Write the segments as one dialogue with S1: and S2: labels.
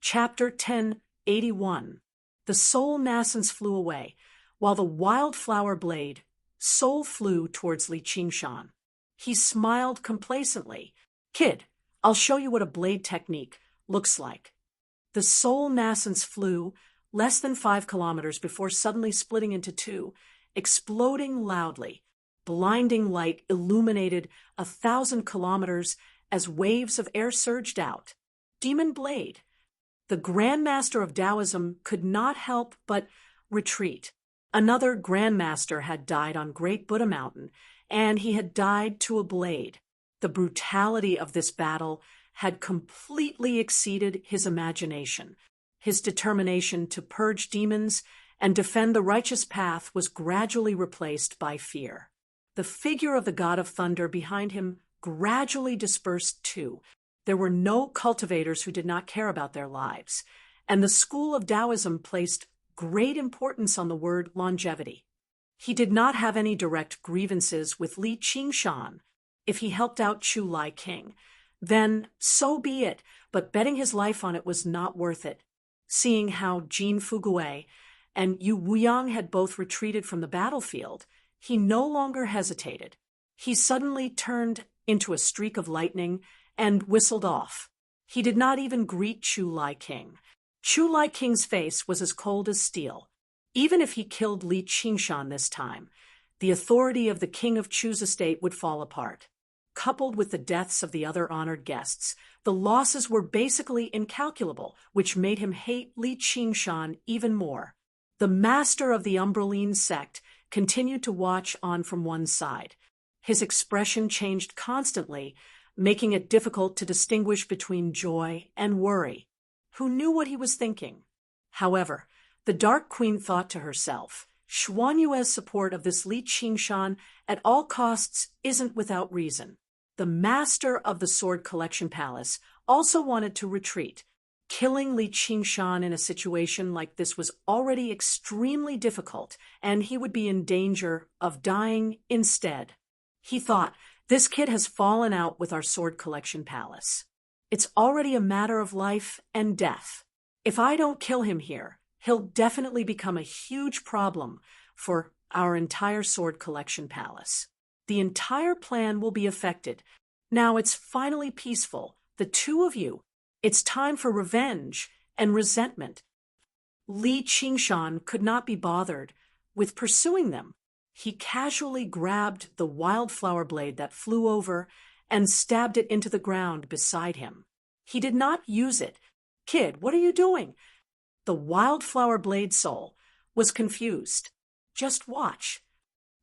S1: Chapter 1081. The soul nascence flew away, while the wildflower blade, soul flew towards Li Qingshan. He smiled complacently. "Kid, I'll show you what a blade technique looks like." The soul nascence flew less than 5 kilometers before suddenly splitting into two, exploding loudly. Blinding light illuminated 1,000 kilometers as waves of air surged out. Demon blade. The Grandmaster of Taoism could not help but retreat. Another Grandmaster had died on Great Buddha Mountain, and he had died to a blade. The brutality of this battle had completely exceeded his imagination. His determination to purge demons and defend the righteous path was gradually replaced by fear. The figure of the god of thunder behind him gradually dispersed too. There were no cultivators who did not care about their lives, and the school of Taoism placed great importance on the word longevity. He did not have any direct grievances with Li Qingshan. If he helped out Chu Lai King, then so be it, but betting his life on it was not worth it. Seeing how Jin Fugui and Yu Wuyang had both retreated from the battlefield, he no longer hesitated. He suddenly turned into a streak of lightning and whistled off. He did not even greet Chu Lai King. Chu Lai King's face was as cold as steel. Even if he killed Li Qingshan this time, the authority of the king of Chu's estate would fall apart. Coupled with the deaths of the other honored guests, the losses were basically incalculable, which made him hate Li Qingshan even more. The master of the Umbraline sect continued to watch on from one side. His expression changed constantly, making it difficult to distinguish between joy and worry. Who knew what he was thinking? However, the Dark Queen thought to herself, Xuanyue's support of this Li Qingshan at all costs isn't without reason. The master of the Sword Collection Palace also wanted to retreat. Killing Li Qingshan in a situation like this was already extremely difficult, and he would be in danger of dying instead. He thought, this kid has fallen out with our Sword Collection Palace. It's already a matter of life and death. If I don't kill him here, he'll definitely become a huge problem for our entire Sword Collection Palace. The entire plan will be affected. Now it's finally peaceful. The two of you. It's time for revenge and resentment. Li Qingshan could not be bothered with pursuing them. He casually grabbed the wildflower blade that flew over and stabbed it into the ground beside him. He did not use it. "Kid, what are you doing?" The wildflower blade soul was confused. "Just watch."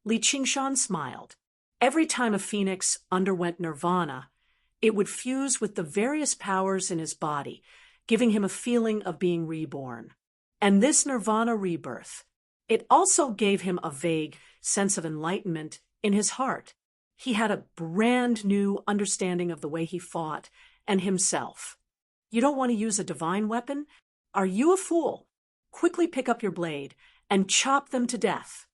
S1: Li Qingshan smiled. Every time a phoenix underwent nirvana, it would fuse with the various powers in his body, giving him a feeling of being reborn. And this nirvana rebirth, it also gave him a vague sense of enlightenment in his heart. He had a brand new understanding of the way he fought and himself. You don't want to use a divine weapon? Are you a fool? Quickly pick up your blade and chop them to death.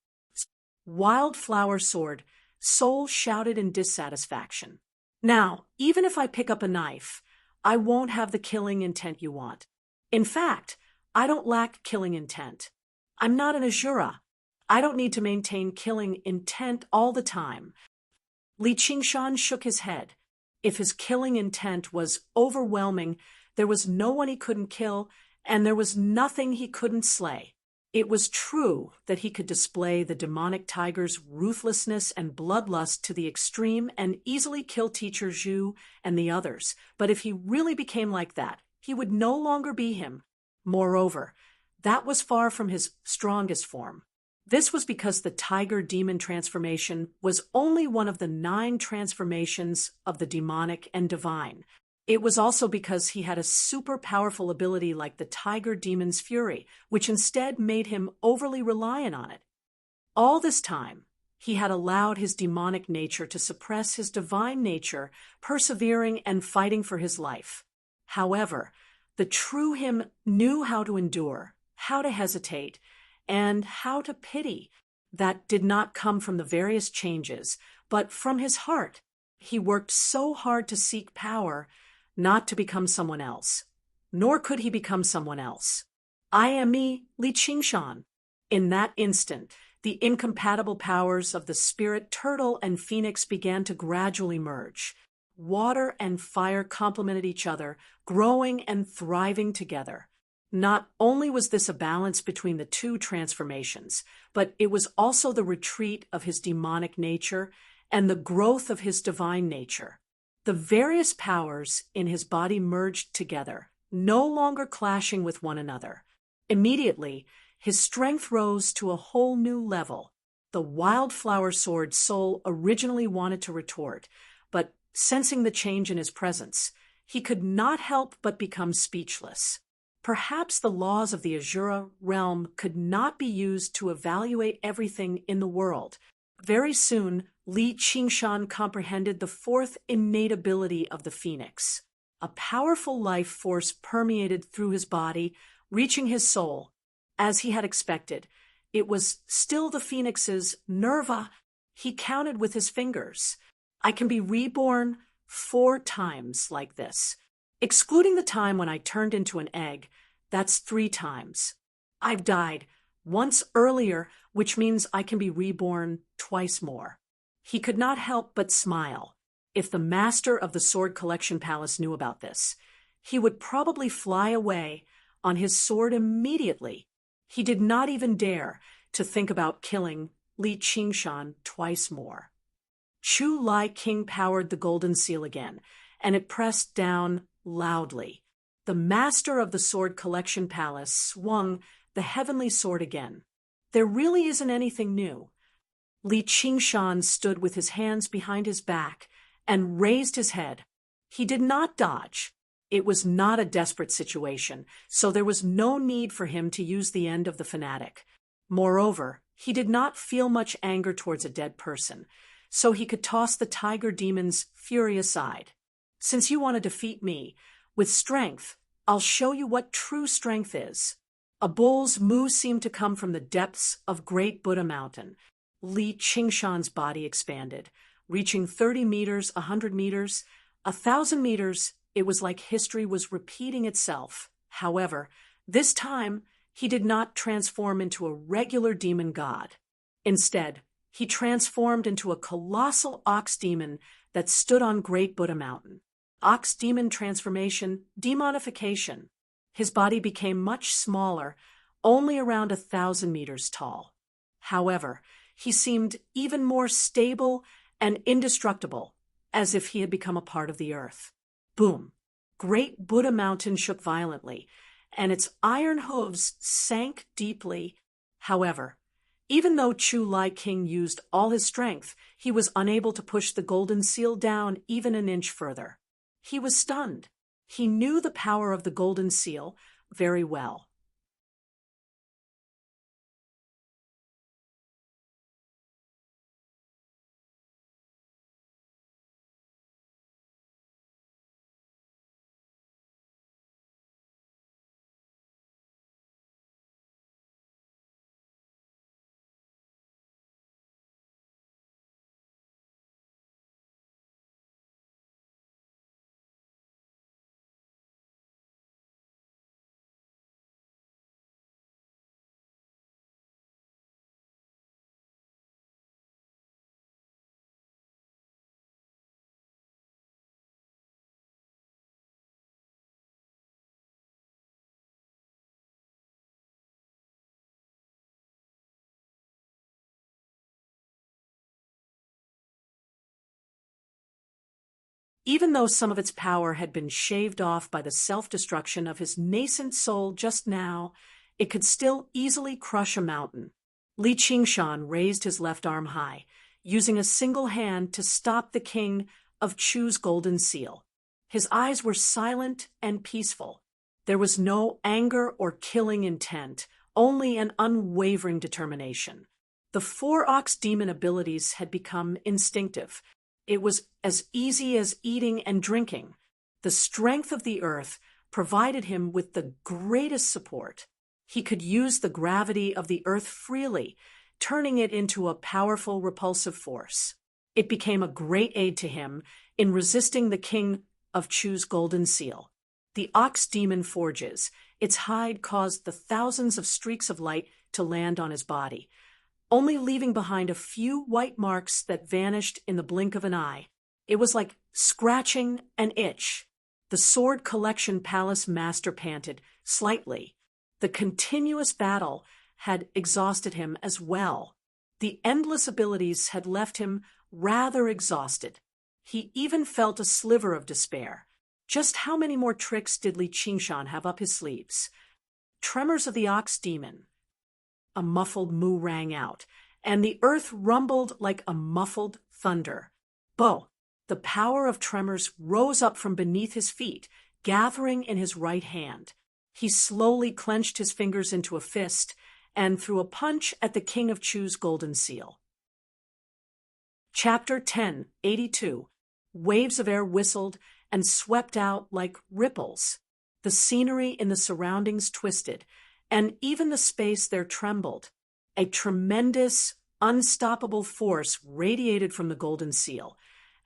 S1: Wildflower sword, Soul shouted in dissatisfaction. Now, even if I pick up a knife, I won't have the killing intent you want. In fact, I don't lack killing intent. I'm not an Azura. I don't need to maintain killing intent all the time. Li Qingshan shook his head. If his killing intent was overwhelming, there was no one he couldn't kill, and there was nothing he couldn't slay. It was true that he could display the demonic tiger's ruthlessness and bloodlust to the extreme and easily kill Teacher Zhu and the others, but if he really became like that, he would no longer be him. Moreover, that was far from his strongest form. This was because the tiger demon transformation was only one of the 9 transformations of the demonic and divine. It was also because he had a super powerful ability like the tiger demon's fury, which instead made him overly reliant on it. All this time, he had allowed his demonic nature to suppress his divine nature, persevering and fighting for his life. However, the true him knew how to endure, how to hesitate, and how to pity. That did not come from the various changes, but from his heart. He worked so hard to seek power, not to become someone else. nor could he become someone else. I am me, Li Qingshan. In that instant, the incompatible powers of the spirit turtle and phoenix began to gradually merge. Water and fire complemented each other, growing and thriving together. Not only was this a balance between the two transformations, but it was also the retreat of his demonic nature and the growth of his divine nature. The various powers in his body merged together, no longer clashing with one another. Immediately, his strength rose to a whole new level. The wildflower sword soul originally wanted to retort, but sensing the change in his presence, he could not help but become speechless. Perhaps the laws of the Azura realm could not be used to evaluate everything in the world. Very soon, Li Qingshan comprehended the fourth innate ability of the phoenix. A powerful life force permeated through his body, reaching his soul. As he had expected, it was still the phoenix's nerva. He counted with his fingers. I can be reborn 4 times like this. Excluding the time when I turned into an egg, that's 3 times. I've died once earlier, which means I can be reborn twice more. He could not help but smile. If the master of the Sword Collection Palace knew about this, he would probably fly away on his sword immediately. He did not even dare to think about killing Li Qingshan twice more. Chu Lai King powered the golden seal again, and it pressed down loudly. The master of the Sword Collection Palace swung the heavenly sword again. There really isn't anything new. Li Qingshan stood with his hands behind his back and raised his head. He did not dodge. It was not a desperate situation, so there was no need for him to use the end of the fanatic. Moreover, he did not feel much anger towards a dead person, so he could toss the tiger demon's fury aside. Since you want to defeat me, with strength, I'll show you what true strength is. A bull's moo seemed to come from the depths of Great Buddha Mountain. Li Qingshan's body expanded, reaching 30 meters, 100 meters, 1,000 meters. It was like history was repeating itself. However, this time, he did not transform into a regular demon god. Instead, he transformed into a colossal ox demon that stood on Great Buddha Mountain. Ox demon transformation, demonification. His body became much smaller, only around 1,000 meters tall. However, he seemed even more stable and indestructible, as if he had become a part of the earth. Boom! Great Buddha Mountain shook violently, and its iron hooves sank deeply. However, even though Chu Lai King used all his strength, he was unable to push the golden seal down even an inch further. He was stunned. He knew the power of the golden seal very well. Even though some of its power had been shaved off by the self-destruction of his nascent soul just now, it could still easily crush a mountain. Li Qingshan raised his left arm high, using a single hand to stop the king of Chu's golden seal. His eyes were silent and peaceful. There was no anger or killing intent, only an unwavering determination. The 4 ox demon abilities had become instinctive. It was as easy as eating and drinking. The strength of the earth provided him with the greatest support. He could use the gravity of the earth freely, turning it into a powerful repulsive force. It became a great aid to him in resisting the king of Chu's golden seal. The ox demon forges. Its hide caused the thousands of streaks of light to land on his body, only leaving behind a few white marks that vanished in the blink of an eye. It was like scratching an itch. The sword collection palace master panted slightly. The continuous battle had exhausted him as well. The endless abilities had left him rather exhausted. He even felt a sliver of despair. Just how many more tricks did Li Qingshan have up his sleeves? Tremors of the ox demon. A muffled moo rang out, and the earth rumbled like a muffled thunder. Bo! The power of tremors rose up from beneath his feet, gathering in his right hand. He slowly clenched his fingers into a fist and threw a punch at the King of Chu's golden seal. Chapter 10:82. Waves of air whistled and swept out like ripples. The scenery in the surroundings twisted, and even the space there trembled. A tremendous, unstoppable force radiated from the golden seal,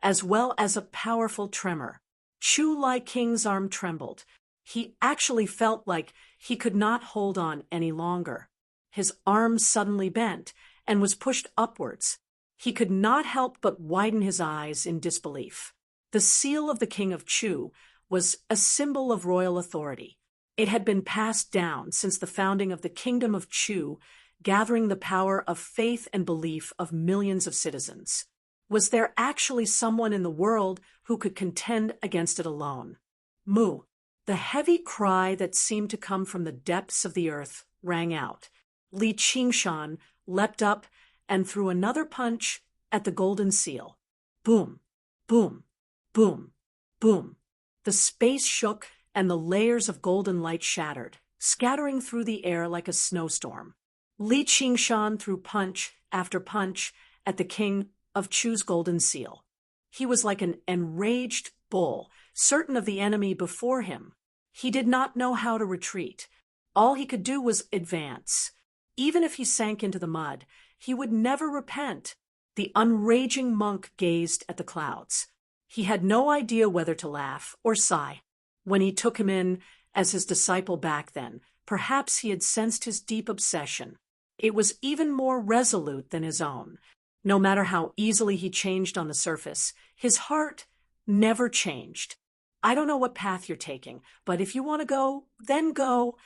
S1: as well as a powerful tremor. Chu Lai King's arm trembled. He actually felt like he could not hold on any longer. His arm suddenly bent and was pushed upwards. He could not help but widen his eyes in disbelief. The seal of the King of Chu was a symbol of royal authority. It had been passed down since the founding of the Kingdom of Chu, gathering the power of faith and belief of millions of citizens. Was there actually someone in the world who could contend against it alone? Moo! The heavy cry that seemed to come from the depths of the earth rang out. Li Qingshan leapt up and threw another punch at the golden seal. Boom! Boom! Boom! Boom! The space shook and the layers of golden light shattered, scattering through the air like a snowstorm. Li Qingshan threw punch after punch at the King of Chu's golden seal. He was like an enraged bull, certain of the enemy before him. He did not know how to retreat. All he could do was advance. Even if he sank into the mud, he would never repent. The unraging monk gazed at the clouds. He had no idea whether to laugh or sigh. When he took him in as his disciple back then, perhaps he had sensed his deep obsession. It was even more resolute than his own. No matter how easily he changed on the surface, his heart never changed. I don't know what path you're taking, but if you want to go, then go.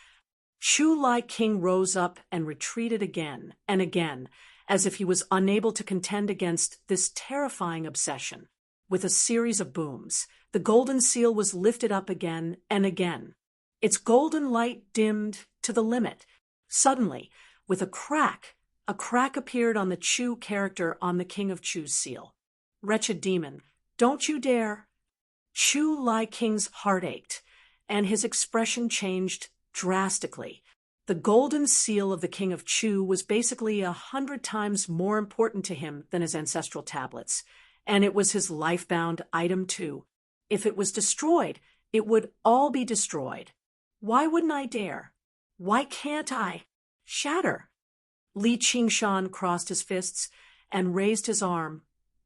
S1: Chu Lai King rose up and retreated again and again, as if he was unable to contend against this terrifying obsession. With a series of booms, the golden seal was lifted up again and again. Its golden light dimmed to the limit. Suddenly, with a crack appeared on the Chu character on the King of Chu's seal. Wretched demon, don't you dare! Chu Lai King's heart ached, and his expression changed drastically. The golden seal of the King of Chu was basically 100 times more important to him than his ancestral tablets, and it was his life-bound item too. If it was destroyed, it would all be destroyed. Why wouldn't I dare? Why can't I? Shatter! Li Qingshan crossed his fists and raised his arm,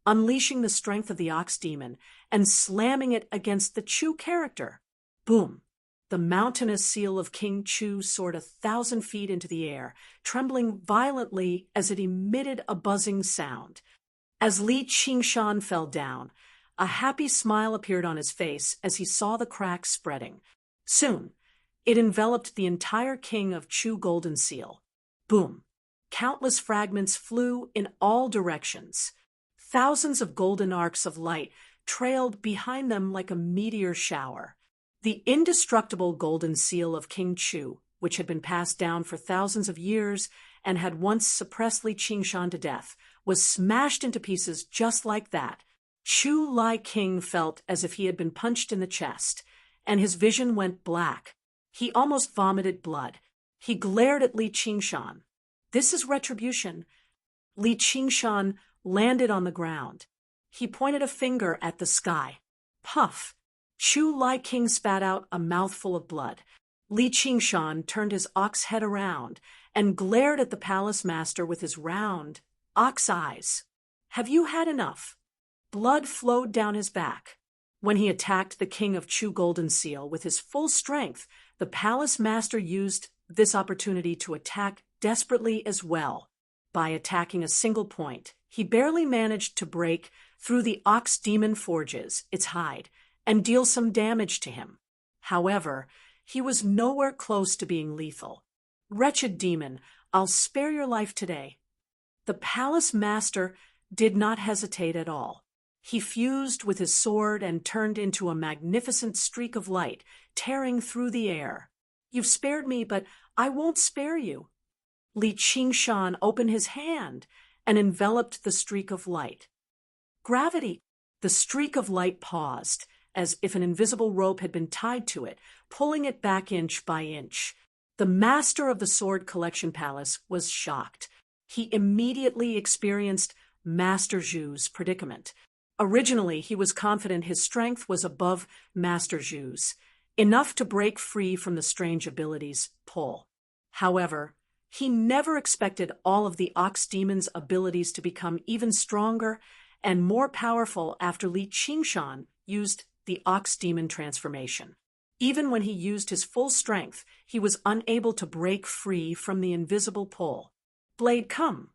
S1: unleashing the strength of the ox demon and slamming it against the Chu character. Boom! The mountainous seal of King Chu soared 1,000 feet into the air, trembling violently as it emitted a buzzing sound. As Li Qingshan fell down, a happy smile appeared on his face as he saw the crack spreading. Soon, it enveloped the entire King of Chu golden seal. Boom! Countless fragments flew in all directions. Thousands of golden arcs of light trailed behind them like a meteor shower. The indestructible golden seal of King Chu, which had been passed down for thousands of years and had once suppressed Li Qingshan to death, was smashed into pieces just like that. Chu Lai King felt as if he had been punched in the chest, and his vision went black. He almost vomited blood. He glared at Li Qingshan. This is retribution. Li Qingshan landed on the ground. He pointed a finger at the sky. Puff! Chu Lai King spat out a mouthful of blood. Li Qingshan turned his ox head around and glared at the palace master with his round, ox eyes. Have you had enough? Blood flowed down his back. When he attacked the king of Chu Golden Seal with his full strength, the palace master used this opportunity to attack desperately as well. By attacking a single point, he barely managed to break through the ox demon forges, its hide, and deal some damage to him. However, he was nowhere close to being lethal. "Wretched demon, I'll spare your life today." The palace master did not hesitate at all. He fused with his sword and turned into a magnificent streak of light, tearing through the air. "You've spared me, but I won't spare you." Li Qingshan opened his hand and enveloped the streak of light. Gravity! The streak of light paused, as if an invisible rope had been tied to it, pulling it back inch by inch. The master of the Sword Collection Palace was shocked. He immediately experienced Master Zhu's predicament. Originally, he was confident his strength was above Master Zhu's, enough to break free from the strange ability's pull. However, he never expected all of the Ox Demon's abilities to become even stronger and more powerful after Li Qingshan used the Ox Demon transformation. Even when he used his full strength, he was unable to break free from the invisible pull. "Blade, come!"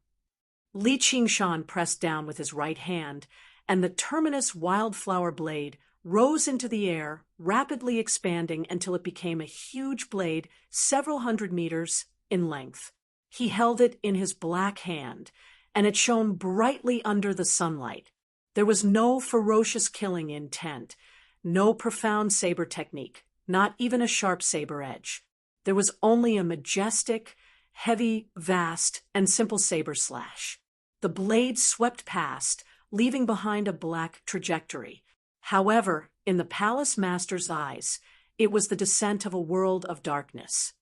S1: Li Qingshan pressed down with his right hand, and the terminus wildflower blade rose into the air, rapidly expanding until it became a huge blade several hundred meters in length. He held it in his black hand, and it shone brightly under the sunlight. There was no ferocious killing intent, no profound saber technique, not even a sharp saber edge. There was only a majestic, heavy, vast, and simple saber slash. The blade swept past, leaving behind a black trajectory. However, in the palace master's eyes, it was the descent of a world of darkness.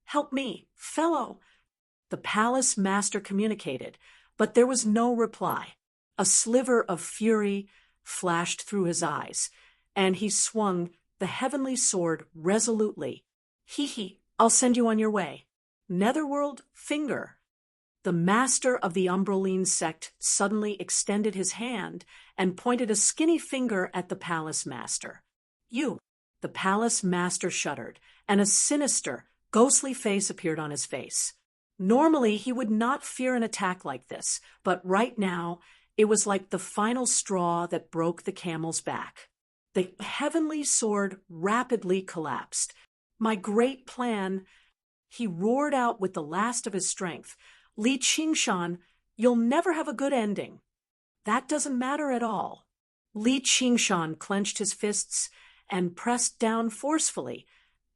S1: "Help me, fellow!" The palace master communicated, but there was no reply. A sliver of fury flashed through his eyes, and he swung the heavenly sword resolutely. "Hee, I'll send you on your way." "Netherworld, finger." The master of the Umbraline sect suddenly extended his hand and pointed a skinny finger at the palace master. "You." The palace master shuddered, and a sinister, ghostly face appeared on his face. Normally, he would not fear an attack like this, but right now, it was like the final straw that broke the camel's back. The heavenly sword rapidly collapsed. "My great plan," he roared out with the last of his strength. "Li Qingshan, you'll never have a good ending." "That doesn't matter at all." Li Qingshan clenched his fists and pressed down forcefully,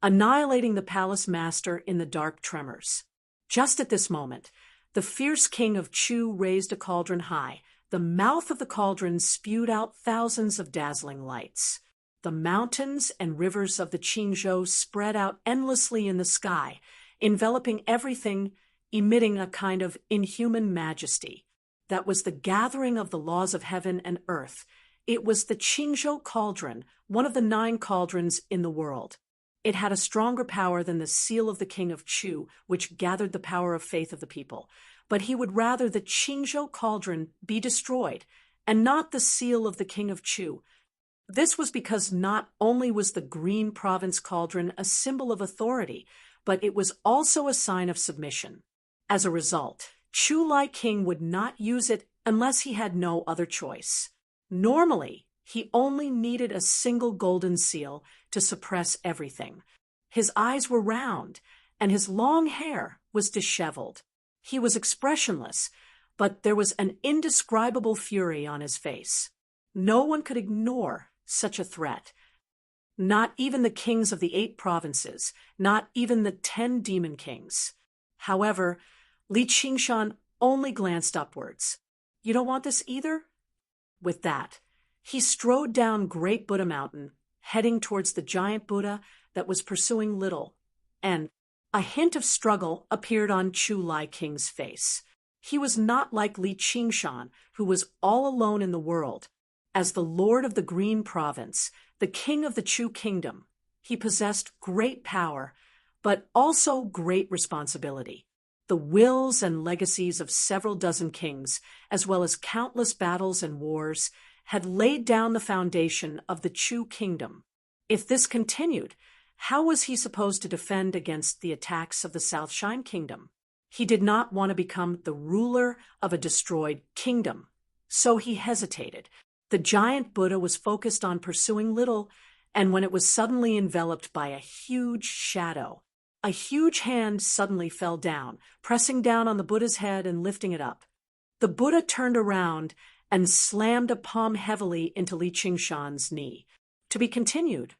S1: annihilating the palace master in the dark tremors. Just at this moment, the fierce king of Chu raised a cauldron high. The mouth of the cauldron spewed out thousands of dazzling lights. The mountains and rivers of the Qingzhou spread out endlessly in the sky, enveloping everything, emitting a kind of inhuman majesty. That was the gathering of the laws of heaven and earth. It was the Qingzhou cauldron, one of the 9 cauldrons in the world. It had a stronger power than the seal of the king of Chu, which gathered the power of faith of the people. But he would rather the Qingzhou cauldron be destroyed, and not the seal of the king of Chu. This was because not only was the Green Province cauldron a symbol of authority, but it was also a sign of submission. As a result, Chu Lai King would not use it unless he had no other choice. Normally, he only needed a single golden seal to suppress everything. His eyes were round, and his long hair was disheveled. He was expressionless, but there was an indescribable fury on his face. No one could ignore such a threat. Not even the kings of the 8 provinces, not even the 10 demon kings. However, Li Qingshan only glanced upwards. "You don't want this either?" With that, he strode down Great Buddha Mountain, heading towards the giant Buddha that was pursuing Little, and a hint of struggle appeared on Chu Lai King's face. He was not like Li Qingshan, who was all alone in the world. As the lord of the Green Province, the king of the Chu Kingdom, he possessed great power, but also great responsibility. The wills and legacies of several dozen kings, as well as countless battles and wars, had laid down the foundation of the Chu kingdom. If this continued, how was he supposed to defend against the attacks of the South Shine kingdom? He did not want to become the ruler of a destroyed kingdom, so he hesitated. The giant Buddha was focused on pursuing little, and when it was suddenly enveloped by a huge shadow, a huge hand suddenly fell down, pressing down on the Buddha's head and lifting it up. The Buddha turned around and slammed a palm heavily into Li Qingshan's knee. To be continued.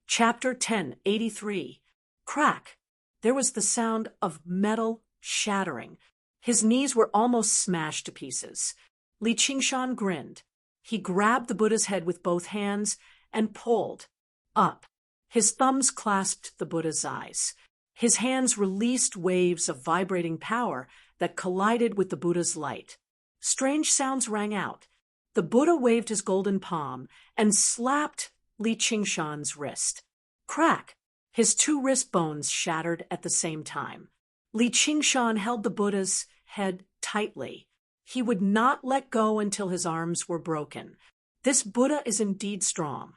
S1: Chapter 1083. Crack. There was the sound of metal shattering. His knees were almost smashed to pieces. Li Qingshan grinned. He grabbed the Buddha's head with both hands and pulled up. His thumbs clasped the Buddha's eyes. His hands released waves of vibrating power that collided with the Buddha's light. Strange sounds rang out. The Buddha waved his golden palm and slapped Li Qingshan's wrist. Crack! His two wrist bones shattered at the same time. Li Qingshan held the Buddha's head tightly. He would not let go until his arms were broken. This Buddha is indeed strong.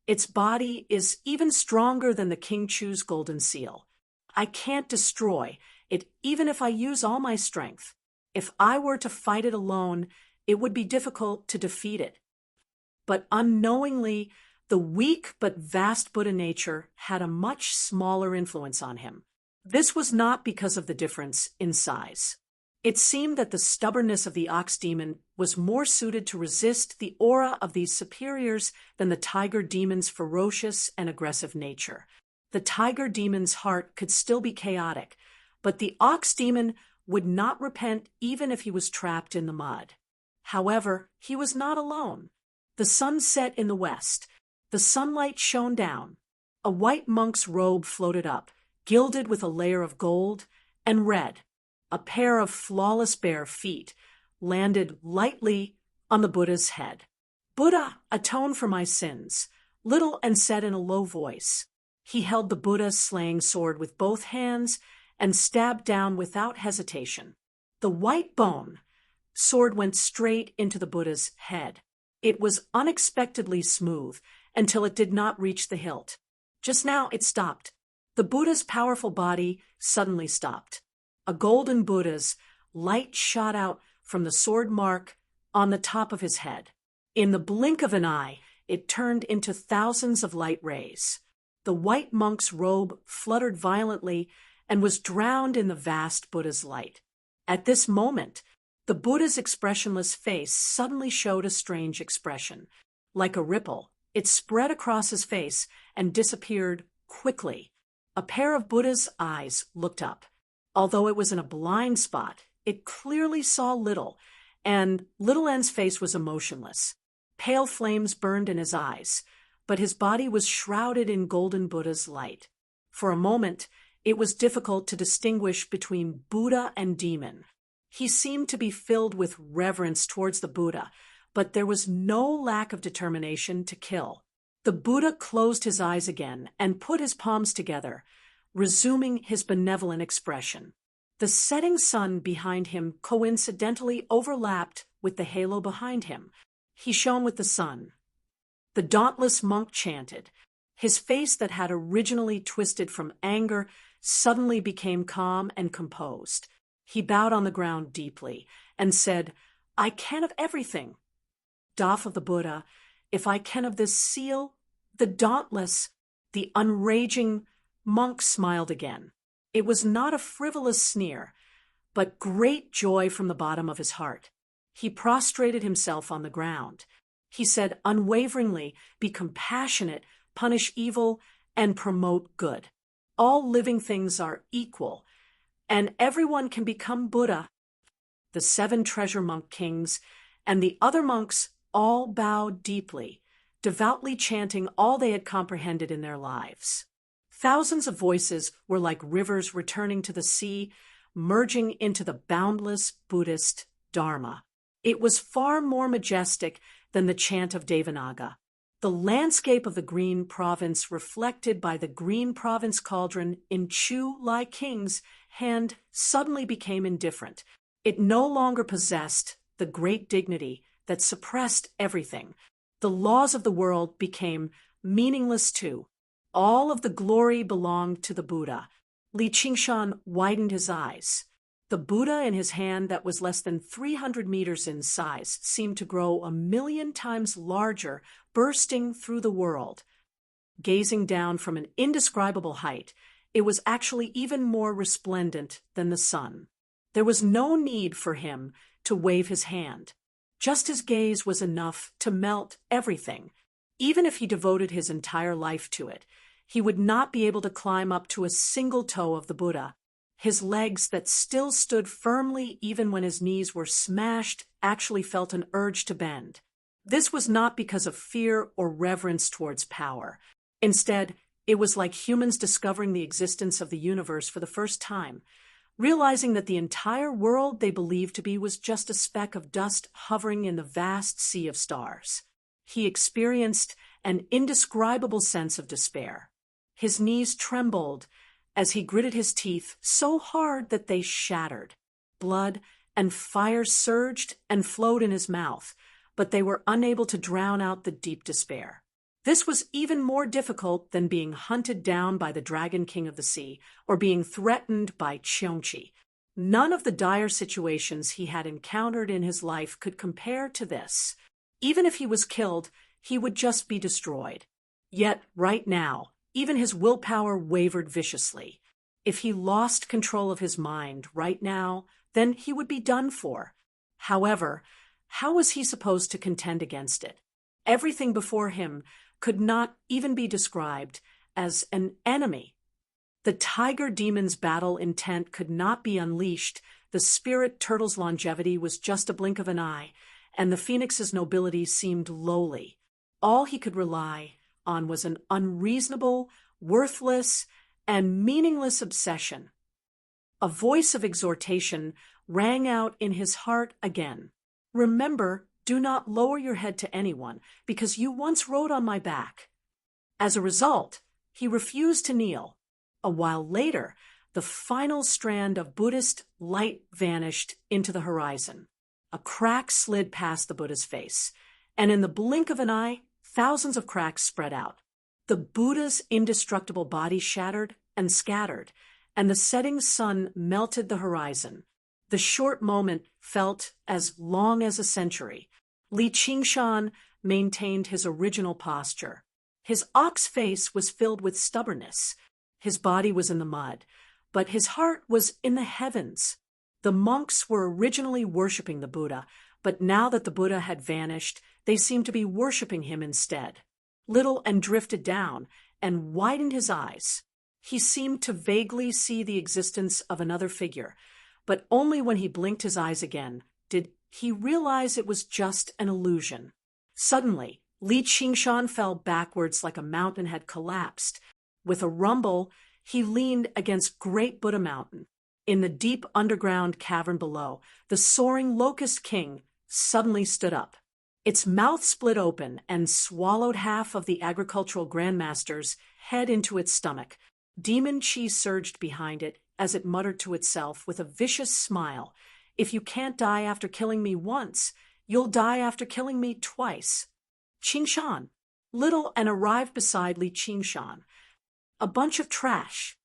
S1: Its body is even stronger than the King Chu's golden seal. I can't destroy it even if I use all my strength. If I were to fight it alone, it would be difficult to defeat it. But unknowingly, the weak but vast Buddha nature had a much smaller influence on him. This was not because of the difference in size. It seemed that the stubbornness of the ox demon was more suited to resist the aura of these superiors than the tiger demon's ferocious and aggressive nature. The tiger demon's heart could still be chaotic, but the ox demon would not repent even if he was trapped in the mud. However, he was not alone. The sun set in the west. The sunlight shone down. A white monk's robe floated up, gilded with a layer of gold and red. A pair of flawless bare feet landed lightly on the Buddha's head. Buddha, atone for my sins, little and said in a low voice. He held the Buddha's slaying sword with both hands and stabbed down without hesitation. The white bone sword went straight into the Buddha's head. It was unexpectedly smooth until it did not reach the hilt. Just now it stopped. The Buddha's powerful body suddenly stopped. A golden Buddha's light shot out from the sword mark on the top of his head. In the blink of an eye, it turned into thousands of light rays. The white monk's robe fluttered violently and was drowned in the vast Buddha's light. At this moment, the Buddha's expressionless face suddenly showed a strange expression. Like a ripple, it spread across his face and disappeared quickly. A pair of Buddha's eyes looked up. Although it was in a blind spot, it clearly saw Little, and Little N's face was emotionless. Pale flames burned in his eyes, but his body was shrouded in golden Buddha's light. For a moment, it was difficult to distinguish between Buddha and demon. He seemed to be filled with reverence towards the Buddha, but there was no lack of determination to kill. The Buddha closed his eyes again and put his palms together, resuming his benevolent expression. The setting sun behind him coincidentally overlapped with the halo behind him. He shone with the sun. The dauntless monk chanted. His face that had originally twisted from anger suddenly became calm and composed. He bowed on the ground deeply and said, I can of everything. Doff of the Buddha, if I can of this seal, the dauntless, the unraging monk smiled again. It was not a frivolous sneer, but great joy from the bottom of his heart. He prostrated himself on the ground. He said unwaveringly, be compassionate, punish evil, and promote good. All living things are equal, and everyone can become Buddha. The 7 treasure monk kings and the other monks all bowed deeply, devoutly chanting all they had comprehended in their lives. Thousands of voices were like rivers returning to the sea, merging into the boundless Buddhist Dharma. It was far more majestic than the chant of Devanaga. The landscape of the Green Province, reflected by the Green Province cauldron in Chu Lai King's hand, suddenly became indifferent. It no longer possessed the great dignity that suppressed everything. The laws of the world became meaningless too. All of the glory belonged to the Buddha. Li Qingshan widened his eyes. The Buddha in his hand that was less than 300 meters in size seemed to grow 1,000,000 times larger, bursting through the world. Gazing down from an indescribable height, it was actually even more resplendent than the sun. There was no need for him to wave his hand. Just his gaze was enough to melt everything. Even if he devoted his entire life to it, he would not be able to climb up to a single toe of the Buddha. His legs that still stood firmly even when his knees were smashed actually felt an urge to bend. This was not because of fear or reverence towards power. Instead, it was like humans discovering the existence of the universe for the first time, realizing that the entire world they believed to be was just a speck of dust hovering in the vast sea of stars. He experienced an indescribable sense of despair. His knees trembled as he gritted his teeth so hard that they shattered. Blood and fire surged and flowed in his mouth, but they were unable to drown out the deep despair. This was even more difficult than being hunted down by the Dragon King of the Sea or being threatened by Qiongqi. None of the dire situations he had encountered in his life could compare to this. Even if he was killed, he would just be destroyed. Yet, right now, even his willpower wavered viciously. If he lost control of his mind right now, then he would be done for. However, how was he supposed to contend against it? Everything before him could not even be described as an enemy. The tiger demon's battle intent could not be unleashed, the spirit turtle's longevity was just a blink of an eye, and the phoenix's nobility seemed lowly. All he could rely on was an unreasonable, worthless, and meaningless obsession. A voice of exhortation rang out in his heart again. Remember, do not lower your head to anyone, because you once rode on my back. As a result, he refused to kneel. A while later, the final strand of Buddhist light vanished into the horizon. A crack slid past the Buddha's face, and in the blink of an eye, thousands of cracks spread out. The Buddha's indestructible body shattered and scattered, and the setting sun melted the horizon. The short moment felt as long as a century. Li Qingshan maintained his original posture. His ox face was filled with stubbornness. His body was in the mud, but his heart was in the heavens. The monks were originally worshipping the Buddha, but now that the Buddha had vanished, they seemed to be worshipping him instead. Little and drifted down and widened his eyes. He seemed to vaguely see the existence of another figure, but only when he blinked his eyes again did he realized it was just an illusion. Suddenly, Li Qingshan fell backwards like a mountain had collapsed. With a rumble, he leaned against Great Buddha Mountain. In the deep underground cavern below, the soaring Locust King suddenly stood up. Its mouth split open and swallowed half of the agricultural grandmaster's head into its stomach. Demon chi surged behind it as it muttered to itself with a vicious smile, "If you can't die after killing me once, you'll die after killing me twice." Qingshan, little and arrived beside Li Qingshan. A bunch of trash.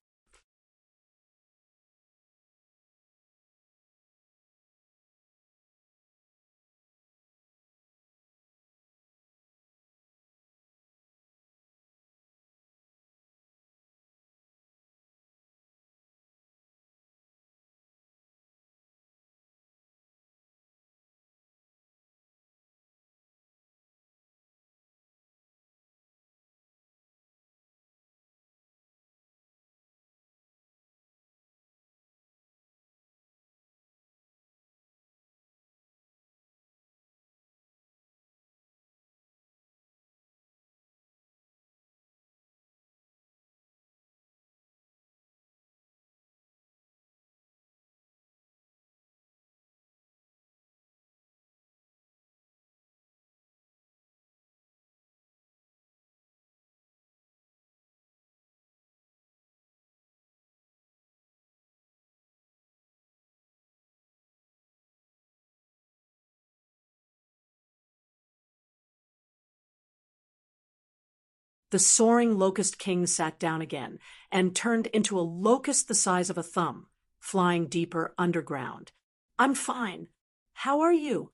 S1: The soaring locust king sat down again and turned into a locust the size of a thumb, flying deeper underground. I'm fine. How are you?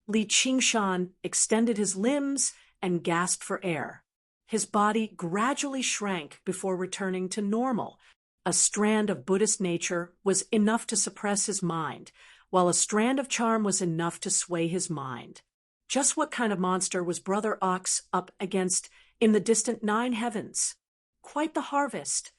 S1: Li Qingshan extended his limbs and gasped for air. His body gradually shrank before returning to normal. A strand of Buddhist nature was enough to suppress his mind, while a strand of charm was enough to sway his mind. Just what kind of monster was Brother Ox up against in the distant 9 heavens? Quite the harvest.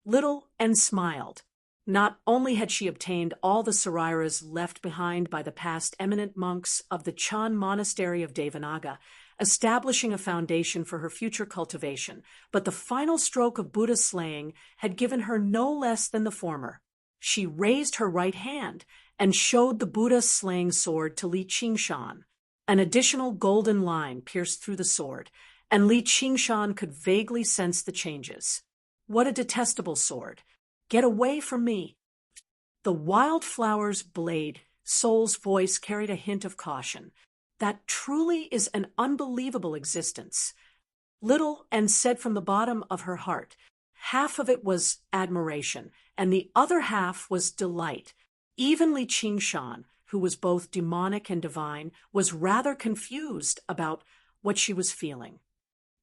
S1: Little and smiled. Not only had she obtained all the sariras left behind by the past eminent monks of the Chan monastery of Devanaga, establishing a foundation for her future cultivation, but the final stroke of Buddha slaying had given her no less than the former. She raised her right hand and showed the Buddha slaying sword to Li Qingshan. An additional golden line pierced through the sword, and Li Qingshan could vaguely sense the changes. What a detestable sword! Get away from me! The wildflower's blade, Soul's voice carried a hint of caution. That truly is an unbelievable existence. Little and said from the bottom of her heart. Half of it was admiration, and the other half was delight. Even Li Qingshan, who was both demonic and divine, was rather confused about what she was feeling.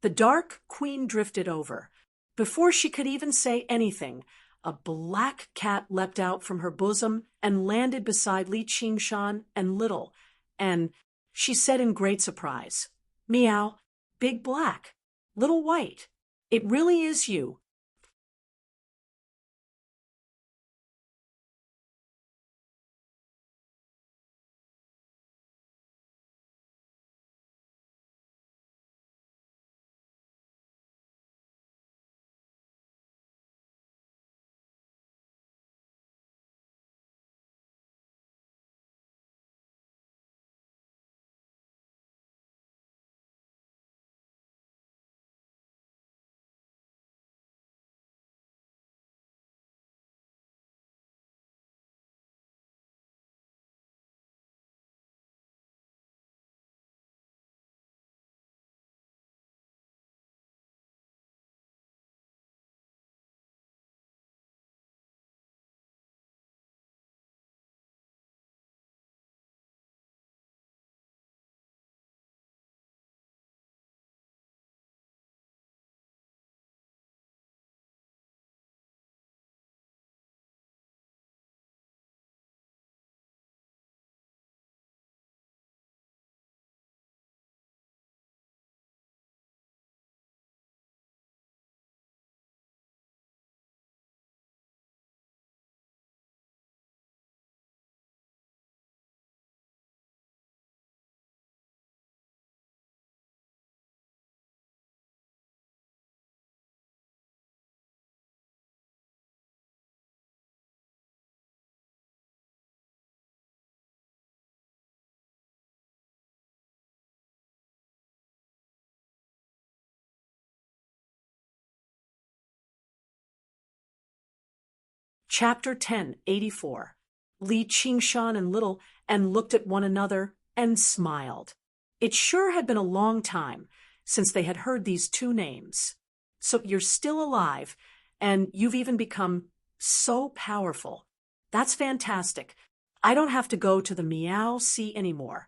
S1: The dark queen drifted over. Before she could even say anything, a black cat leapt out from her bosom and landed beside Li Qingshan and Little, and she said in great surprise, "Meow, big black, little white. It really is you." Chapter 1084. Li Qingshan and Little and looked at one another and smiled. It sure had been a long time since they had heard these two names. So you're still alive, and you've even become so powerful. That's fantastic. I don't have to go to the Meow Sea anymore.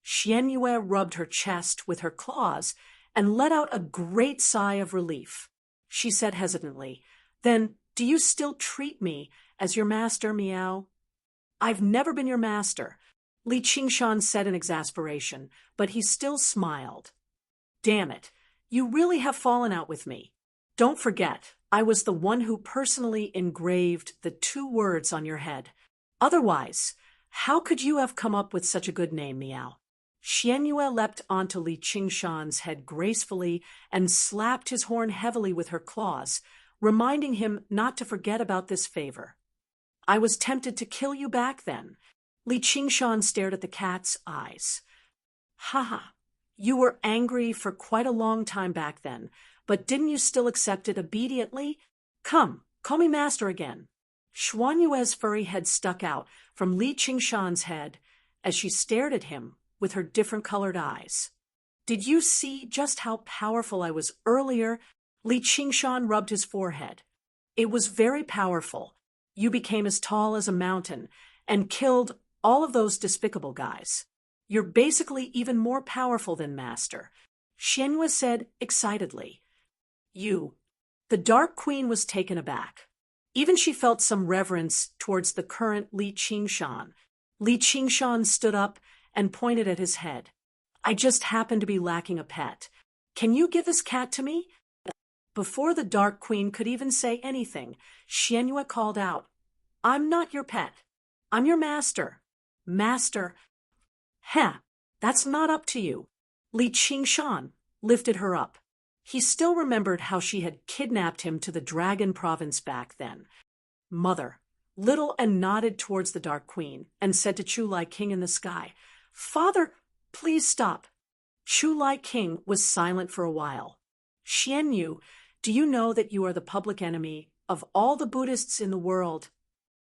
S1: Xianyue rubbed her chest with her claws and let out a great sigh of relief. She said hesitantly, "Then do you still treat me as your master, Meow?" "I've never been your master," Li Qingshan said in exasperation, but he still smiled. "Damn it, you really have fallen out with me. Don't forget, I was the one who personally engraved the 2 words on your head. Otherwise, how could you have come up with such a good name, Meow?" Xianyue leapt onto Li Qingshan's head gracefully and slapped his horn heavily with her claws, reminding him not to forget about this favor. "I was tempted to kill you back then." Li Qingshan stared at the cat's eyes. "Ha! You were angry for quite a long time back then, but didn't you still accept it obediently? Come, call me master again." Xuanyue's furry head stuck out from Li Qingshan's head as she stared at him with her different colored eyes. Did you see just how powerful I was earlier? Li Qingshan rubbed his forehead. It was very powerful. You became as tall as a mountain and killed all of those despicable guys. You're basically even more powerful than Master, Xianyue said excitedly. You. The Dark Queen was taken aback. Even she felt some reverence towards the current Li Qingshan. Li Qingshan stood up and pointed at his head. I just happen to be lacking a pet. Can you give this cat to me? Before the Dark Queen could even say anything, Xianyue called out, I'm not your pet. I'm your master. Master. Heh, that's not up to you. Li Qingshan lifted her up. He still remembered how she had kidnapped him to the Dragon Province back then. Mother. Little and nodded towards the Dark Queen and said to Chu Lai King in the sky, Father, please stop. Chu Lai King was silent for a while. Xianyu, do you know that you are the public enemy of all the Buddhists in the world?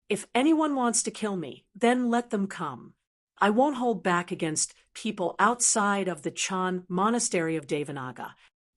S1: If anyone wants to kill me, then let them come. I won't hold back against people outside of the Chan monastery of Devanaga.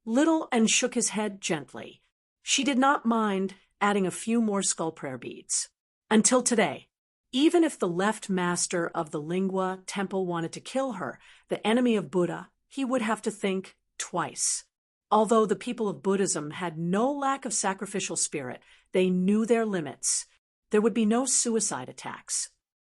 S1: Little and shook his head gently. She did not mind adding a few more skull prayer beads. Until today, even if the left master of the Lingua temple wanted to kill her, the enemy of Buddha, he would have to think twice. Although the people of Buddhism had no lack of sacrificial spirit, they knew their limits. There would be no suicide attacks.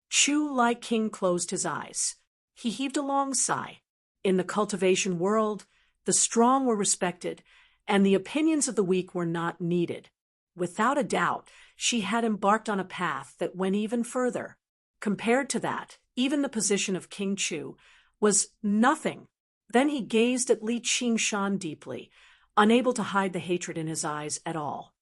S1: Chu Lai King closed his eyes. He heaved a long sigh. In the cultivation world, the strong were respected, and the opinions of the weak were not needed. Without a doubt, she had embarked on a path that went even further. Compared to that, even the position of King Chu was nothing. Then he gazed at Li Qingshan deeply, unable to hide the hatred in his eyes at all.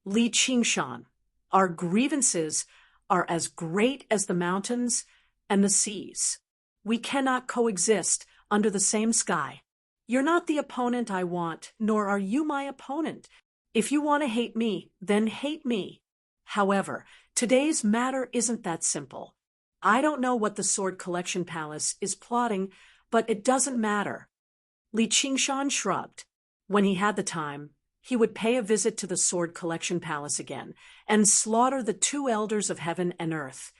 S1: Li Qingshan, our grievances are as great as the mountains and the seas. We cannot coexist under the same sky. You're not the opponent I want, nor are you my opponent. If you want to hate me, then hate me. However, today's matter isn't that simple. I don't know what the Sword Collection Palace is plotting, but it doesn't matter. Li Qingshan shrugged. When he had the time, he would pay a visit to the Sword Collection Palace again and slaughter the two elders of heaven and earth,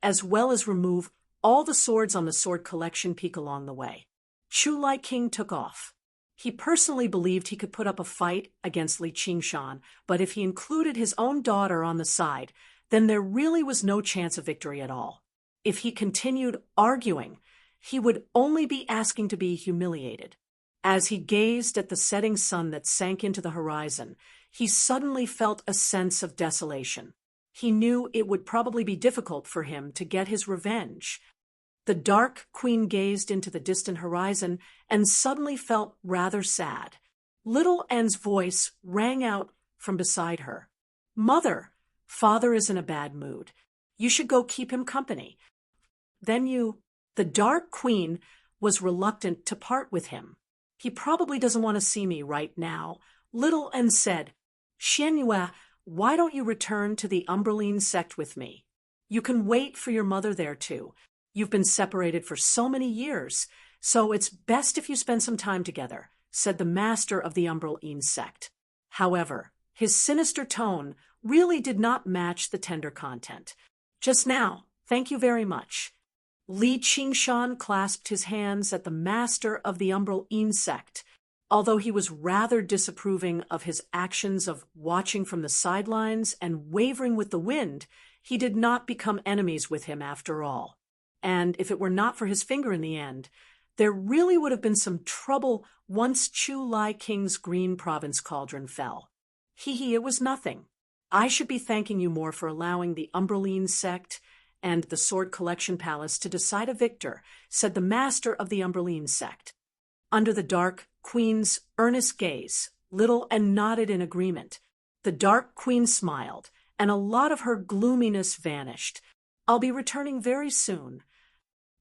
S1: as well as remove all the swords on the Sword Collection Peak along the way. Chu Lai King took off. He personally believed he could put up a fight against Li Qingshan, but if he included his own daughter on the side, then there really was no chance of victory at all. If he continued arguing, he would only be asking to be humiliated. As he gazed at the setting sun that sank into the horizon, he suddenly felt a sense of desolation. He knew it would probably be difficult for him to get his revenge. The Dark Queen gazed into the distant horizon and suddenly felt rather sad. Little N's voice rang out from beside her. Mother, father is in a bad mood. You should go keep him company. Then the Dark Queen was reluctant to part with him. He probably doesn't want to see me right now. Little N said, Xianyue, why don't you return to the Umbraline sect with me? You can wait for your mother there too. You've been separated for so many years, so it's best if you spend some time together, said the master of the Umbraline sect. However, his sinister tone really did not match the tender content. Just now, thank you very much. Li Qingshan clasped his hands at the master of the Umbraline sect. Although he was rather disapproving of his actions of watching from the sidelines and wavering with the wind, he did not become enemies with him after all. And if it were not for his finger in the end, there really would have been some trouble once Chu Lai King's Green Province cauldron fell. It was nothing. I should be thanking you more for allowing the Umbraline sect and the Sword Collection Palace to decide a victor, said the master of the Umbraline sect. Under the Dark Queen's earnest gaze, Little N nodded in agreement. The Dark Queen smiled, and a lot of her gloominess vanished. I'll be returning very soon.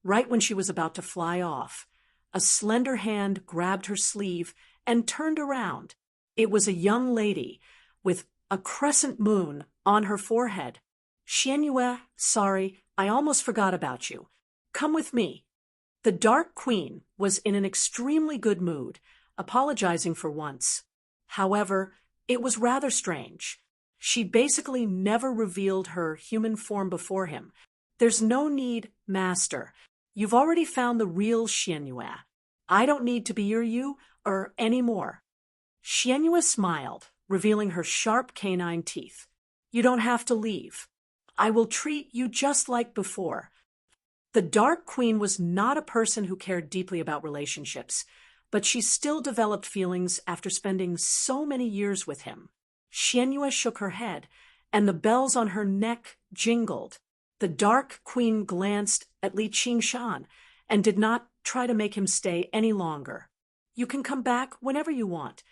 S1: Right when she was about to fly off, a slender hand grabbed her sleeve and turned around. It was a young lady with a crescent moon on her forehead. Xianyue, sorry, I almost forgot about you. Come with me. The Dark Queen was in an extremely good mood, apologizing for once. However, it was rather strange. She basically never revealed her human form before him. There's no need, Master. You've already found the real Xianyue. I don't need to be your you or any more. Xianyue smiled, revealing her sharp canine teeth. You don't have to leave. I will treat you just like before. The Dark Queen was not a person who cared deeply about relationships, but she still developed feelings after spending so many years with him. Xianyue shook her head, and the bells on her neck jingled. The Dark Queen glanced at Li Qingshan and did not try to make him stay any longer. You can come back whenever you want.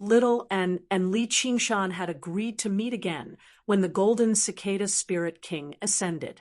S1: Little and Li Qingshan had agreed to meet again when the Golden Cicada Spirit King ascended.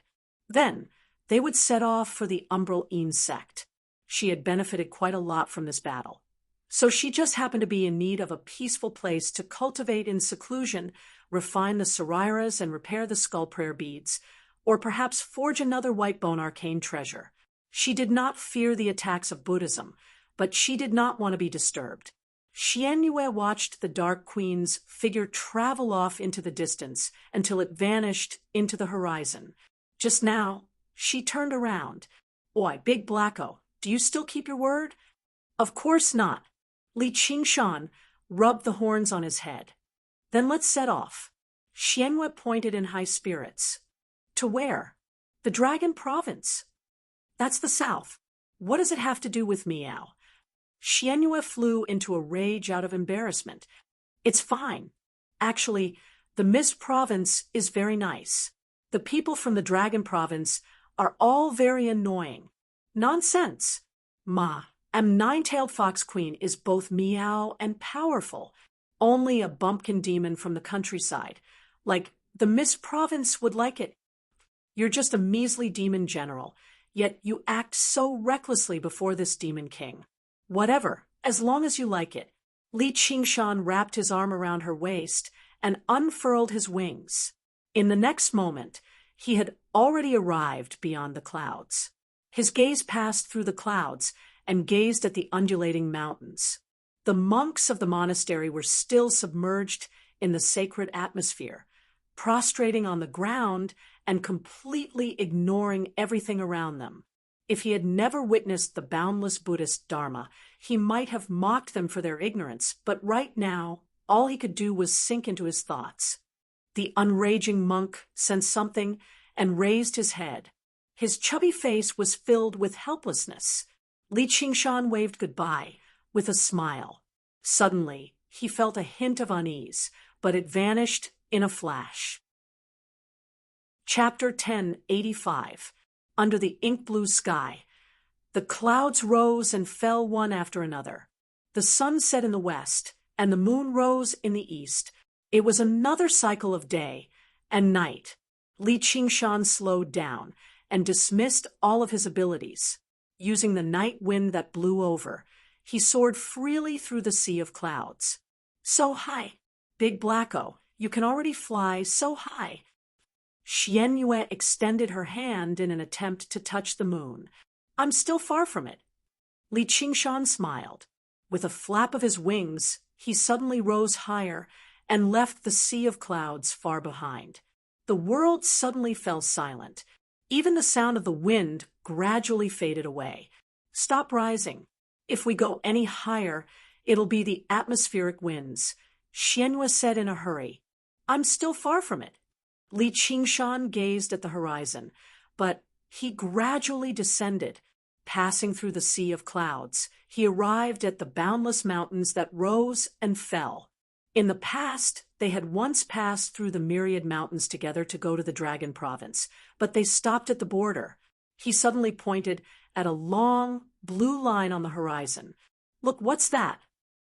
S1: Then they would set off for the Umbral Een sect. She had benefited quite a lot from this battle. So she just happened to be in need of a peaceful place to cultivate in seclusion, refine the Sariras and repair the skull prayer beads, or perhaps forge another white bone arcane treasure. She did not fear the attacks of Buddhism, but she did not want to be disturbed. Xianyue watched the Dark Queen's figure travel off into the distance until it vanished into the horizon. Just now, she turned around. Oi, Big Blacko, do you still keep your word? Of course not. Li Qingshan rubbed the horns on his head. Then let's set off. Xianyue pointed in high spirits. To where? The Dragon Province. That's the south. What does it have to do with Miao? Xianyue flew into a rage out of embarrassment. It's fine. Actually, the Mist Province is very nice. The people from the Dragon Province are all very annoying. Nonsense. Ma, Nine-Tailed Fox Queen is both meow and powerful. Only a bumpkin demon from the countryside, like the Mist Province, would like it. You're just a measly demon general, yet you act so recklessly before this demon king. Whatever, as long as you like it. Li Qingshan wrapped his arm around her waist and unfurled his wings. In the next moment, he had already arrived beyond the clouds. His gaze passed through the clouds and gazed at the undulating mountains. The monks of the monastery were still submerged in the sacred atmosphere, prostrating on the ground and completely ignoring everything around them. If he had never witnessed the boundless Buddhist Dharma, he might have mocked them for their ignorance, but right now, all he could do was sink into his thoughts. The unraging monk sensed something and raised his head. His chubby face was filled with helplessness. Li Qingshan waved goodbye with a smile. Suddenly, he felt a hint of unease, but it vanished in a flash. Chapter 1085. Under the ink-blue sky. The clouds rose and fell one after another. The sun set in the west, and the moon rose in the east. It was another cycle of day and night. Li Qingshan slowed down and dismissed all of his abilities. Using the night wind that blew over, he soared freely through the sea of clouds. So high, Big Blacko, you can already fly so high. Xianyue extended her hand in an attempt to touch the moon. I'm still far from it. Li Qingshan smiled. With a flap of his wings, he suddenly rose higher and left the sea of clouds far behind. The world suddenly fell silent. Even the sound of the wind gradually faded away. Stop rising. If we go any higher, it'll be the atmospheric winds. Xianyue said in a hurry. I'm still far from it. Li Qingshan gazed at the horizon, but he gradually descended. Passing through the sea of clouds, he arrived at the boundless mountains that rose and fell. In the past, they had once passed through the myriad mountains together to go to the Dragon Province, but they stopped at the border. He suddenly pointed at a long, blue line on the horizon. Look, what's that?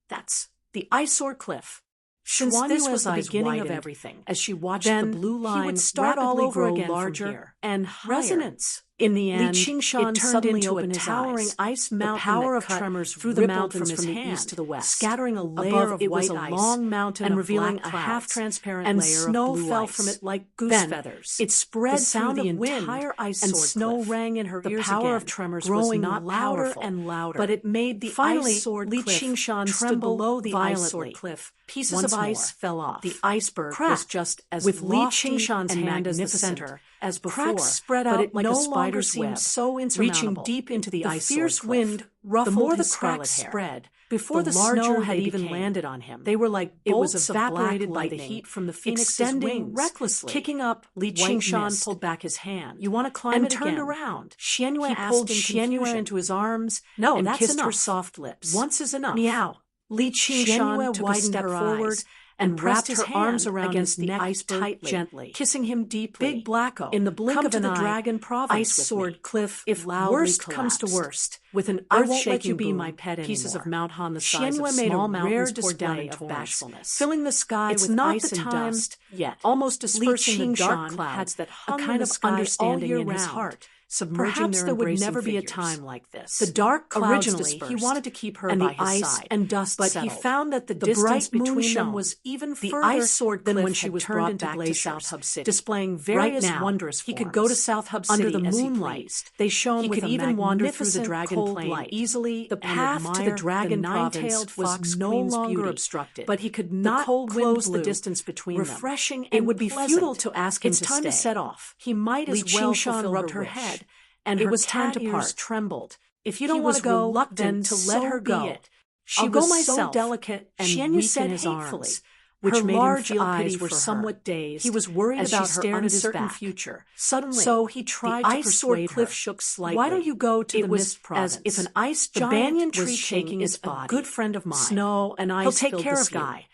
S1: That's the Eyesore Cliff. Since this was the beginning of everything, as she watched the blue line, he would start all over again larger and higher. Resonance, In the
S2: Li
S1: end,
S2: Qingshan
S1: it turned
S2: suddenly
S1: into a
S2: opened his
S1: towering
S2: eyes.
S1: ice
S2: The
S1: mountain
S2: power
S1: that
S2: of
S1: cut
S2: tremors
S1: through the
S2: rippled
S1: mountains
S2: from
S1: from
S2: the
S1: the
S2: east to the west,
S1: scattering a layer
S2: Above
S1: of
S2: it was
S1: white
S2: a
S1: ice
S2: long mountain
S1: and
S2: of
S1: revealing
S2: black
S1: a
S2: clouds,
S1: half-transparent
S2: and
S1: layer of
S2: snow
S1: blue
S2: fell
S1: ice.
S2: from it like goose
S1: Then,
S2: feathers.
S1: it spread
S2: The sound
S1: through the
S2: of wind
S1: entire ice
S2: and
S1: sword
S2: snow
S1: cliff.
S2: rang in her
S1: The
S2: ears
S1: power
S2: again,
S1: of tremors
S2: growing
S1: was not
S2: louder
S1: powerful
S2: and louder.
S1: but it made the
S2: Finally,
S1: ice sword
S2: Li
S1: cliff
S2: Qingshan stood
S1: tremble
S2: below the
S1: violently.
S2: ice sword cliff. Pieces
S1: Once
S2: of ice
S1: more,
S2: fell off.
S1: the iceberg
S2: Crack,
S1: was just as
S2: with Li
S1: lofty
S2: Qingshan's
S1: and
S2: hand as the
S1: magnificent
S2: center,
S1: as before,
S2: cracks spread
S1: but
S2: out
S1: it
S2: like
S1: no
S2: a
S1: longer
S2: spider's
S1: seemed
S2: web,
S1: so insurmountable.
S2: reaching deep into the ice
S1: fierce
S2: sword cliff.
S1: wind ruffled
S2: The more the
S1: his scarlet
S2: cracks
S1: hair.
S2: spread,
S1: Before
S2: the
S1: the
S2: larger
S1: snow had
S2: they
S1: even
S2: became.
S1: landed on him,
S2: They were like
S1: it was
S2: bolts of
S1: evaporated
S2: black
S1: by the
S2: lightning,
S1: heat from the phoenix's
S2: extending
S1: wings,
S2: recklessly.
S1: kicking up
S2: Li
S1: white
S2: Qingshan
S1: mist.
S2: pulled back his hand.
S1: "You want to climb
S2: and
S1: it
S2: turned
S1: again?"
S2: around.
S1: Xianyue
S2: He
S1: asked
S2: pulled
S1: in
S2: Xianyue
S1: confusion.
S2: into his arms
S1: "No,
S2: and
S1: that's
S2: kissed her
S1: enough.
S2: soft lips.
S1: Once is enough."
S2: Meow. Li
S1: Xianyue
S2: Qingshan took a
S1: widened
S2: step
S1: her
S2: forward
S1: eyes
S2: and
S1: pressed
S2: wrapped
S1: his
S2: her arms
S1: hand
S2: around
S1: against
S2: his
S1: the
S2: neck
S1: iceberg
S2: tightly,
S1: gently.
S2: kissing him deeply.
S1: "Big Blacko,
S2: in the blink
S1: come
S2: of
S1: to
S2: an
S1: the
S2: eye,
S1: dragon province
S2: ice
S1: with
S2: sword
S1: me.
S2: cliff
S1: If
S2: loudly
S1: worst comes to
S2: collapsed.
S1: worst,
S2: With an
S1: I won't let you
S2: earth-shaking
S1: be
S2: boom,
S1: my pet
S2: pieces
S1: anymore."
S2: of Mount Han the size of
S1: Xianyue made a
S2: small
S1: rare
S2: mountains poured down
S1: display
S2: in
S1: of
S2: torrents,
S1: bashfulness.
S2: filling the sky
S1: It's
S2: with
S1: not
S2: ice
S1: the
S2: and
S1: time
S2: dust,
S1: yet.
S2: almost
S1: Li
S2: dispersing the dark
S1: Qingshan
S2: clouds that
S1: had
S2: hung
S1: a
S2: in
S1: kind
S2: the
S1: of
S2: sky all
S1: understanding
S2: year
S1: in his
S2: round,
S1: heart,
S2: submerging
S1: perhaps
S2: their
S1: there would
S2: embracing
S1: never be a
S2: figures.
S1: time like this.
S2: The dark clouds
S1: Originally,
S2: dispersed,
S1: he wanted to keep her
S2: and
S1: by
S2: the
S1: his
S2: ice
S1: side,
S2: and dust
S1: but
S2: settled.
S1: he found that the
S2: The
S1: distance
S2: bright moon
S1: between them
S2: shone.
S1: was even
S2: The
S1: further
S2: ice sword
S1: than
S2: cliff
S1: when she
S2: had
S1: was
S2: turned
S1: brought
S2: into
S1: back to
S2: glaciers,
S1: South Hub City,
S2: displaying
S1: right
S2: various
S1: now,
S2: wondrous
S1: he
S2: forms.
S1: could go to South Hub City
S2: Under the
S1: as he
S2: moonlight,
S1: pleased.
S2: they shone
S1: He
S2: with
S1: could
S2: a
S1: even wander through the
S2: magnificent
S1: dragon
S2: cold
S1: plain
S2: light.
S1: easily.
S2: The
S1: and
S2: path to the
S1: admire
S2: dragon
S1: nine-tailed
S2: province was
S1: fox
S2: no
S1: queen's
S2: longer
S1: beauty,
S2: obstructed,
S1: but he could
S2: the
S1: not
S2: cold wind
S1: close the
S2: blew,
S1: distance between
S2: refreshing
S1: them.
S2: and
S1: It would be
S2: pleasant.
S1: futile to ask him
S2: It's
S1: to
S2: time to
S1: stay.
S2: set off.
S1: He might
S2: Li
S1: as well
S2: Qingshan
S1: fulfill
S2: rubbed
S1: her
S2: her
S1: wish.
S2: head, and
S1: It
S2: her
S1: was time
S2: cat
S1: to
S2: ears
S1: part.
S2: trembled.
S1: If you
S2: He
S1: don't want
S2: was
S1: to go,
S2: reluctant
S1: then
S2: to
S1: so
S2: let her
S1: be
S2: go.
S1: it.
S2: She
S1: I'll
S2: was
S1: go
S2: so
S1: myself.
S2: delicate and
S1: Xianyue
S2: weak
S1: said
S2: in his
S1: hatefully,
S2: arms, which
S1: her
S2: made
S1: large
S2: him feel
S1: eyes
S2: pity
S1: were
S2: for
S1: somewhat
S2: her.
S1: dazed
S2: He was worried
S1: as
S2: about
S1: she
S2: her
S1: stared at his
S2: uncertain
S1: back.
S2: future. Suddenly,
S1: So he
S2: the
S1: tried to
S2: ice sword
S1: persuade
S2: cliff
S1: her.
S2: shook slightly.
S1: "Why don't you go to
S2: it
S1: the
S2: was
S1: mist province?
S2: as if an ice
S1: The
S2: giant
S1: banyan
S2: was
S1: tree
S2: shaking
S1: king
S2: its
S1: is a
S2: body.
S1: good friend of mine.
S2: Snow and ice
S1: He'll take
S2: filled
S1: care
S2: the
S1: of you.
S2: sky.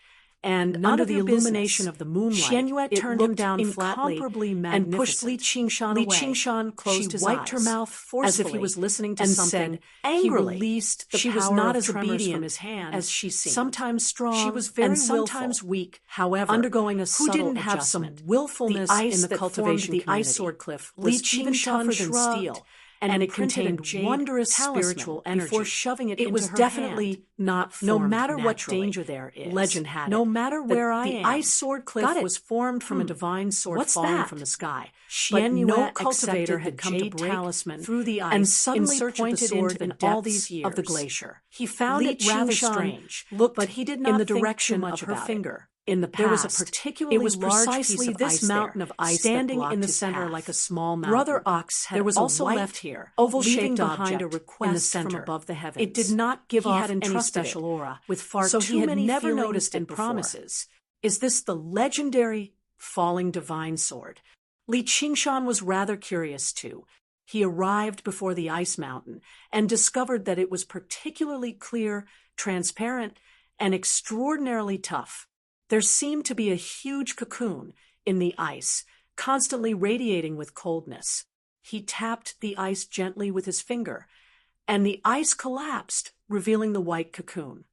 S2: And
S1: None
S2: under
S1: of
S2: the
S1: your
S2: illumination
S1: business."
S2: of the moonlight,
S1: Xianyue
S2: it
S1: turned him
S2: looked
S1: down flatly
S2: incomparably
S1: and pushed Li
S2: magnificent.
S1: Qingshan
S2: Li
S1: away.
S2: Qingshan closed
S1: She
S2: his
S1: wiped her
S2: eyes,
S1: mouth
S2: as if he
S1: forcefully
S2: was listening to
S1: and
S2: something.
S1: said
S2: He
S1: angrily,
S2: released the
S1: she was
S2: power
S1: not
S2: of
S1: as
S2: tremors
S1: obedient
S2: from his hand,
S1: as she seemed.
S2: sometimes strong,
S1: She was very
S2: and sometimes
S1: willful.
S2: weak.
S1: However,
S2: Undergoing a
S1: who
S2: subtle
S1: didn't have some
S2: adjustment.
S1: willfulness
S2: The ice
S1: in the
S2: that
S1: cultivation
S2: formed the
S1: community?
S2: ice sword cliff
S1: Li
S2: was even
S1: Qingshan
S2: tougher than
S1: shrugged,
S2: steel,
S1: and
S2: it
S1: imprinted a
S2: contained
S1: jade
S2: wondrous
S1: talisman
S2: spiritual
S1: energy.
S2: before shoving it
S1: It
S2: into
S1: was
S2: her
S1: definitely
S2: hand.
S1: not
S2: No
S1: formed
S2: matter what
S1: naturally.
S2: danger there is,
S1: Legend had
S2: no
S1: it
S2: matter
S1: that
S2: where I
S1: the
S2: am,
S1: ice sword cliff
S2: got it.
S1: was
S2: formed from a divine sword
S1: What's
S2: falling
S1: that?
S2: from the sky. But
S1: Xianyue
S2: no cultivator
S1: accepted
S2: had
S1: the
S2: come to
S1: jade
S2: break
S1: talisman
S2: through the ice
S1: and suddenly
S2: in search
S1: pointed
S2: of the sword
S1: into the
S2: in all
S1: depths
S2: these
S1: of the
S2: years.
S1: glacier.
S2: He found
S1: Li
S2: it rather
S1: Qingshan
S2: strange,
S1: looked
S2: but he did
S1: in
S2: not
S1: the
S2: think
S1: direction
S2: too much
S1: of
S2: about
S1: her finger.
S2: In the past,
S1: There was a particularly
S2: it was
S1: large
S2: precisely
S1: piece of
S2: this
S1: ice
S2: mountain
S1: there,
S2: of ice
S1: standing
S2: that
S1: in the
S2: his
S1: center
S2: path.
S1: like a small mountain.
S2: Brother Ox had
S1: There was
S2: also
S1: a white,
S2: left here,
S1: oval-shaped
S2: leaving behind a
S1: object
S2: request
S1: in the center
S2: from above the heavens.
S1: It did not give
S2: he
S1: off
S2: had
S1: any
S2: entrusted
S1: special
S2: it
S1: aura,
S2: with far
S1: so
S2: too
S1: he had
S2: many
S1: never
S2: feelings
S1: noticed it
S2: and
S1: before.
S2: promises. Is this the legendary falling divine sword? Li Qingshan was rather curious too. He arrived before the ice mountain and discovered that it was particularly clear, transparent, and extraordinarily tough. There seemed to be a huge cocoon in the ice, constantly radiating with coldness. He tapped the ice gently with his finger, and the ice collapsed, revealing the white cocoon.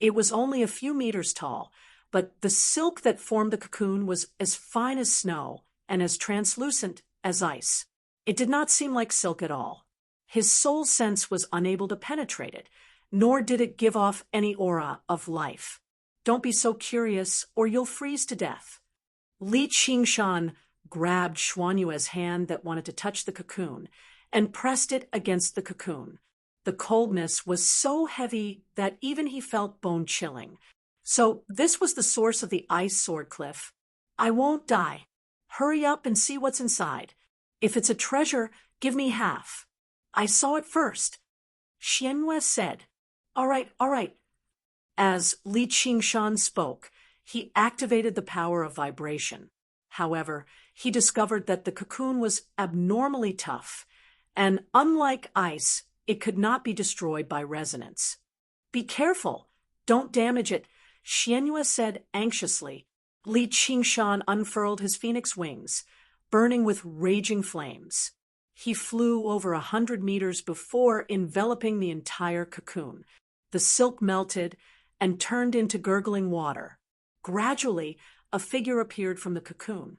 S2: It was only a few meters tall, but the silk that formed the cocoon was as fine as snow and as translucent as ice. It did not seem like silk at all. His soul sense was unable to penetrate it, nor did it give off any aura of life. Don't be so curious, or you'll freeze to death. Li Qingshan grabbed Xuanyue's hand that wanted to touch the cocoon and pressed it against the cocoon. The coldness was so heavy that even he felt bone-chilling. So this was the source of the ice sword cliff. I won't die. Hurry up and see what's inside. If it's a treasure, give me half. I saw it first. Xianyue said. All right. As Li Qingshan spoke, he activated the power of vibration. However, he discovered that the cocoon was abnormally tough, and unlike ice, it could not be destroyed by resonance. Be careful. Don't damage it, Xianyue said anxiously. Li Qingshan unfurled his phoenix wings, burning with raging flames. He flew over 100 meters before enveloping the entire cocoon. The silk melted and turned into gurgling water. Gradually, a figure appeared from the cocoon.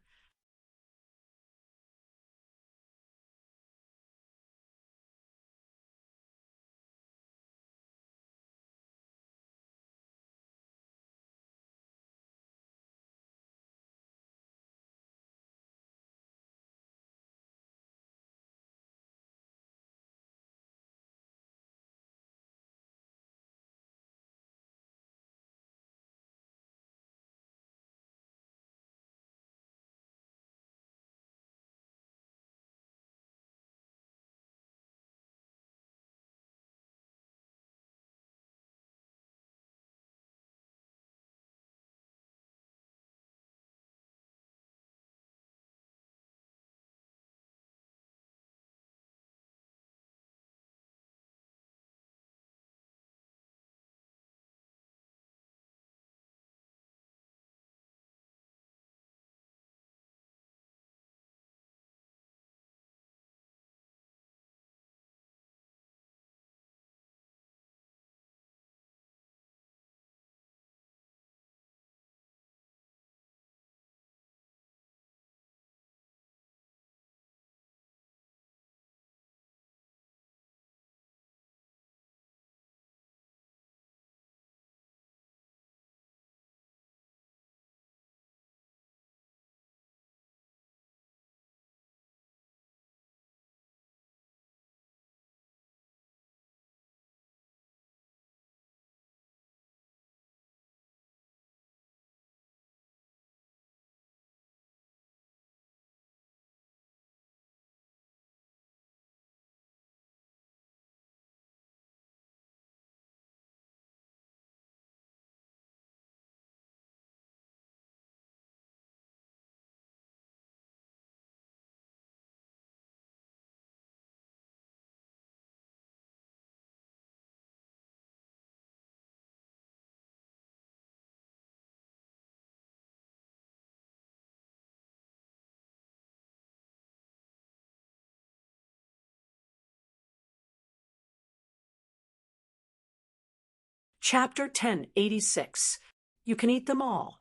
S2: Chapter 1086. You can eat them all.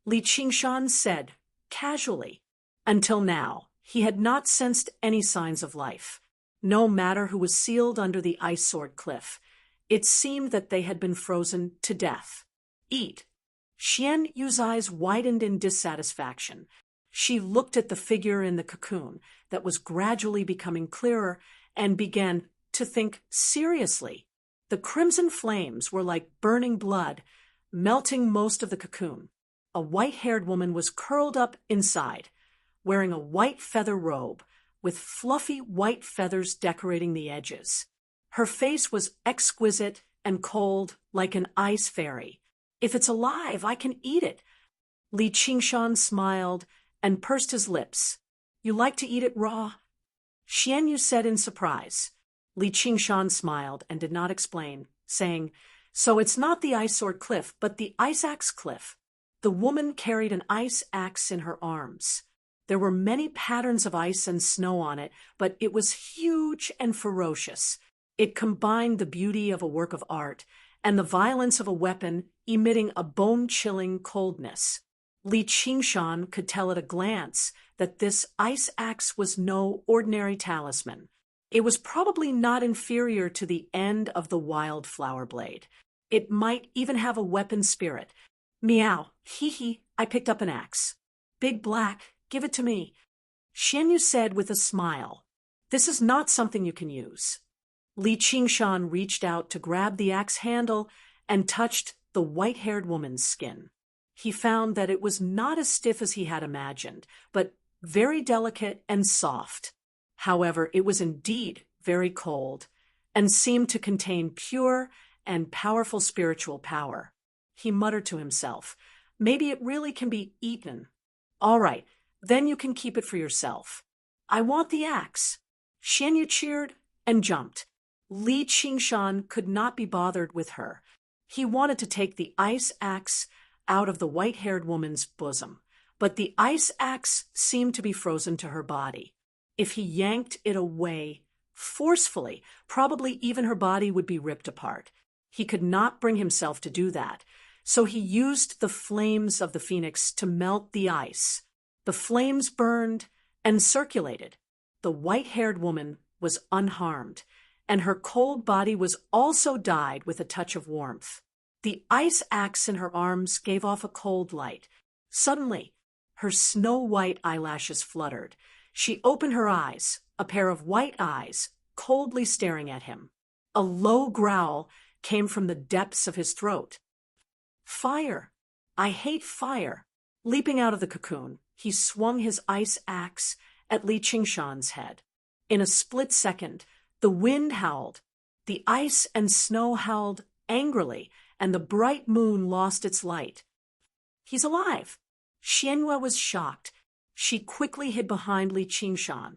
S2: Li Qingshan said, casually. Until now, he had not sensed any signs of life. No matter who was sealed under the ice sword cliff, it seemed that they had been frozen to death. Eat. Xian Yu's eyes widened in dissatisfaction. She looked at the figure in the cocoon that was gradually becoming clearer and began to think seriously. The crimson flames were like burning blood, melting most of the cocoon. A white-haired woman was curled up inside, wearing a white feather robe with fluffy white feathers decorating the edges. Her face was exquisite and cold like an ice fairy. If it's alive, I can eat it. Li Qingshan smiled and pursed his lips. You like to eat it raw? Xian Yu said in surprise. Li Qingshan smiled and did not explain, saying, so it's not the ice sword cliff, but the ice axe cliff. The woman carried an ice axe in her arms. There were many patterns of ice and snow on it, but it was huge and ferocious. It combined the beauty of a work of art and the violence of a weapon, emitting a bone-chilling coldness. Li Qingshan could tell at a glance that this ice axe was no ordinary talisman. It was probably not inferior to the end of the wildflower blade. It might even have a weapon spirit. Meow, hee, I picked up an axe. Big Black, give it to me. Xian Yu said with a smile. This is not something you can use. Li Qingshan reached out to grab the axe handle and touched the white-haired woman's skin. He found that it was not as stiff as he had imagined, but very delicate and soft. However, it was indeed very cold and seemed to contain pure and powerful spiritual power. He muttered to himself, maybe it really can be eaten. All right, then you can keep it for yourself. I want the axe. Xian Yu cheered and jumped. Li Qingshan could not be bothered with her. He wanted to take the ice axe out of the white-haired woman's bosom, but the ice axe seemed to be frozen to her body. If he yanked it away forcefully, probably even her body would be ripped apart. He could not bring himself to do that, so he used the flames of the phoenix to melt the ice. The flames burned and circulated. The white-haired woman was unharmed, and her cold body was also dyed with a touch of warmth. The ice axe in her arms gave off a cold light. Suddenly, her snow-white eyelashes fluttered. She opened her eyes, a pair of white eyes, coldly staring at him. A low growl came from the depths of his throat. Fire! I hate fire! Leaping out of the cocoon, he swung his ice axe at Li Qingshan's head. In a split second, the wind howled, the ice and snow howled angrily, and the bright moon lost its light. He's alive! Xianhua was shocked. She quickly hid behind Li Qingshan.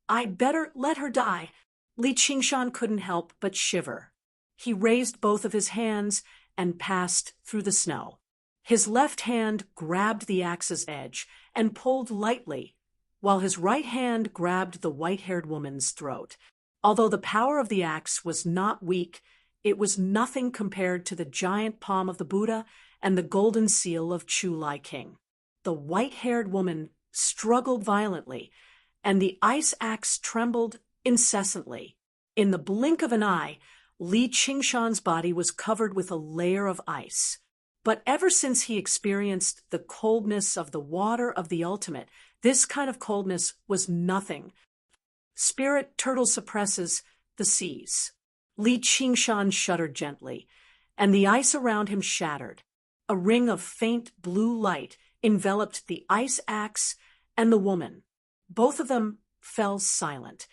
S2: I'd better let her die. Li Qingshan couldn't help but shiver. He raised both of his hands and passed through the snow. His left hand grabbed the axe's edge and pulled lightly, while his right hand grabbed the white-haired woman's throat. Although the power of the axe was not weak, it was nothing compared to the giant palm of the Buddha and the golden seal of Chu Lai King. The white-haired woman struggled violently, and the ice axe trembled incessantly. In the blink of an eye, Li Qingshan's body was covered with a layer of ice. But ever since he experienced the coldness of the water of the ultimate, this kind of coldness was nothing. Spirit turtle suppresses the seas. Li Qingshan shuddered gently, and the ice around him shattered. A ring of faint blue light enveloped the ice axe and the woman. Both of them fell silent.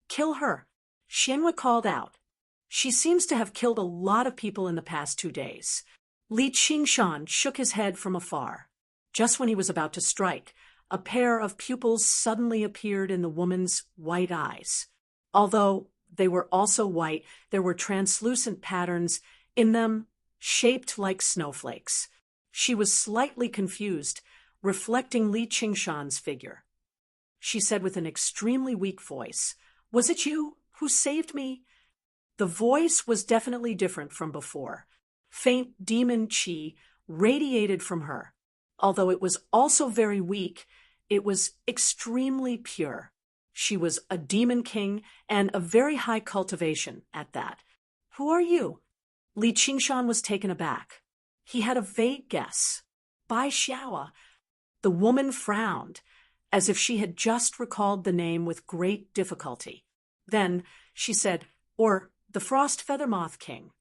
S2: Kill her, Xianhua called out. She seems to have killed a lot of people in the past 2 days. Li Qingshan shook his head from afar. Just when he was about to strike, a pair of pupils suddenly appeared in the woman's white eyes. Although they were also white, there were translucent patterns in them shaped like snowflakes. She was slightly confused, reflecting Li Qingshan's figure. She said with an extremely weak voice, "Was it you who saved me?" The voice was definitely different from before. Faint demon chi radiated from her. Although it was also very weak, it was extremely pure. She was a demon king and a very high cultivation at that. Who are you? Li Qingshan was taken aback. He had a vague guess. Bai Xiaoa. The woman frowned, as if she had just recalled the name with great difficulty. Then she said, or the Frost Feathermoth King.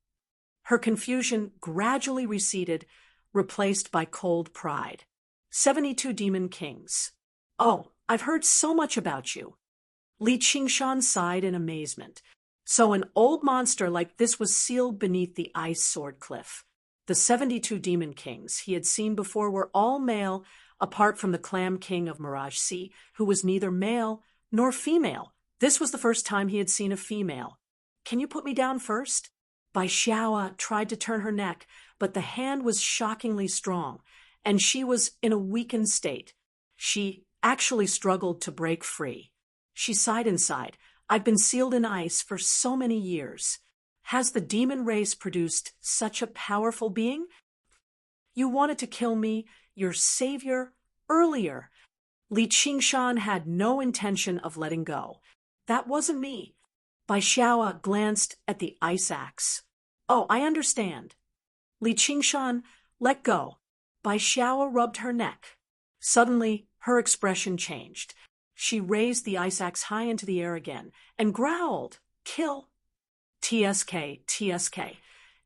S2: Her confusion gradually receded, replaced by cold pride. 72 Demon Kings. Oh, I've heard so much about you. Li Qingshan sighed in amazement. So an old monster like this was sealed beneath the ice sword cliff. The 72 Demon Kings he had seen before were all male, apart from the Clam King of Mirage Sea, who was neither male nor female. This was the first time he had seen a female. Can you put me down first? Bai Xiaoa tried to turn her neck, but the hand was shockingly strong, and she was in a weakened state. She actually struggled to break free. She sighed inside. I've been sealed in ice for so many years. Has the demon race produced such a powerful being? You wanted to kill me, your savior, earlier. Li Qingshan had no intention of letting go. That wasn't me. Bai Xiaoa glanced at the ice axe. Oh, I understand. Li Qingshan let go. Bai Xiaoa rubbed her neck. Suddenly, her expression changed. She raised the ice axe high into the air again and growled, Kill. TSK, TSK.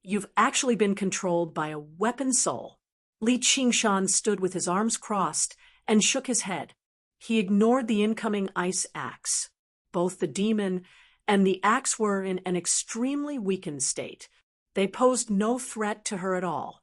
S2: You've actually been controlled by a weapon soul. Li Qingshan stood with his arms crossed and shook his head. He ignored the incoming ice axe. Both the demon and the axe were in an extremely weakened state. They posed no threat to her at all.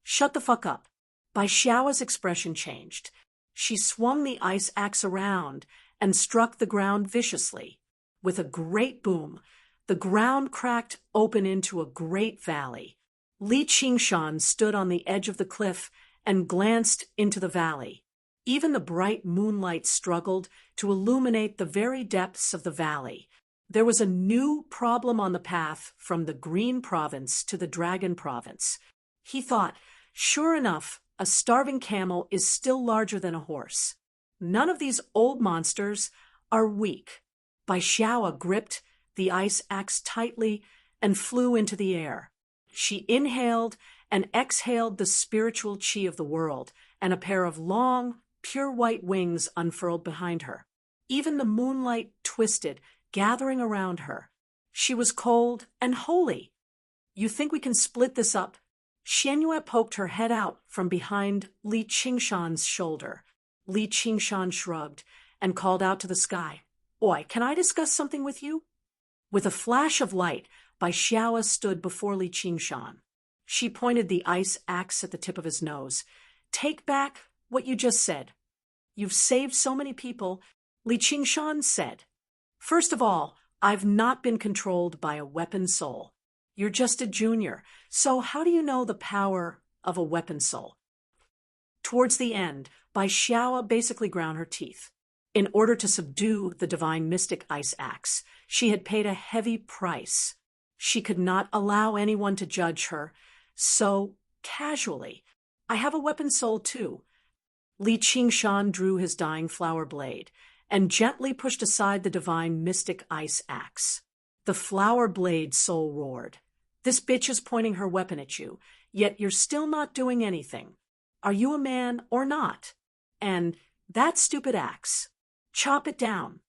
S2: Shut the fuck up. Bai Xiaoa's expression changed. She swung the ice axe around and struck the ground viciously. With a great boom, the ground cracked open into a great valley. Li Qingshan stood on the edge of the cliff and glanced into the valley. Even the bright moonlight struggled to illuminate the very depths of the valley. There was a new problem on the path from the Green Province to the Dragon Province. He thought, sure enough, a starving camel is still larger than a horse. None of these old monsters are weak. Bai Xiaoa gripped the ice axe tightly and flew into the air. She inhaled and exhaled the spiritual chi of the world, and a pair of long, pure white wings unfurled behind her. Even the moonlight twisted, gathering around her. She was cold and holy. You think we can split this up? Xianyue poked her head out from behind Li Qingshan's shoulder. Li Qingshan shrugged and called out to the sky, Oi, can I discuss something with you? With a flash of light, Bai Xiaoa stood before Li Qingshan. She pointed the ice axe at the tip of his nose. Take back what you just said. You've saved so many people, Li Qingshan said. First of all, I've not been controlled by a weapon soul. You're just a junior, so how do you know the power of a weapon soul? Towards the end, Bai Xiaoa basically ground her teeth. In order to subdue the divine mystic ice axe, she had paid a heavy price. She could not allow anyone to judge her so casually. I have a weapon soul too. Li Qingshan drew his dying flower blade and gently pushed aside the divine mystic ice axe. The flower blade soul roared. This bitch is pointing her weapon at you, yet you're still not doing anything. Are you a man or not? And that stupid axe. Chop it down.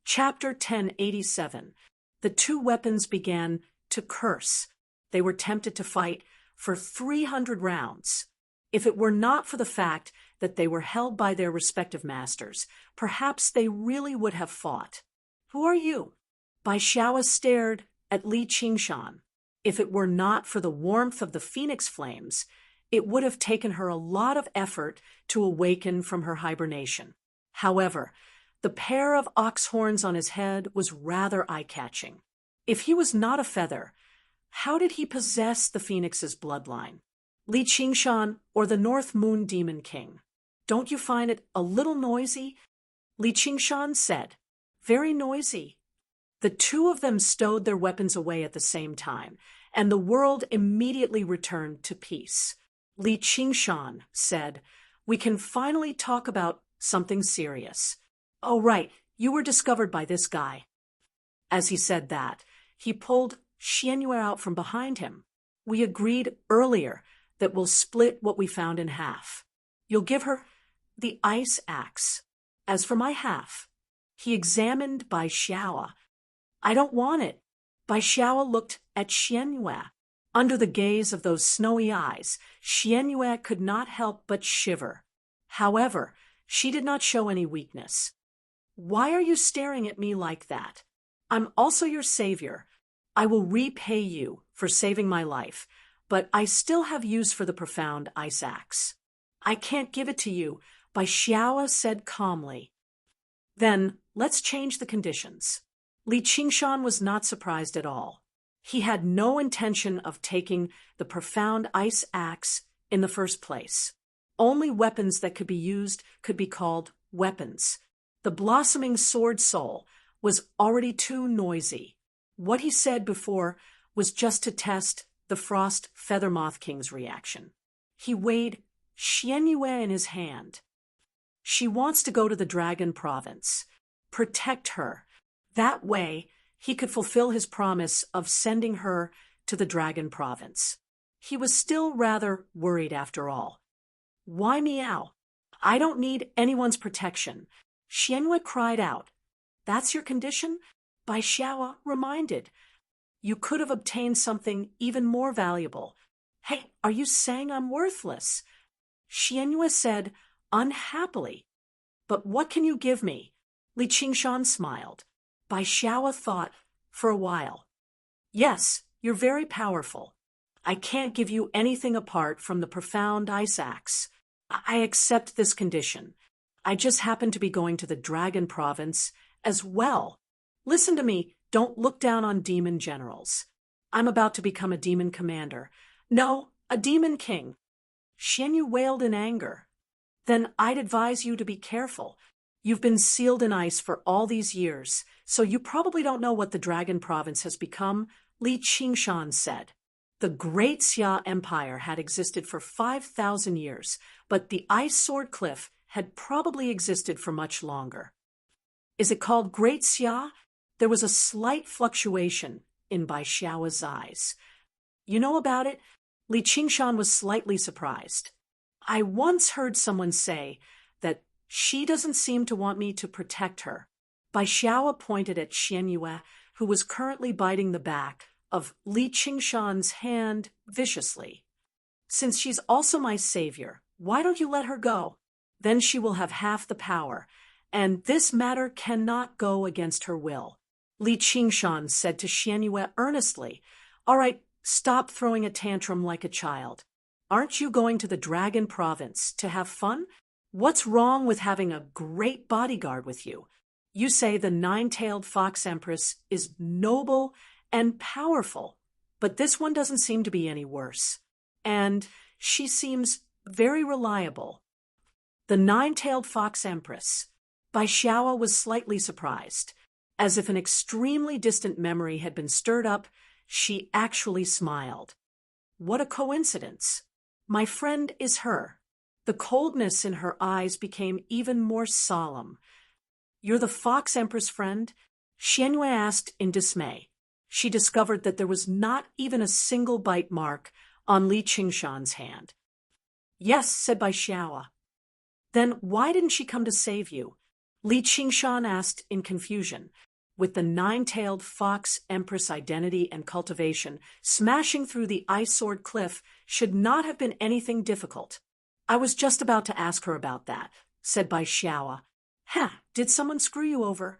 S2: Chapter 1087. The two weapons began to curse. They were tempted to fight for 300 rounds. If it were not for the fact that they were held by their respective masters, perhaps they really would have fought. Who are you? Bai Xiao stared at Li Qingshan. If it were not for the warmth of the phoenix flames, it would have taken her a lot of effort to awaken from her hibernation. However, the pair of ox horns on his head was rather eye-catching. If he was not a feather, how did he possess the phoenix's bloodline? Li Qingshan or the North Moon Demon King? Don't you find it a little noisy? Li Qingshan said. Very noisy. The two of them stowed their weapons away at the same time, and the world immediately returned to peace. Li Qingshan said, "We can finally talk about something serious. Oh, right, you were discovered by this guy." As he said that, he pulled Xianyue out from behind him. "We agreed earlier that we'll split what we found in half. You'll give her the ice axe. As for my half," he examined Bai Xiao. "I don't want it." Bai Xiao looked at Xianyue. Under the gaze of those snowy eyes, Xianyue could not help but shiver. However, she did not show any weakness. "Why are you staring at me like that? I'm also your savior. I will repay you for saving my life, but I still have use for the profound ice axe." "I can't give it to you," Bai Xiao said calmly. "Then let's change the conditions." Li Qingshan was not surprised at all. He had no intention of taking the profound ice axe in the first place. Only weapons that could be used could be called weapons. The blossoming sword soul was already too noisy. What he said before was just to test the Frost Feather Moth King's reaction. He weighed Xianyue in his hand. "She wants to go to the Dragon Province. Protect her. That way, he could fulfill his promise of sending her to the Dragon Province." He was still rather worried after all. "Why meow? I don't need anyone's protection." Xianyue cried out. "That's your condition?" Bai Xiao reminded. "You could have obtained something even more valuable." "Hey, are you saying I'm worthless?" Xianyue said unhappily. "But what can you give me?" Li Qingshan smiled. Bai Xiao thought for a while. "Yes, you're very powerful. I can't give you anything apart from the profound ice axe. I accept this condition. I just happen to be going to the Dragon Province as well. Listen to me, don't look down on demon generals. I'm about to become a demon commander. No, a demon king." Xianyue wailed in anger. "Then I'd advise you to be careful. You've been sealed in ice for all these years, so you probably don't know what the Dragon Province has become," Li Qingshan said. The Great Xia Empire had existed for 5,000 years, but the Ice Sword Cliff had probably existed for much longer. "Is it called Great Xia?" There was a slight fluctuation in Bai Xiao's eyes. "You know about it?" Li Qingshan was slightly surprised. "I once heard someone say that she doesn't seem to want me to protect her." Bai Xiao pointed at Xianyue, who was currently biting the back of Li Qingshan's hand viciously. "Since she's also my savior, why don't you let her go? Then she will have half the power, and this matter cannot go against her will." Li Qingshan said to Xianyue earnestly, "All right, stop throwing a tantrum like a child. Aren't you going to the Dragon Province to have fun? What's wrong with having a great bodyguard with you? You say the nine-tailed fox empress is noble and powerful, but this one doesn't seem to be any worse. And she seems very reliable." The nine-tailed fox empress. Bai Xiao was slightly surprised. As if an extremely distant memory had been stirred up, she actually smiled. "What a coincidence. My friend is her." The coldness in her eyes became even more solemn. "You're the Fox Empress friend?" Xianyue asked in dismay. She discovered that there was not even a single bite mark on Li Qingshan's hand. "Yes," said Bai Xiao. "Then why didn't she come to save you?" Li Qingshan asked in confusion. With the nine-tailed fox empress identity and cultivation, smashing through the ice-sword cliff should not have been anything difficult. I was just about to ask her about that, said Bai Xiaoa. Did someone screw you over?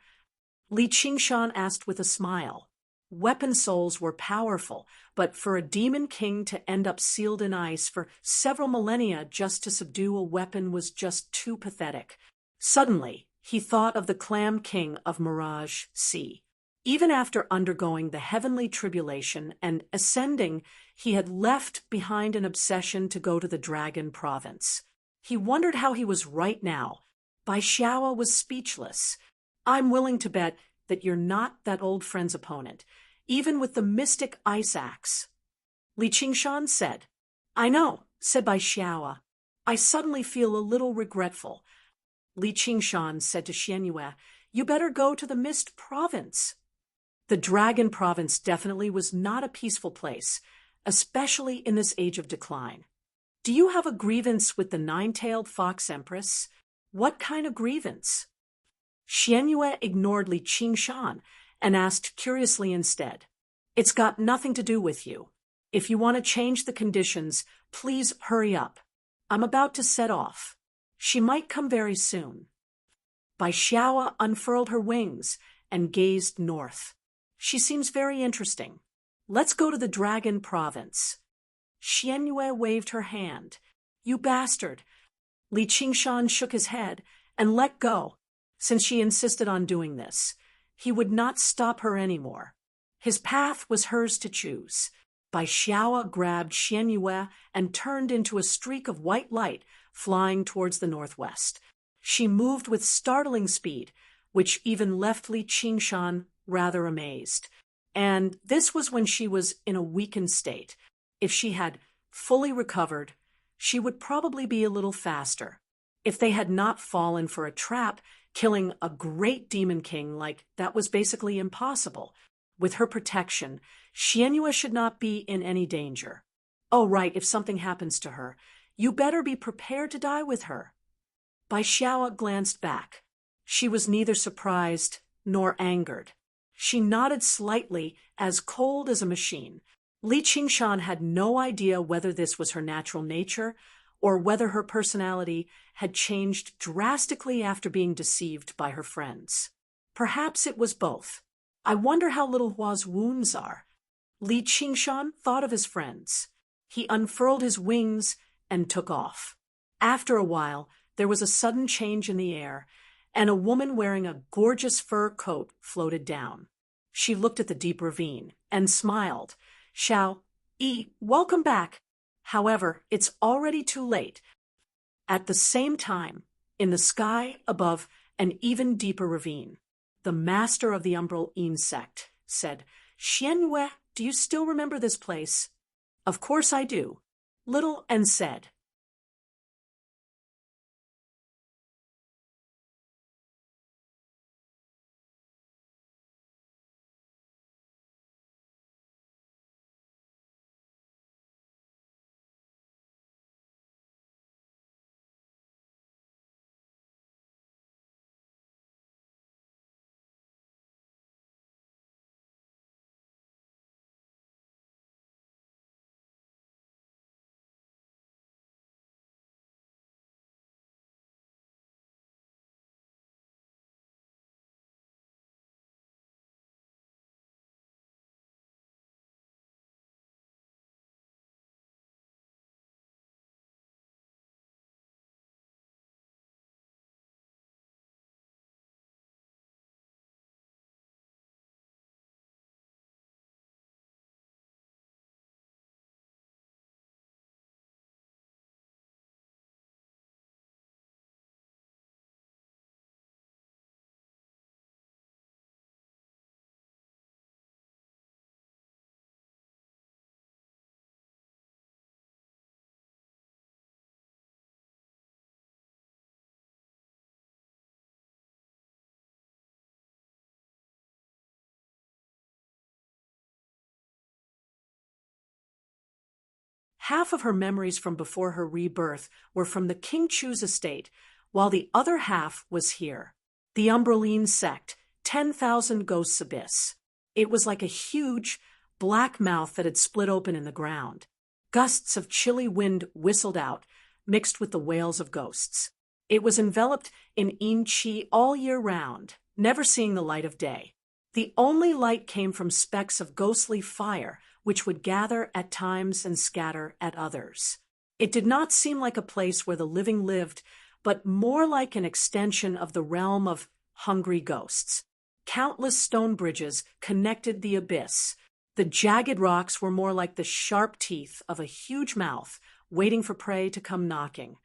S2: Li Qingshan asked with a smile. Weapon souls were powerful, but for a demon king to end up sealed in ice for several millennia just to subdue a weapon was just too pathetic. Suddenly, he thought of the Clam King of Mirage Sea. Even after undergoing the heavenly tribulation and ascending, he had left behind an obsession to go to the Dragon Province. He wondered how he was right now. Bai Xiaoa was speechless. I'm willing to bet that you're not that old friend's opponent, even with the mystic ice axe. Li Qingshan said. I know, said Bai Xiaoa. I suddenly feel a little regretful. Li Qingshan said to Xianyue, you better go to the Mist Province. The Dragon Province definitely was not a peaceful place, especially in this age of decline. Do you have a grievance with the nine-tailed fox empress? What kind of grievance? Xianyue ignored Li Qingshan and asked curiously instead. It's got nothing to do with you. If you want to change the conditions, please hurry up. I'm about to set off. She might come very soon. Bai Xiaoa unfurled her wings and gazed north. She seems very interesting. Let's go to the Dragon Province. Xianyue waved her hand. You bastard. Li Qingshan shook his head and let go. Since she insisted on doing this, he would not stop her anymore. His path was hers to choose. Bai Xiaoa grabbed Xianyue and turned into a streak of white light flying towards the northwest. She moved with startling speed, which even left Li Qingshan rather amazed. And this was when she was in a weakened state. If she had fully recovered, she would probably be a little faster. If they had not fallen for a trap, killing a great demon king like that was basically impossible. With her protection, Xianyue should not be in any danger. Oh, right, if something happens to her, you better be prepared to die with her. Bai Xiaoa glanced back. She was neither surprised nor angered. She nodded slightly, as cold as a machine. Li Qingshan had no idea whether this was her natural nature or whether her personality had changed drastically after being deceived by her friends. Perhaps it was both. I wonder how little Hua's wounds are. Li Qingshan thought of his friends. He unfurled his wings and took off. After a while, there was a sudden change in the air, and a woman wearing a gorgeous fur coat floated down. She looked at the deep ravine and smiled. Xiao Yi, welcome back. However, it's already too late. At the same time, in the sky above an even deeper ravine, the master of the umbral insect said, Xianyue, do you still remember this place? Of course I do. Little and said. Half of her memories from before her rebirth were from the King Chu's estate, while the other half was here.
S1: The Umbraline Sect, 10,000 Ghosts Abyss. It was like a huge, black mouth that had split open in the ground. Gusts of chilly wind whistled out, mixed with the wails of ghosts. It was enveloped in Yin-Chi all year round, never seeing the light of day. The only light came from specks of ghostly fire, which would gather at times and scatter at others. It did not seem like a place where the living lived, but more like an extension of the realm of hungry ghosts. Countless stone bridges connected the abyss. The jagged rocks were more like the sharp teeth of a huge mouth, waiting for prey to come knocking.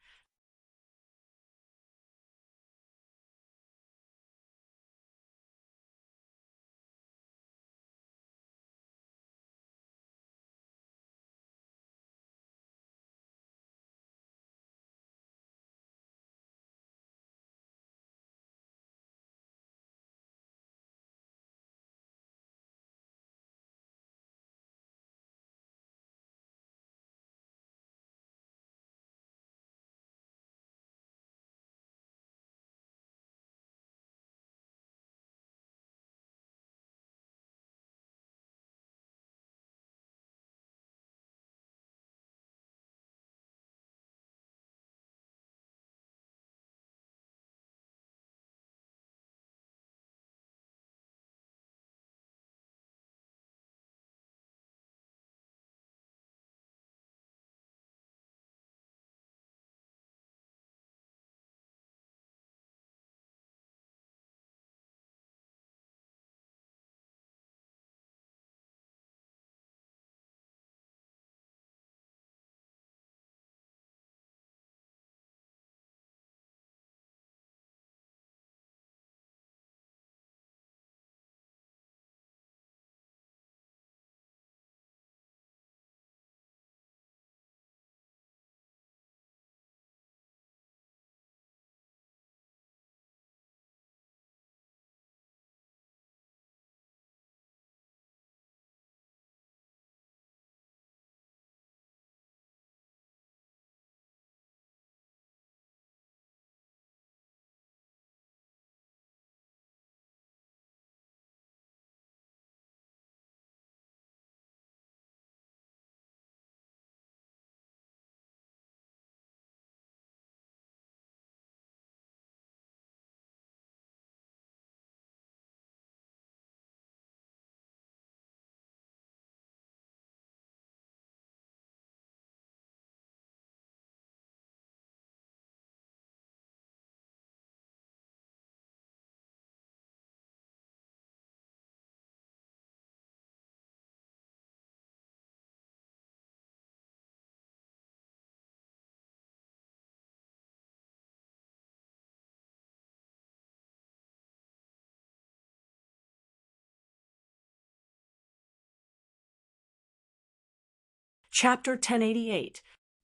S1: Chapter 1088.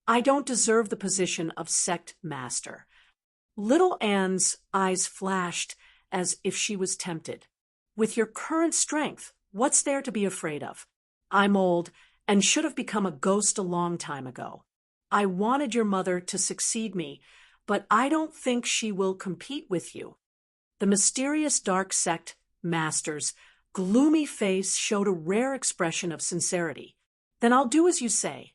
S1: I don't deserve the position of sect master. Little Anne's eyes flashed as if she was tempted. With your current strength, what's there to be afraid of? I'm old and should have become a ghost a long time ago. I wanted your mother to succeed me, but I don't think she will compete with you. The mysterious dark sect master's gloomy face showed a rare expression of sincerity. Then I'll do as you say.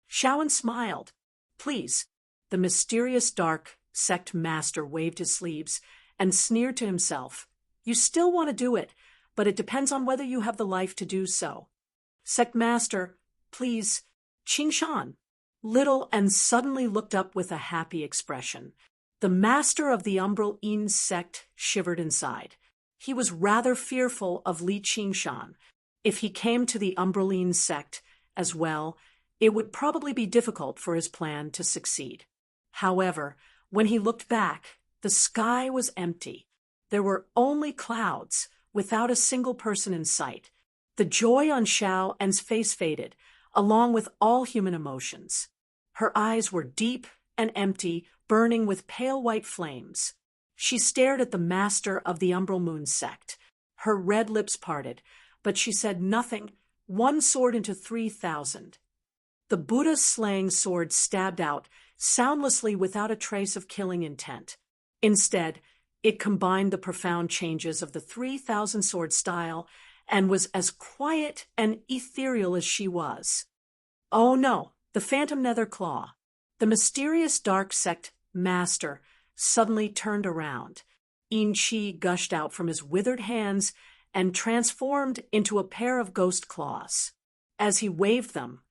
S1: Shawan smiled. Please. The mysterious dark sect master waved his sleeves and sneered to himself. You still want to do it, but it depends on whether you have the life to do so. Sect master, please, Qingshan. Little and suddenly looked up with a happy expression. The master of the Umbral Yin sect shivered inside. He was rather fearful of Li Qingshan. If he came to the Umbraline sect as well, it would probably be difficult for his plan to succeed. However, when he looked back, the sky was empty. There were only clouds, without a single person in sight. The joy on Xiao An's face faded, along with all human emotions. Her eyes were deep and empty, burning with pale white flames. She stared at the master of the Umbral Moon sect. Her red lips parted, but she said nothing. One sword into 3,000. The Buddha-slaying sword stabbed out, soundlessly without a trace of killing intent. Instead,
S2: It combined the profound changes of the 3,000 sword style and was as quiet and ethereal as she was. Oh no, the phantom nether claw. The mysterious dark sect master suddenly turned around. Qi gushed out from his withered hands and transformed into a pair of ghost claws. As he waved them,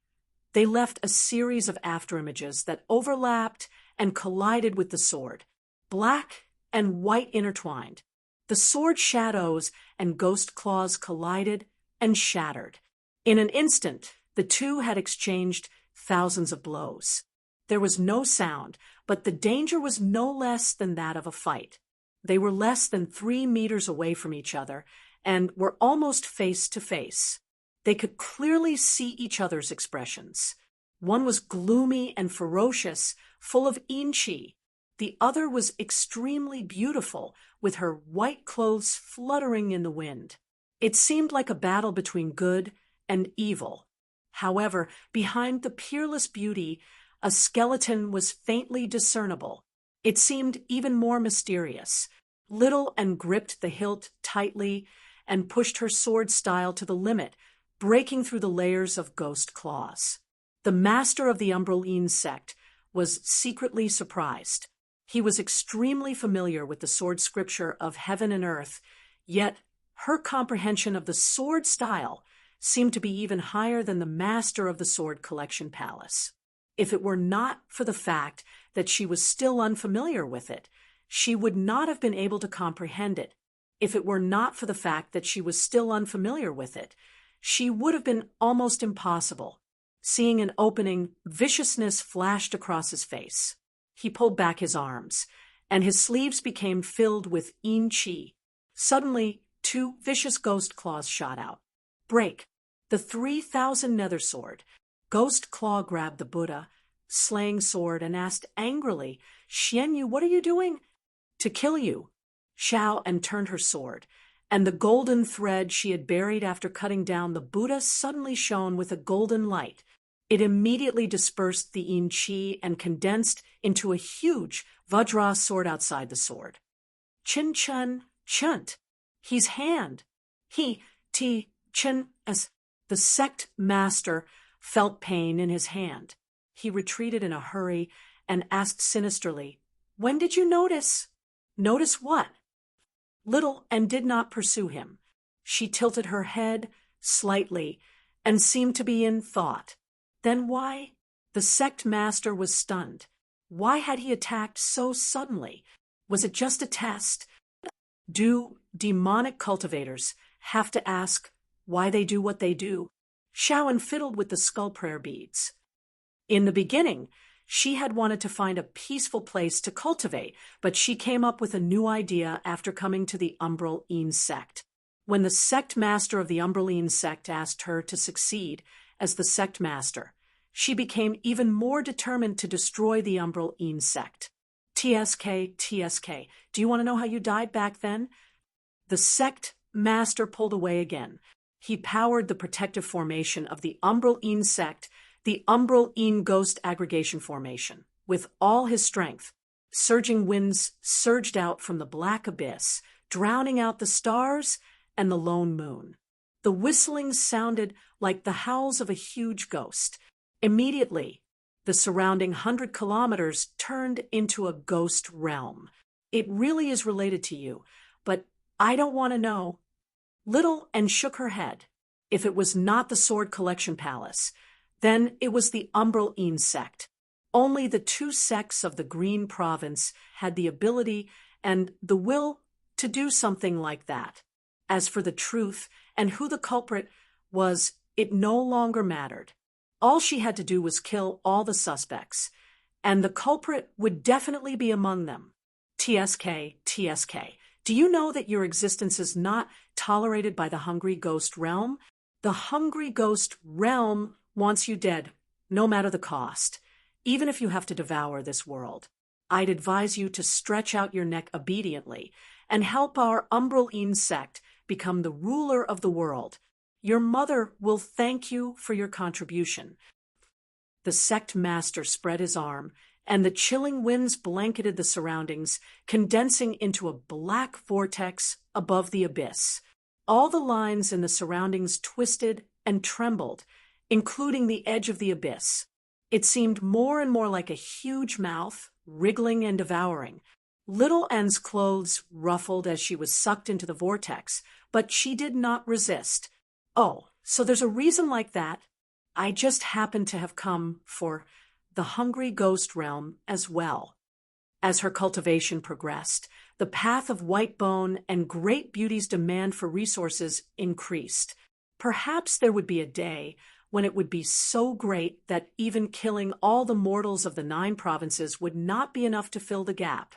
S2: they left a series of afterimages that overlapped and collided with the sword, black and white intertwined. The sword shadows and ghost claws collided and shattered. In an instant, the two had exchanged thousands of blows. There was no sound, but the danger was no less than that of a fight. They were less than 3 meters away from each other and were almost face to face. They could clearly see each other's expressions. One was gloomy and ferocious, full of Qi. The other was extremely beautiful, with her white clothes fluttering in the wind. It seemed like a battle between good and evil. However, behind the peerless beauty, a skeleton was faintly discernible. It seemed even more mysterious. Little and gripped the hilt tightly and pushed her sword style to the limit, breaking through the layers of ghost claws. The master of the Umbral sect was secretly surprised. He was extremely familiar with the sword scripture of heaven and earth, yet her comprehension of the sword style seemed to be even higher than the master of the sword collection palace. If it were not for the fact that she was still unfamiliar with it, she would not have been able to comprehend it. If it were not for the fact that she was still unfamiliar with it, she would have been almost impossible. Seeing an opening, viciousness flashed across his face. He pulled back his arms, and his sleeves became filled with Qi. Suddenly, 2 vicious ghost claws shot out. Break! The 3,000 nether sword. Ghost Claw grabbed the Buddha, slaying sword, and asked angrily, "Xianyu, what are you doing?" "To kill you," Xiao, and turned her sword, and the golden thread she had buried after cutting down the Buddha suddenly shone with a golden light. It immediately dispersed the Qi and condensed into a huge Vajra sword outside the sword. Chin Chun Chunt. He's hand. He, Ti, Chin, as the sect master felt pain in his hand. He retreated in a hurry and asked sinisterly, "When did you notice?" "Notice what?" Little, and did not pursue him. She tilted her head slightly and seemed to be in thought. Then why? The sect master was stunned. Why had he attacked so suddenly? Was it just a test? Do demonic cultivators have to ask why they do what they do? Shaoan fiddled with the skull prayer beads. In the beginning, she had wanted to find a peaceful place to cultivate, but she came up with a new idea after coming to the Umbral sect. When the sect master of the Umbral sect asked her to succeed as the sect master, she became even more determined to destroy the Umbral sect. TSK, do you want to know how you died back then? The sect master pulled away again. He powered the protective formation of the Umbral sect, the Umbral Ghost Aggregation Formation, with all his strength. Surging winds surged out from the black abyss, drowning out the stars and the lone moon. The whistling sounded like the howls of a huge ghost. Immediately, the surrounding 100 kilometers turned into a ghost realm. It really is related to you, but I don't want to know. Little and shook her head. If it was not the Sword Collection Palace, then it was the Umbral sect. Only the 2 sects of the Green Province had the ability and the will to do something like that. As for the truth and who the culprit was, it no longer mattered. All she had to do was kill all the suspects, and the culprit would definitely be among them. TSK, do you know that your existence is not tolerated by the Hungry Ghost Realm? The Hungry Ghost Realm wants you dead, no matter the cost, even if you have to devour this world. I'd advise you to stretch out your neck obediently and help our Umbral sect become the ruler of the world. Your mother will thank you for your contribution. The sect master spread his arm and the chilling winds blanketed the surroundings, condensing into a black vortex above the abyss. All the lines in the surroundings twisted and trembled, including the edge of the abyss. It seemed more and more like a huge mouth, wriggling and devouring. Little Anne's clothes ruffled as she was sucked into the vortex, but she did not resist. Oh, so there's a reason like that. I just happened to have come for the hungry ghost realm as well. As her cultivation progressed, the path of white bone and Great Beauty's demand for resources increased. Perhaps there would be a day when it would be so great that even killing all the mortals of the 9 provinces would not be enough to fill the gap.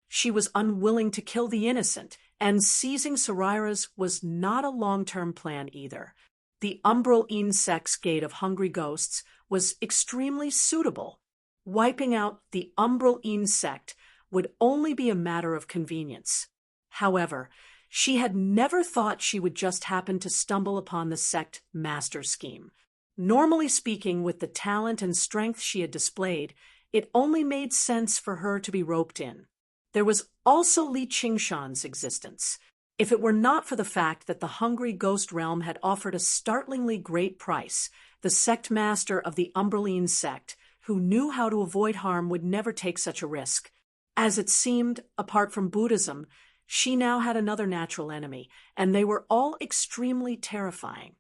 S2: She was unwilling to kill the innocent, and seizing Sorira's was not a long-term plan either. The umbral insect's gate of hungry ghosts was extremely suitable. Wiping out the umbral insect would only be a matter of convenience. However, she had never thought she would just happen to stumble upon the sect master scheme. Normally speaking, with the talent and strength she had displayed, it only made sense for her to be roped in. There was also Li Qingshan's existence. If it were not for the fact that the hungry ghost realm had offered a startlingly great price, the sect master of the Umbraline sect, who knew how to avoid harm, would never take such a risk. As it seemed, apart from Buddhism, she now had another natural enemy, and they were all extremely terrifying.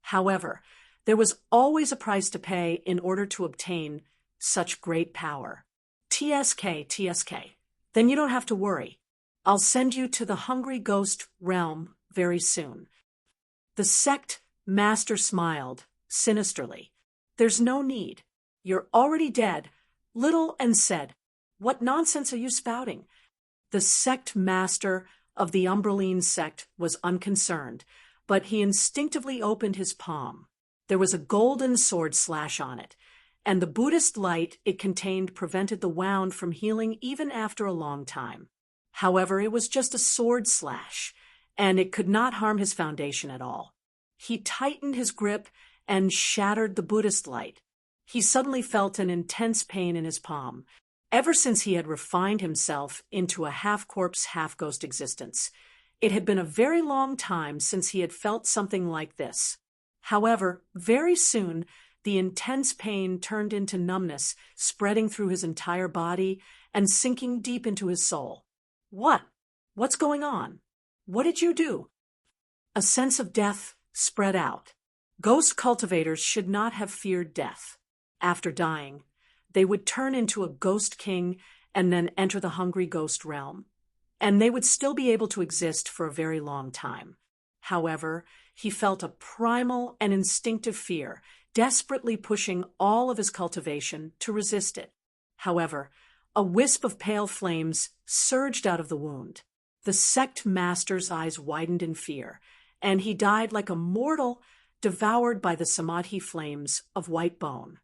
S2: However, there was always a price to pay in order to obtain such great power. TSK. Then you don't have to worry. I'll send you to the hungry ghost realm very soon. The sect master smiled sinisterly. There's no need. You're already dead. Little and said, what nonsense are you spouting? The sect master of the Umbraline sect was unconcerned, but he instinctively opened his palm. There was a golden sword slash on it, and the Buddhist light it contained prevented the wound from healing even after a long time. However, it was just a sword slash, and it could not harm his foundation at all. He tightened his grip and shattered the Buddhist light. He suddenly felt an intense pain in his palm. Ever since he had refined himself into a half-corpse, half-ghost existence, it had been a very long time since he had felt something like this. However, very soon, the intense pain turned into numbness, spreading through his entire body and sinking deep into his soul. What's going on? What did you do? A sense of death spread out. Ghost cultivators should not have feared death. After dying, they would turn into a ghost king and then enter the hungry ghost realm. And they would still be able to exist for a very long time. However, he felt a primal and instinctive fear, desperately pushing all of his cultivation to resist it. However, a wisp of pale flames surged out of the wound. The sect master's eyes widened in fear, and he died like a mortal devoured by the samadhi flames of white bone.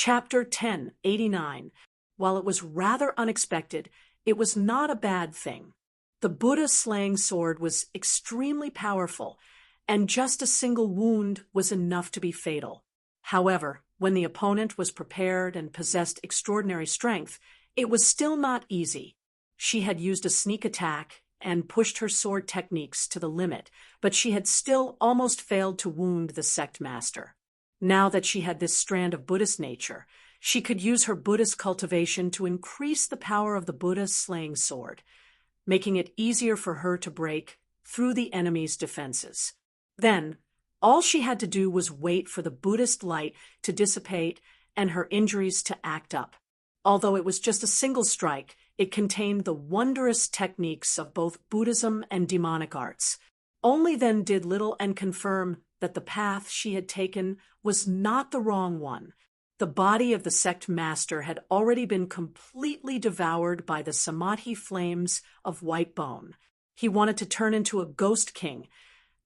S2: Chapter 1089. While it was rather unexpected, it was not a bad thing. The Buddha slaying sword was extremely powerful, and just a single wound was enough to be fatal. However, when the opponent was prepared and possessed extraordinary strength, it was still not easy. She had used a sneak attack and pushed her sword techniques to the limit, but she had still almost failed to wound the sect master. Now that she had this strand of Buddhist nature, she could use her Buddhist cultivation to increase the power of the Buddha's slaying sword, making it easier for her to break through the enemy's defenses. Then, all she had to do was wait for the Buddhist light to dissipate and her injuries to act up. Although it was just a single strike, it contained the wondrous techniques of both Buddhism and demonic arts. Only then did Little N confirm that the path she had taken was not the wrong one. The body of the sect master had already been completely devoured by the samadhi flames of white bone. He wanted to turn into a ghost king.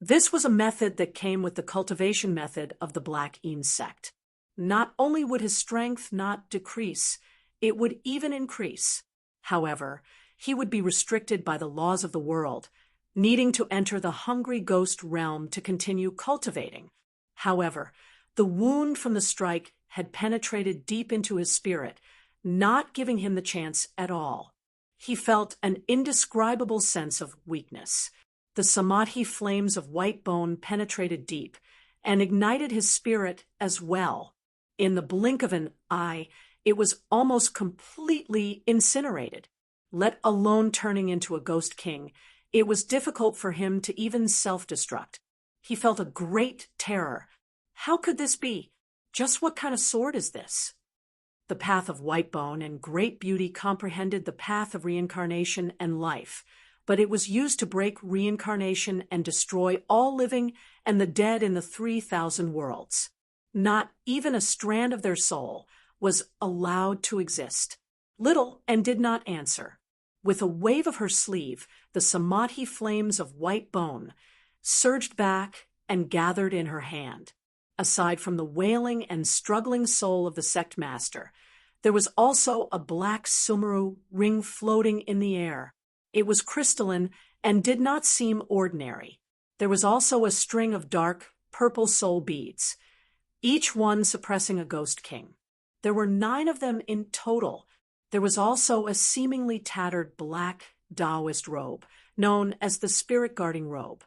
S2: This was a method that came with the cultivation method of the Black Een sect. Not only would his strength not decrease, it would even increase. However, he would be restricted by the laws of the world, needing to enter the hungry ghost realm to continue cultivating. However, the wound from the strike had penetrated deep into his spirit, not giving him the chance at all. He felt an indescribable sense of weakness. The samadhi flames of white bone penetrated deep and ignited his spirit as well. In the blink of an eye, it was almost completely incinerated. Let alone turning into a ghost king, it was difficult for him to even self-destruct. He felt a great terror. How could this be? Just what kind of sword is this? The path of white bone and great beauty comprehended the path of reincarnation and life, but it was used to break reincarnation and destroy all living and the dead in the 3,000 worlds. Not even a strand of their soul was allowed to exist. Little and did not answer. With a wave of her sleeve, the samadhi flames of white bone surged back and gathered in her hand. Aside from the wailing and struggling soul of the sect master, there was also a black sumeru ring floating in the air. It was crystalline and did not seem ordinary. There was also a string of dark, purple soul beads, each one suppressing a ghost king. There were 9 of them in total. There was also a seemingly tattered black Taoist robe, known as the spirit guarding robe.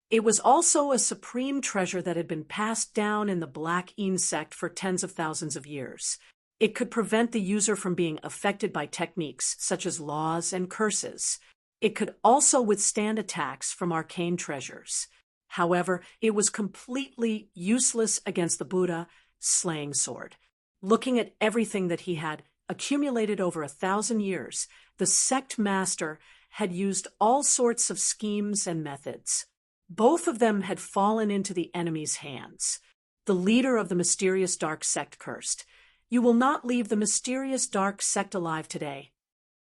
S2: It was also a supreme treasure that had been passed down in the Black Een sect for tens of thousands of years. It could prevent the user from being affected by techniques such as laws and curses. It could also withstand attacks from arcane treasures. However, it was completely useless against the Buddha slaying sword. Looking at everything that he had accumulated over 1,000 years, the sect master had used all sorts of schemes and methods. Both of them had fallen into the enemy's hands. The leader of the mysterious dark sect cursed, "You will not leave the mysterious dark sect alive today."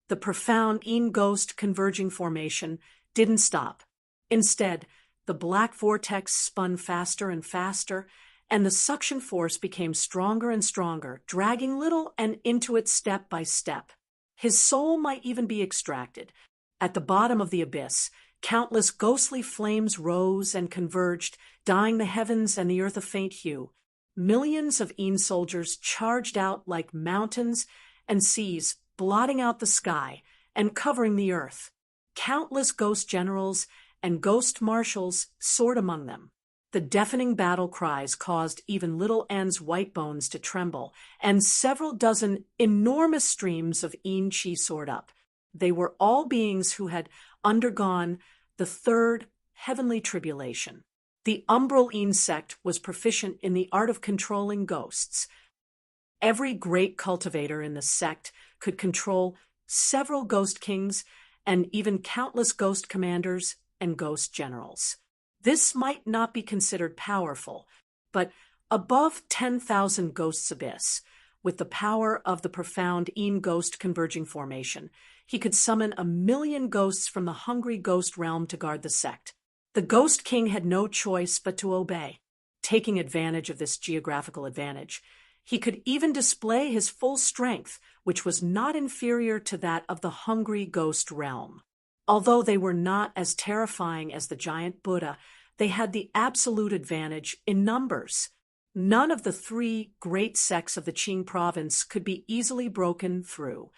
S2: The profound Een ghost converging formation didn't stop. Instead, the black vortex spun faster and faster, and the suction force became stronger and stronger, dragging Little and into it step by step. His soul might even be extracted. At the bottom of the abyss, countless ghostly flames rose and converged, dyeing the heavens and the earth a faint hue. Millions of Een soldiers charged out like mountains and seas, blotting out the sky and covering the earth. Countless ghost generals and ghost marshals soared among them. The deafening battle cries caused even Little N's white bones to tremble, and several dozen enormous streams of Een chi soared up. They were all beings who had undergone the 3rd heavenly tribulation. The umbral Een sect was proficient in the art of controlling ghosts. Every great cultivator in the sect could control several ghost kings and even countless ghost commanders and ghost generals. This might not be considered powerful, but above 10,000 ghosts abyss, with the power of the profound Een ghost converging formation, he could summon 1,000,000 ghosts from the hungry ghost realm to guard the sect. The Ghost King had no choice but to obey. Taking advantage of this geographical advantage, He could even display his full strength, which was not inferior to that of the hungry ghost realm. Although they were not as terrifying as the giant Buddha, they had the absolute advantage in numbers. None of the three great sects of the Qing province could be easily broken through.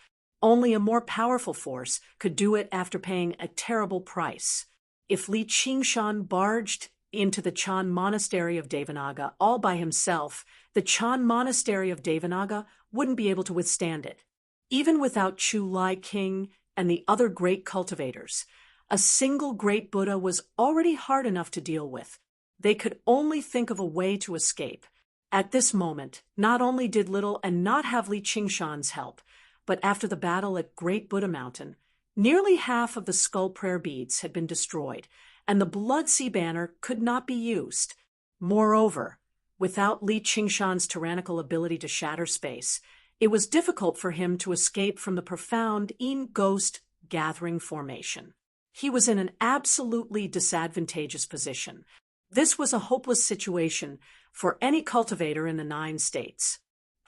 S2: Only a more powerful force could do it after paying a terrible price. If Li Qingshan barged into the Chan monastery of Devanaga all by himself, the Chan monastery of Devanaga wouldn't be able to withstand it. Even without Chu Lai King and the other great cultivators, a single great Buddha was already hard enough to deal with. They could only think of a way to escape. At this moment, not only did Little and not have Li Qingshan's help, but after the battle at Great Buddha Mountain, nearly half of the skull prayer beads had been destroyed, and the Blood Sea banner could not be used. Moreover, without Li Qingshan's tyrannical ability to shatter space, it was difficult for him to escape from the profound ghost gathering formation. He was in an absolutely disadvantageous position. This was a hopeless situation for any cultivator in the 9 states.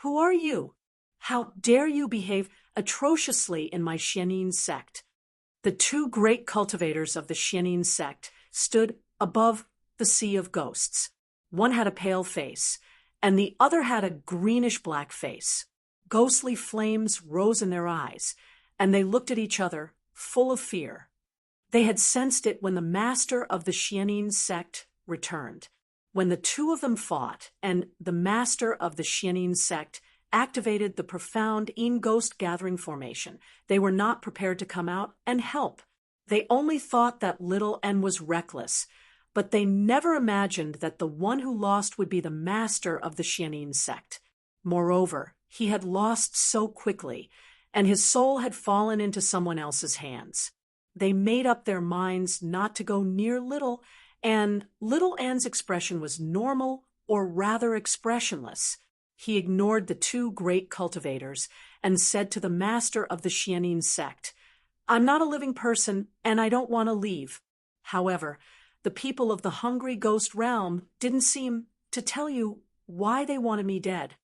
S2: Who are you? How dare you behave atrociously in my Xianin sect? The 2 great cultivators of the Xianin sect stood above the sea of ghosts. One had a pale face, and the other had a greenish-black face. Ghostly flames rose in their eyes, and they looked at each other, full of fear. They had sensed it when the master of the Xianin sect returned. When the 2 of them fought, and the master of the Xianin sect activated the profound ghost gathering formation, they were not prepared to come out and help. They only thought that Little N was reckless, but they never imagined that the one who lost would be the master of the Xianin sect. Moreover, he had lost so quickly, and his soul had fallen into someone else's hands. They made up their minds not to go near Little, and Little N's expression was normal, or rather expressionless. He ignored the 2 great cultivators and said to the master of the Xianin sect, "I'm not a living person, and I don't want to leave." However, the people of the hungry ghost realm didn't seem to tell you why they wanted me dead.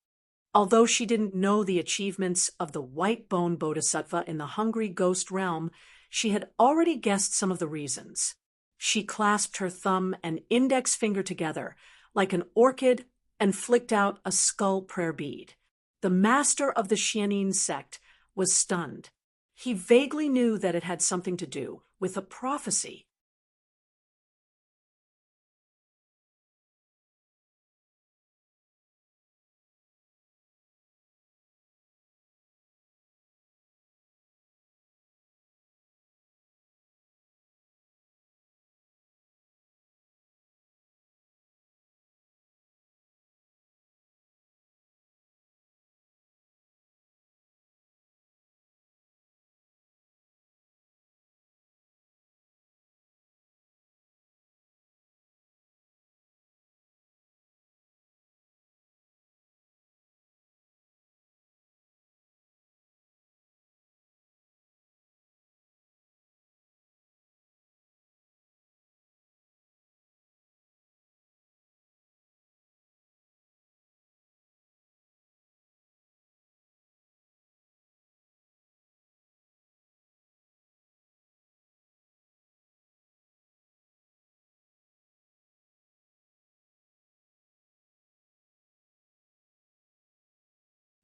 S2: Although she didn't know the achievements of the white bone bodhisattva in the hungry ghost realm, she had already guessed some of the reasons. She clasped her thumb and index finger together like an orchid and flicked out a skull prayer bead. The master of the Xianin sect was stunned. He vaguely knew that it had something to do with a prophecy.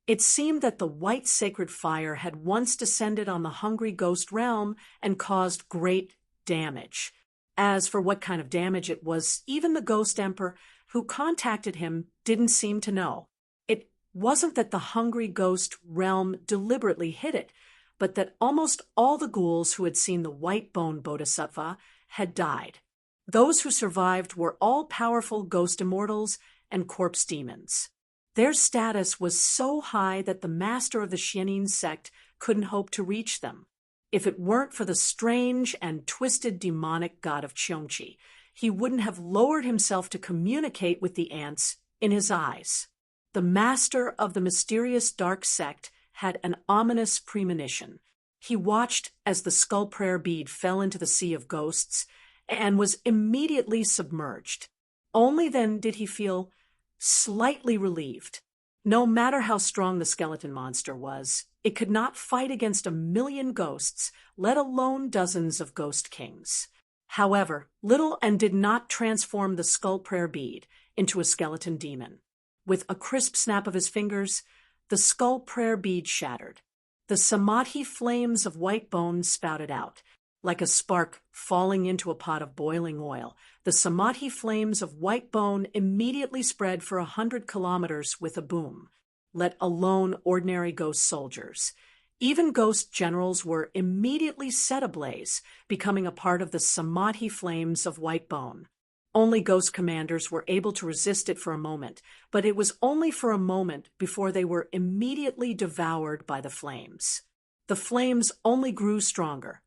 S2: It seemed that the white sacred fire had once descended on the hungry ghost realm and caused great damage. As for what kind of damage it was, even the ghost emperor who contacted him didn't seem to know. It wasn't that the hungry ghost realm deliberately hid it, but that almost all the ghouls who had seen the white bone bodhisattva had died. Those who survived were all-powerful ghost immortals and corpse demons. Their status was so high that the master of the Xianin sect couldn't hope to reach them. If it weren't for the strange and twisted demonic god of Cheongqi, he wouldn't have lowered himself to communicate with the ants in his eyes. The master of the mysterious dark sect had an ominous premonition. He watched as the skull prayer bead fell into the sea of ghosts and was immediately submerged. Only then did he feel slightly relieved.
S1: No matter how strong the skeleton monster was, it could not fight against 1,000,000 ghosts, let alone dozens of ghost kings. However, Little and did not transform the skull prayer bead into a skeleton demon. With a crisp snap of his fingers, the skull prayer bead shattered. The samadhi flames of white bone spouted out. Like a spark falling into a pot of boiling oil, the samadhi flames of white bone immediately spread for 100 kilometers with a boom, let alone ordinary ghost soldiers. Even ghost generals were immediately set ablaze, becoming a part of the samadhi flames of white bone. Only ghost commanders were able to resist it for a moment, but it was only for a moment before they were immediately devoured by the flames. The flames only grew stronger,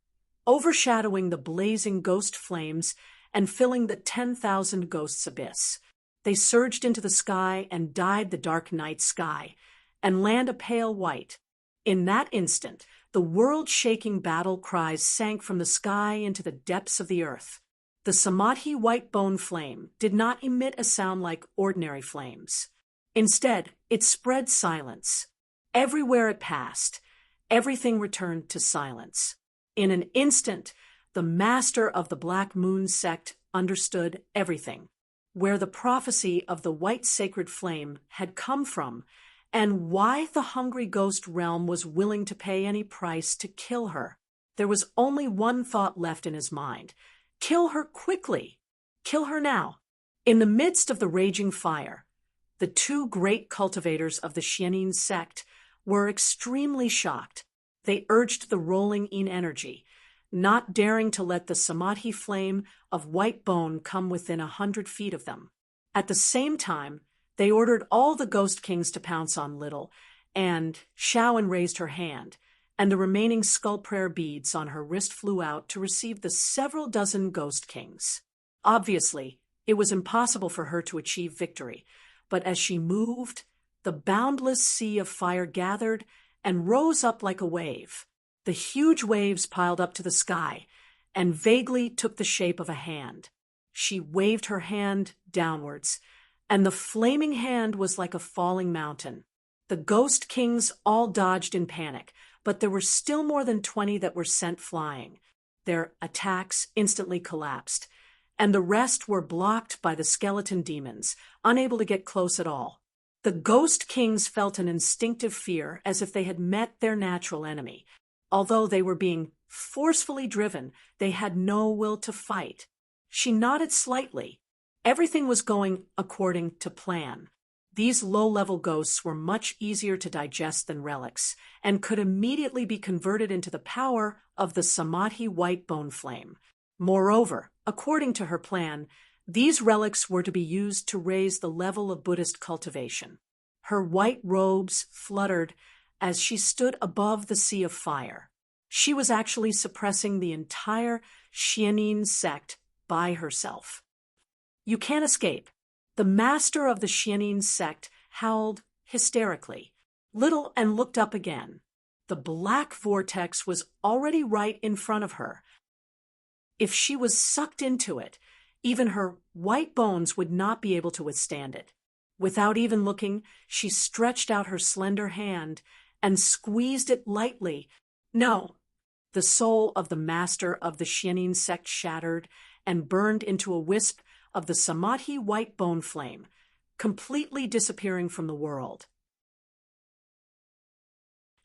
S1: overshadowing the blazing ghost flames and filling the 10,000 ghosts' abyss. They surged into the sky and dyed the dark night sky, and land a pale white. In that instant, the world-shaking battle cries sank from the sky into the depths of the earth. The samadhi white bone flame did not emit a sound like ordinary flames. Instead, it spread silence. Everywhere it passed, everything returned to silence. In an instant, the master of the Black Moon sect understood everything, where the prophecy of the white sacred flame had come from, and why the hungry ghost realm was willing to pay any price to kill her. There was only one thought left in his mind: kill her quickly. Kill her now. In the midst of the raging fire, the two great cultivators of the Xianin sect were extremely shocked. They urged the rolling in energy, not daring to let the samadhi flame of white bone come within 100 feet of them. At the same time, they ordered all the ghost kings to pounce on Little, and Shaoan raised her hand, and the remaining skull prayer beads on her wrist flew out to receive the several dozen ghost kings. Obviously, it was impossible for her to achieve victory, but as she moved, the boundless sea of fire gathered and rose up like a wave. The huge waves piled up to the sky and vaguely took the shape of a hand. She waved her hand downwards, and the flaming hand was like a falling mountain. The ghost kings all dodged in panic, but there were still more than 20 that were sent flying. Their attacks instantly collapsed, and the rest were blocked by the skeleton demons, unable to get close at all. The ghost kings felt an instinctive fear, as if they had met their natural enemy. Although they were being forcefully driven, they had no will to fight. She nodded slightly. Everything was going according to plan. These low-level ghosts were much easier to digest than relics, and could immediately be converted into the power of the samadhi white bone flame. Moreover, according to her plan, these relics were to be used to raise the level of Buddhist cultivation. Her white robes fluttered as she stood above the sea of fire. She was actually suppressing the entire Xianin sect by herself. "You can't escape." The master of the Xianin sect howled hysterically. Little and looked up again. The black vortex was already right in front of her. If she was sucked into it, even her white bones would not be able to withstand it. Without even looking, she stretched out her slender hand and squeezed it lightly. No! The soul of the master of the Xianin sect shattered and burned into a wisp of the samadhi white bone flame, completely disappearing from the world.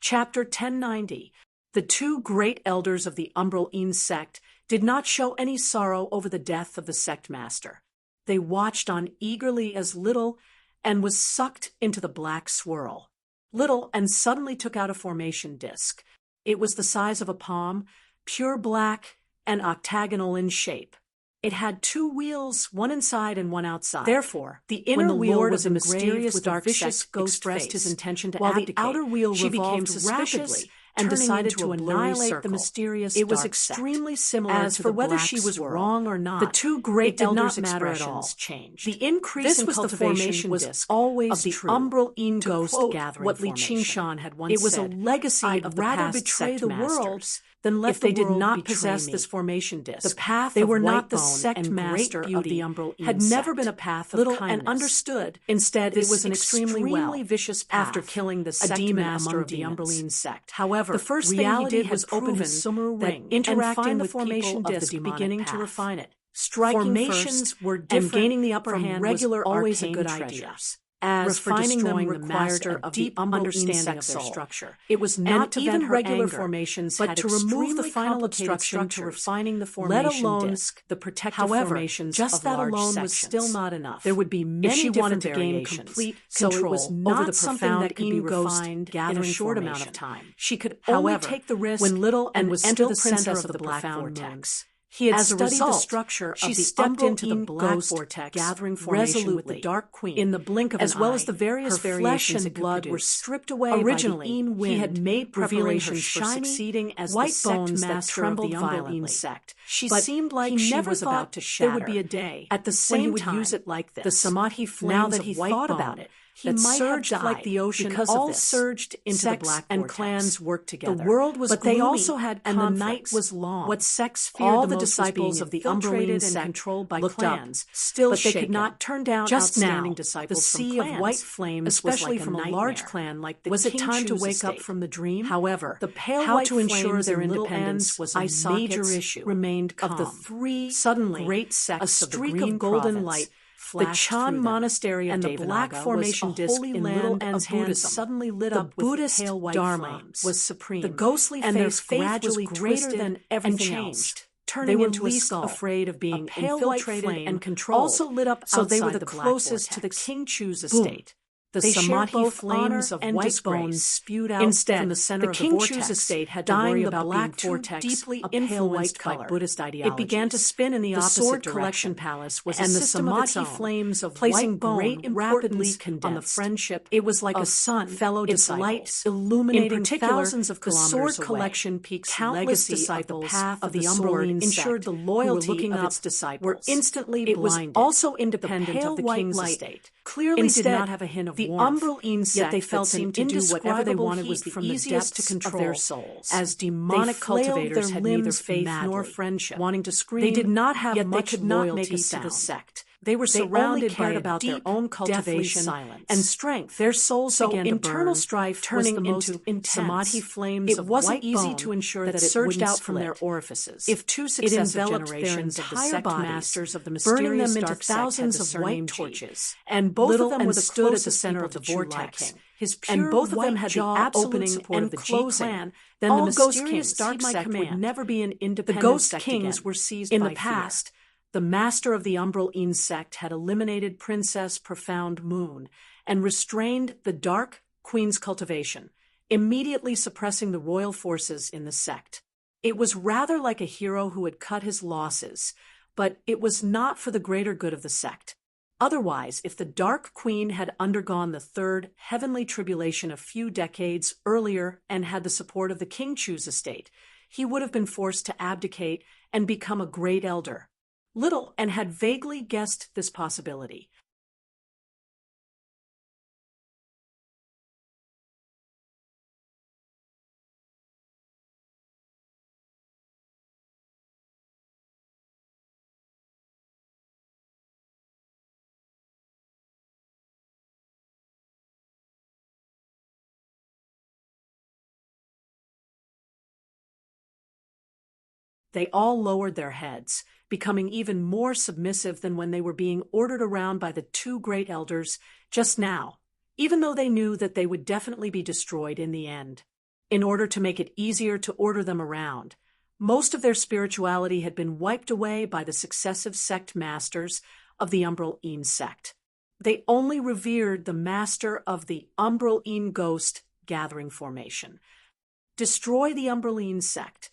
S1: Chapter 1090. The two great elders of the Umbral Een sect did not show any sorrow over the death of the sect master. They watched on eagerly as Little and was sucked into the black swirl. Little and suddenly took out a formation disc. It was the size of a palm, pure black and octagonal in shape. It had two wheels, one inside and one outside. Therefore, the inner wheel was a mysterious dark vicious ghost expressed his intention to abdicate. While the outer wheel she became suspicious and decided to annihilate the mysterious It was dark extremely similar as to for the whether she was swirl. Wrong or not. The two great elders' expressions changed. The increase in cultivation was always of the Umbral Een ghost gathering what Li Qingshan had once said. It was a legacy of the past betray the world
S2: then let
S1: if they
S2: the
S1: did
S2: world
S1: not
S2: betray
S1: possess
S2: me.
S1: this formation disk.
S2: The path
S1: They
S2: of
S1: were
S2: white
S1: not the
S2: bone
S1: sect
S2: and
S1: master
S2: great
S1: of the
S2: beauty
S1: Umbral
S2: had never
S1: sect.
S2: been a path of
S1: Little
S2: kindness.
S1: and understood.
S2: Instead,
S1: This
S2: it was an
S1: extremely vicious path.
S2: after killing the
S1: a
S2: sect
S1: demon
S2: master
S1: among
S2: of the
S1: demons.
S2: Umbral sect.
S1: However,
S2: The first
S1: reality
S2: thing he did
S1: had
S2: was open his Sumeru
S1: that
S2: ring
S1: interacting
S2: and find the
S1: with
S2: formation
S1: people of the
S2: disk,
S1: demonic
S2: beginning
S1: path.
S2: to refine it. Striking
S1: Formations
S2: first
S1: were
S2: and
S1: different
S2: gaining the upper
S1: from
S2: hand
S1: regular
S2: was always a
S1: arcane
S2: good
S1: treasures.
S2: idea. As for
S1: Refining them
S2: destroying the
S1: required
S2: master
S1: a
S2: of
S1: deep
S2: the Umbral
S1: understanding
S2: sect
S1: of their
S2: soul.
S1: structure.
S2: It was not
S1: And
S2: to
S1: even
S2: vent her
S1: regular
S2: anger,
S1: formations
S2: but
S1: had
S2: to remove the
S1: extremely
S2: final
S1: complicated
S2: construction to
S1: structures,
S2: refining the
S1: let
S2: formation
S1: alone
S2: disk.
S1: the protective
S2: However,
S1: formations
S2: just
S1: of
S2: that
S1: large
S2: alone was
S1: sections.
S2: still not enough.
S1: There would be many
S2: if she wanted
S1: different
S2: to gain
S1: variations,
S2: complete
S1: so
S2: control
S1: it was
S2: over
S1: not
S2: the
S1: something
S2: profound
S1: that could be
S2: ghost
S1: refined in a
S2: gathering
S1: short
S2: formation.
S1: amount of time.
S2: She could
S1: However,
S2: only take the risk
S1: when Little
S2: and
S1: was
S2: enter
S1: still
S2: the center
S1: princess
S2: of the
S1: black
S2: profound
S1: vortex.
S2: moon. He had
S1: As a
S2: studied
S1: result,
S2: the structure
S1: she
S2: of the
S1: stepped into the
S2: Umbral
S1: black
S2: ghost
S1: vortex
S2: gathering formation
S1: resolutely
S2: with the Dark Queen.
S1: in the blink of
S2: as
S1: an
S2: well
S1: eye.
S2: as the various
S1: Her flesh
S2: variations
S1: and
S2: it could
S1: blood were
S2: produce.
S1: stripped away
S2: Originally,
S1: by the Een wind,
S2: he had made
S1: revealing her
S2: preparations for
S1: shiny,
S2: succeeding as
S1: white
S2: the sect
S1: bones that
S2: master
S1: trembled
S2: of the Umbral
S1: violently.
S2: sect.
S1: She
S2: But
S1: seemed like
S2: he
S1: she
S2: never
S1: was
S2: thought
S1: about to shatter.
S2: there would be a day
S1: At the
S2: when
S1: same
S2: he would
S1: time,
S2: use it like this.
S1: the Samadhi flames
S2: now that
S1: of
S2: he
S1: white
S2: thought
S1: bone
S2: about it,
S1: he
S2: that
S1: might
S2: surged
S1: have
S2: like
S1: died
S2: the ocean
S1: because
S2: all
S1: of this.
S2: surged into the
S1: Sects
S2: black
S1: and
S2: vortex.
S1: clans worked together.
S2: The world was
S1: but
S2: gloomy,
S1: they also had
S2: and the night
S1: conflicts.
S2: was long.
S1: What sects feared
S2: all
S1: the
S2: the
S1: most
S2: disciples
S1: was
S2: of the
S1: being infiltrated
S2: Umbral
S1: and
S2: sect
S1: controlled by
S2: looked
S1: clans,
S2: up, still
S1: but they
S2: shaken.
S1: could not turn down
S2: Just
S1: outstanding
S2: now,
S1: disciples
S2: the
S1: from
S2: sea
S1: clans,
S2: of white flames
S1: especially
S2: was like
S1: from
S2: a
S1: a large
S2: nightmare.
S1: clan like the
S2: Was it
S1: King
S2: time to
S1: Chu's
S2: wake up
S1: estate.
S2: from the dream?
S1: However,
S2: the pale
S1: how
S2: white
S1: to ensure
S2: flames
S1: their
S2: and little
S1: independence
S2: ends
S1: was a
S2: eye
S1: major
S2: sockets
S1: issue.
S2: remained calm.
S1: Of the three
S2: Suddenly,
S1: great sects
S2: a
S1: of the
S2: streak
S1: Green
S2: of golden
S1: Province
S2: light
S1: the
S2: flashed
S1: Chan
S2: through them,
S1: Monastery of
S2: and the
S1: Devanaga
S2: black formation
S1: was a
S2: disk
S1: holy
S2: in
S1: land
S2: Little
S1: of
S2: N's hand
S1: Buddhism.
S2: suddenly lit
S1: The
S2: up
S1: Buddhist
S2: with pale white
S1: Dharma
S2: flames.
S1: was supreme.
S2: The ghostly
S1: and their
S2: face
S1: faith
S2: gradually
S1: was greater
S2: twisted
S1: than everything
S2: and
S1: else.
S2: changed.
S1: Turning
S2: They were
S1: into a
S2: least
S1: skull.
S2: afraid of being
S1: A pale white
S2: infiltrated
S1: flame
S2: and controlled.
S1: also lit up
S2: so they were
S1: outside
S2: the
S1: the black
S2: closest to the
S1: vortex.
S2: King Chu's
S1: Boom.
S2: estate. The
S1: They shared
S2: Samadhi
S1: both
S2: flames
S1: honor
S2: of
S1: and
S2: white
S1: disgrace.
S2: bones spewed out
S1: Instead,
S2: from the center
S1: the
S2: of
S1: King
S2: the
S1: Chu's
S2: vortex,
S1: estate had to
S2: dyeing
S1: worry
S2: the
S1: about
S2: black
S1: being
S2: vortex
S1: deeply
S2: a pale
S1: influenced
S2: white
S1: by
S2: color.
S1: Buddhist
S2: It
S1: ideologies.
S2: began to spin in the
S1: The
S2: opposite
S1: Sword
S2: direction.
S1: Collection Palace was
S2: and
S1: a
S2: the
S1: system of its
S2: Samadhi
S1: own,
S2: flames of
S1: placing
S2: white bone
S1: great
S2: rapidly
S1: importance
S2: on the friendship.
S1: It was like
S2: of
S1: a sun,
S2: fellow
S1: its light
S2: disciples.
S1: illuminating
S2: In particular,
S1: thousands of
S2: the
S1: kilometers
S2: Sword
S1: away.
S2: Collection Peak's
S1: Countless
S2: legacy
S1: disciples
S2: of the path
S1: of
S2: of
S1: the
S2: the
S1: Umbral
S2: sword
S1: sect
S2: ensured the
S1: who were
S2: loyalty
S1: looking
S2: of
S1: up
S2: its disciples
S1: were instantly
S2: It was
S1: blinded.
S2: also independent
S1: The pale
S2: of the
S1: white
S2: king's
S1: light
S2: estate. Clearly
S1: Instead,
S2: did not have a hint of
S1: the
S2: warmth,
S1: Umbral
S2: yet they
S1: sect
S2: felt
S1: that
S2: an
S1: seemed to do whatever they
S2: indescribable
S1: wanted was
S2: heat
S1: the
S2: from the
S1: easiest to
S2: depths
S1: control
S2: of their souls.
S1: as
S2: They
S1: demonic
S2: flailed
S1: cultivators
S2: their
S1: had neither
S2: limbs
S1: faith nor
S2: madly,
S1: friendship.
S2: wanting to scream.
S1: They did not have
S2: yet
S1: much
S2: they could not
S1: loyalty
S2: make a
S1: to
S2: sound.
S1: the sect.
S2: They were
S1: They only
S2: surrounded by
S1: cared
S2: a
S1: about their
S2: deep,
S1: own
S2: deathly
S1: cultivation
S2: silence
S1: and strength.
S2: Their souls
S1: So
S2: began to
S1: internal
S2: burn,
S1: strife
S2: turning
S1: was the
S2: into
S1: most intense.
S2: Samadhi flames
S1: It
S2: of
S1: wasn't
S2: white
S1: easy
S2: bone
S1: to ensure that it
S2: surged
S1: wouldn't
S2: out from their
S1: split.
S2: orifices.
S1: If two
S2: It
S1: successive
S2: enveloped their
S1: generations of the
S2: entire
S1: sect
S2: bodies,
S1: masters of the
S2: burning them
S1: mysterious
S2: into
S1: dark sect had
S2: thousands
S1: the
S2: of
S1: surname
S2: white
S1: G.
S2: torches.
S1: And both
S2: Little
S1: of them
S2: and
S1: were the
S2: stood at the
S1: closest
S2: center
S1: people
S2: of the
S1: to
S2: vortex.
S1: Chu Liking.
S2: His
S1: And
S2: pure
S1: both of them
S2: white
S1: had the
S2: jaw
S1: absolute
S2: opening
S1: support
S2: and
S1: of the G
S2: closing.
S1: clan.
S2: Then
S1: All
S2: the
S1: Ghost
S2: mysterious
S1: Kings
S2: dark sect would
S1: command.
S2: never be an
S1: The
S2: independent
S1: Ghost
S2: sect
S1: Kings
S2: again.
S1: were seized
S2: In
S1: by
S2: the
S1: fear.
S2: past, the master of the Umbral sect had eliminated Princess Profound Moon and restrained the Dark Queen's cultivation, immediately suppressing the royal forces in the sect. It was rather like a hero who had cut his losses, but it was not for the greater good of the sect. Otherwise, if the Dark Queen had undergone the third heavenly tribulation a few decades earlier and had the support of the King Chu's estate, he would have been forced to abdicate and become a great elder. Little and had vaguely guessed this possibility. They all lowered their heads, becoming even more submissive than when they were being ordered around by the two great elders just now, even though they knew that they would definitely be destroyed in the end. In order to make it easier to order them around, most of their spirituality had been wiped away by the successive sect masters of the Umbral sect. They only revered the master of the Umbral ghost gathering formation. Destroy the Umbral sect.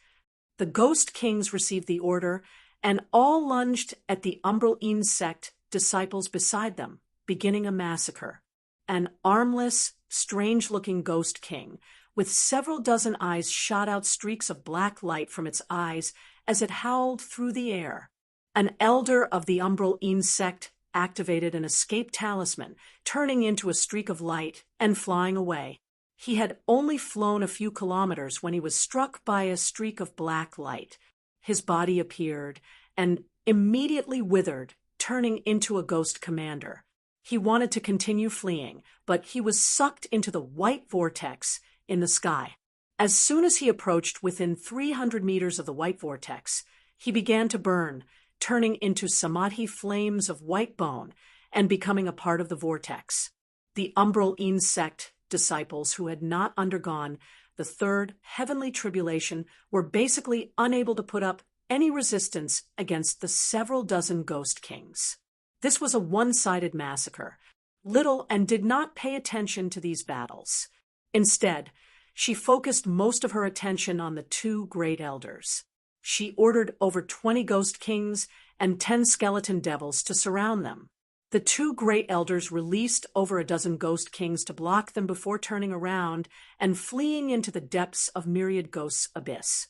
S2: The Ghost Kings received the order, and all lunged at the Umbral sect disciples beside them, beginning a massacre. An armless, strange-looking Ghost King, with several dozen eyes, shot out streaks of black light from its eyes as it howled through the air. An elder of the Umbral sect activated an escape talisman, turning into a streak of light and flying away. He had only flown a few kilometers when he was struck by a streak of black light. His body appeared and immediately withered, turning into a ghost commander. He wanted to continue fleeing, but he was sucked into the white vortex in the sky. As soon as he approached within 300 meters of the white vortex, he began to burn, turning into samadhi flames of white bone and becoming a part of the vortex. The umbral insect disciples who had not undergone the third heavenly tribulation were basically unable to put up any resistance against the several dozen ghost kings. This was a one-sided massacre. Little and did not pay attention to these battles. Instead, she focused most of her attention on the two great elders. She ordered over 20 ghost kings and 10 skeleton devils to surround them. The two great elders released over a dozen ghost kings to block them before turning around and fleeing into the depths of myriad ghosts' abyss.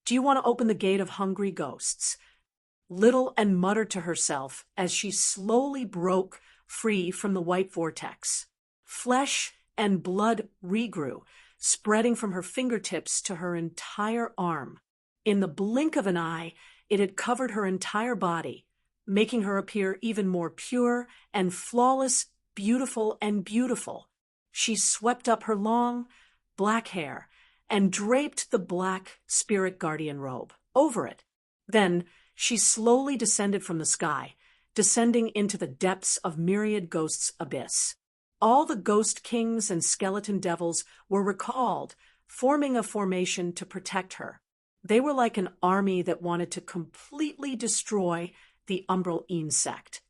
S2: "Do you want to open the gate of hungry ghosts?" Little and muttered to herself as she slowly broke free from the white vortex. Flesh and blood regrew, spreading from her fingertips to her entire arm. In the blink of an eye, it had covered her entire body, making her appear even more pure and flawless, beautiful and beautiful. She swept up her long, black hair and draped the black spirit guardian robe over it. Then she slowly descended from the sky, descending into the depths of myriad ghosts' abyss. All the ghost kings and skeleton devils were recalled, forming a formation to protect her. They were like an army that wanted to completely destroy the umbral insect.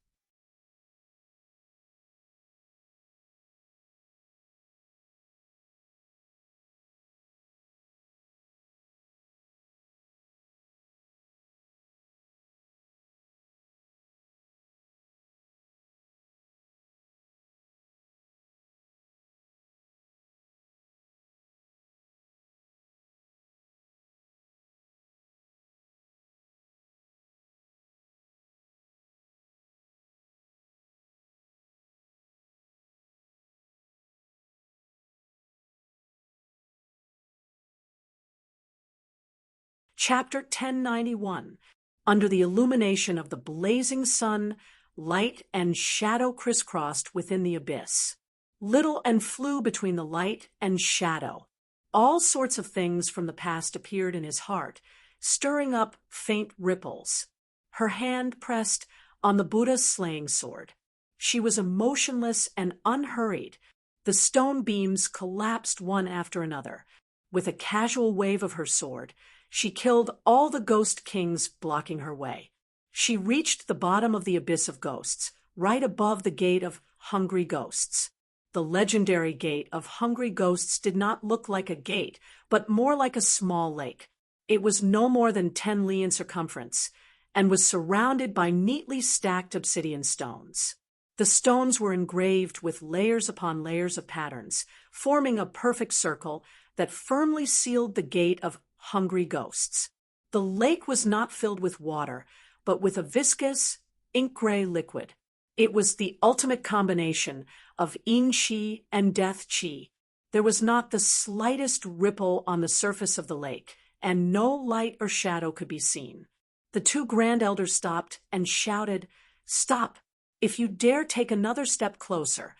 S2: Chapter 1091. Under the illumination of the blazing sun, light and shadow crisscrossed within the abyss. Little and flew between the light and shadow. All sorts of things from the past appeared in his heart, stirring up faint ripples. Her hand pressed on the Buddha's slaying sword. She was emotionless and unhurried. The stone beams collapsed one after another. With a casual wave of her sword, she killed all the ghost kings blocking her way. She reached the bottom of the abyss of ghosts, right above the gate of hungry ghosts. The legendary gate of hungry ghosts did not look like a gate, but more like a small lake. It was no more than 10 li in circumference, and was surrounded by neatly stacked obsidian stones. The stones were engraved with layers upon layers of patterns, forming a perfect circle that firmly sealed the gate of hungry ghosts. The lake was not filled with water, but with a viscous, ink-gray liquid. It was the ultimate combination of yin qi and death qi. There was not the slightest ripple on the surface of the lake, and no light or shadow could be seen. The two grand elders stopped and shouted, "Stop! If you dare take another step closer,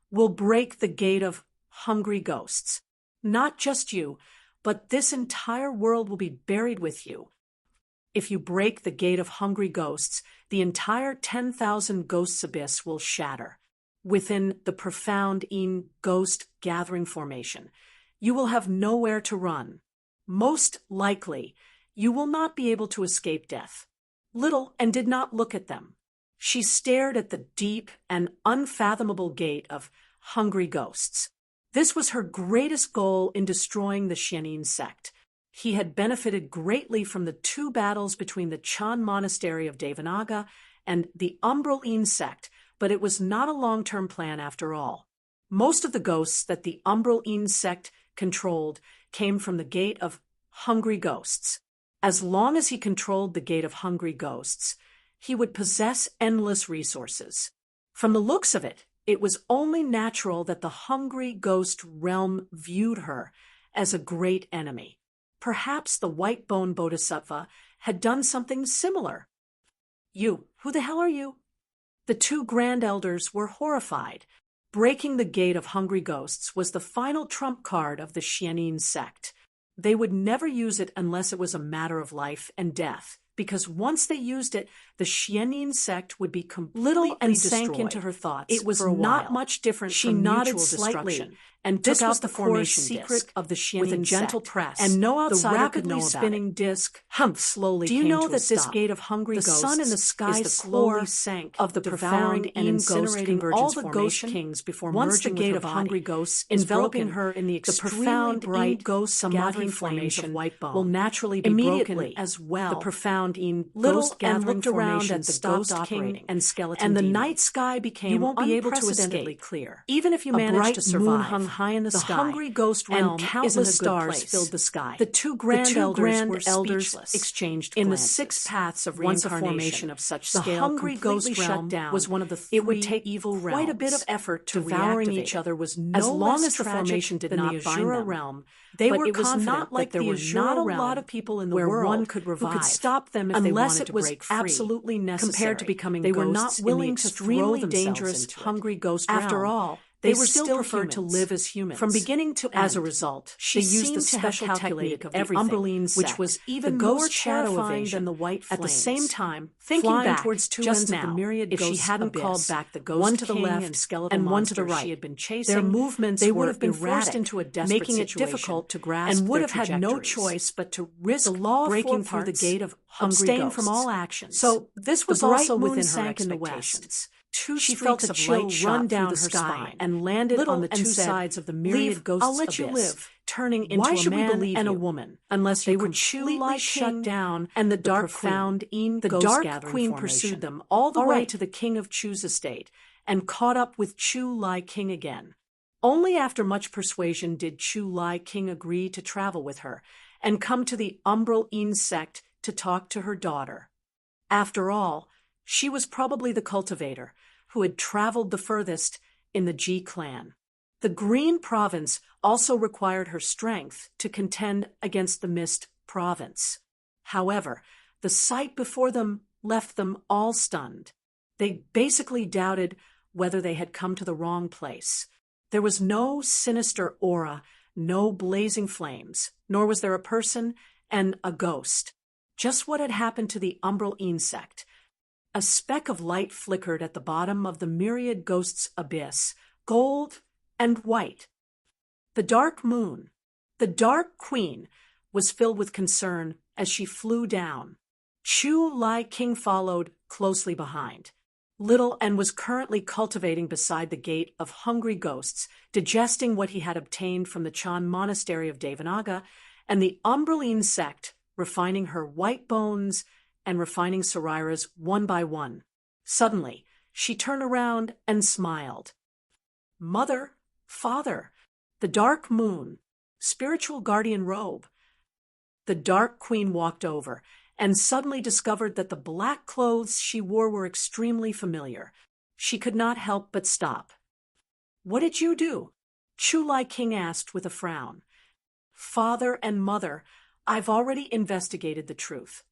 S2: we'll break the gate of hungry ghosts. Not just you, but this entire world will be buried with you. If you break the gate of hungry ghosts, the entire 10,000 ghosts abyss will shatter. Within the profound yin ghost gathering formation, you will have nowhere to run. Most likely, you will not be able to escape death." Little and did not look at them. She stared at the deep and unfathomable gate of hungry ghosts. This was her greatest goal in destroying the Xianin sect. He had benefited greatly from the two battles between the Chan monastery of Devanaga and the Umbral Yin sect, but it was not a long-term plan after all. Most of the ghosts that the Umbral Yin sect controlled came from the gate of hungry ghosts. As long as he controlled the gate of hungry ghosts, he would possess endless resources. From the looks of it, It was only natural that the hungry ghost realm viewed her as a great enemy. Perhaps the white-bone bodhisattva had done something similar. "You, who the hell are you?" The two grand elders were horrified. Breaking the gate of hungry ghosts was the final trump card of the Xianin sect. They would never use it unless it was a matter of life and death, because once they used it, the Xianin sect would be completely
S1: and
S2: destroyed.
S1: sank into her thoughts.
S2: It was
S1: for a
S2: not
S1: while.
S2: much different
S1: She
S2: from
S1: nodded
S2: mutual
S1: slightly
S2: destruction, and
S1: this
S2: took
S1: was
S2: out
S1: the
S2: the
S1: core
S2: formation
S1: secret
S2: disk
S1: of the Xianin
S2: with a gentle
S1: sect,
S2: press,
S1: and no
S2: the
S1: outsider could
S2: rapidly
S1: know about
S2: spinning
S1: it.
S2: disk
S1: Humph!
S2: slowly
S1: Do you
S2: came
S1: know
S2: to a
S1: that this
S2: stop.
S1: gate of hungry
S2: The sun in the
S1: ghosts
S2: sky
S1: is the
S2: slowly
S1: core
S2: sank
S1: of the
S2: devouring
S1: profound
S2: and incinerating
S1: ghost
S2: all the ghost
S1: formation?
S2: kings before
S1: Once the
S2: merging
S1: gate
S2: with
S1: of
S2: her
S1: hungry
S2: body,
S1: ghosts is
S2: enveloping
S1: broken,
S2: her in the
S1: the
S2: extremely
S1: profound
S2: bright
S1: ghost
S2: samadhi
S1: gathering
S2: formation
S1: formation
S2: white bone
S1: will naturally be
S2: immediately
S1: broken as well.
S2: The profound
S1: Little
S2: ghost
S1: and
S2: gathering
S1: looked around
S2: formation
S1: at the
S2: stopped
S1: ghost king
S2: operating,
S1: and skeleton
S2: and the
S1: demon.
S2: night sky became
S1: You won't be able to
S2: unprecedentedly
S1: escape.
S2: clear.
S1: Even if you
S2: A
S1: manage
S2: bright
S1: to survive,
S2: moon hung high in the sky.
S1: hungry ghost
S2: And
S1: realm
S2: countless
S1: isn't a good
S2: stars
S1: place.
S2: filled the sky.
S1: The two grand
S2: elders
S1: elders
S2: speechless.
S1: exchanged
S2: In
S1: glances.
S2: the 6 paths of
S1: Once a
S2: reincarnation
S1: formation of such
S2: the
S1: scale
S2: hungry
S1: completely
S2: ghost
S1: shut
S2: realm
S1: down,
S2: was one of the
S1: it would
S2: three
S1: take
S2: evil
S1: quite a bit of
S2: realms.
S1: effort to
S2: Devouring
S1: reactivate
S2: each
S1: it.
S2: other was
S1: As
S2: no
S1: long
S2: less
S1: as the
S2: tragic
S1: formation did
S2: than
S1: not
S2: the
S1: bind
S2: Azura
S1: them.
S2: realm.
S1: They
S2: But
S1: were
S2: it was
S1: confident
S2: not like
S1: that there
S2: the
S1: was not
S2: Azura
S1: a
S2: realm
S1: lot of people in the
S2: where
S1: world
S2: one could
S1: who
S2: revive
S1: could stop them if they
S2: unless
S1: wanted
S2: it
S1: to
S2: was
S1: break free.
S2: absolutely necessary.
S1: Compared to becoming
S2: They were
S1: ghosts
S2: not willing
S1: in the
S2: to throw
S1: extremely
S2: themselves
S1: dangerous
S2: into
S1: hungry
S2: it.
S1: ghost
S2: After
S1: realm.
S2: all,
S1: They
S2: they
S1: were
S2: still
S1: still
S2: preferred to
S1: humans.
S2: live as humans.
S1: From beginning to
S2: As a
S1: end,
S2: result,
S1: she
S2: they used the
S1: seemed to have
S2: special
S1: technique
S2: technique
S1: of
S2: of
S1: the
S2: everything,
S1: Umberline
S2: which
S1: sect,
S2: was even
S1: the
S2: more
S1: ghost shadow
S2: terrifying
S1: evasion.
S2: than the white
S1: At the
S2: flames.
S1: same time,
S2: Thinking
S1: flying
S2: back
S1: towards two
S2: just
S1: ends
S2: now,
S1: of the myriad
S2: if she
S1: ghosts
S2: hadn't
S1: abyss,
S2: called back the ghost one to the king left and skeletal and one to the monster right, she had been chasing,
S1: their movements
S2: they
S1: were
S2: would have been forced
S1: erratic,
S2: into a desperate
S1: making it
S2: situation
S1: difficult to grasp
S2: and would
S1: their
S2: have had no
S1: trajectories.
S2: choice but to risk
S1: The law of
S2: breaking
S1: four
S2: through the
S1: parts,
S2: gate of hungry
S1: abstain
S2: ghosts.
S1: from all actions.
S2: So this
S1: The
S2: was
S1: bright
S2: also
S1: moon
S2: within her
S1: sank in the
S2: expectations.
S1: west.
S2: Two
S1: She
S2: streaks
S1: felt a
S2: of
S1: chill
S2: light
S1: run
S2: shot
S1: down
S2: through the
S1: her
S2: sky
S1: spine.
S2: and landed
S1: Little
S2: on the
S1: and
S2: two
S1: said,
S2: sides of the myriad
S1: "Leave,
S2: ghost's
S1: I'll let you
S2: abyss,
S1: live.
S2: turning into
S1: Why
S2: a
S1: should we
S2: man
S1: believe
S2: and a
S1: you?
S2: woman, unless you you completely completely shut down and the dark profound the ghost
S1: dark
S2: gathering
S1: queen
S2: formation.
S1: pursued
S2: them all the
S1: All
S2: way
S1: right.
S2: to the king of Chu's estate and caught up with Chu Lai King again. Only after much persuasion did Chu Lai King agree to travel with her and come to the Umbral Een sect to talk to her daughter. After all, she was probably the cultivator who had traveled the furthest in the Ji clan. The Green Province also required her strength to contend against the Mist Province. However, the sight before them left them all stunned. They basically doubted whether they had come to the wrong place. There was no sinister aura, no blazing flames, nor was there a person and a ghost. Just what had happened to the Umbral Een sect. A speck of light flickered at the bottom of the myriad ghosts' abyss, gold and white. The dark moon, the dark queen, was filled with concern as she flew down. Chu Lai King followed closely behind. Little and was currently cultivating beside the gate of hungry ghosts, digesting what he had obtained from the Chan monastery of Devanaga and the Umbral Een sect, refining her white bones and refining Sarira's one by one. Suddenly, she turned around and smiled. Mother, father, the dark moon, spiritual guardian robe. The dark queen walked over and suddenly discovered that the black clothes she wore were extremely familiar. She could not help but stop. What did you do? Chu Lai King asked with a frown. Father and mother, I've already investigated the truth.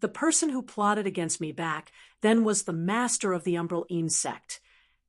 S2: The person who plotted against me back then was the master of the Umbral sect,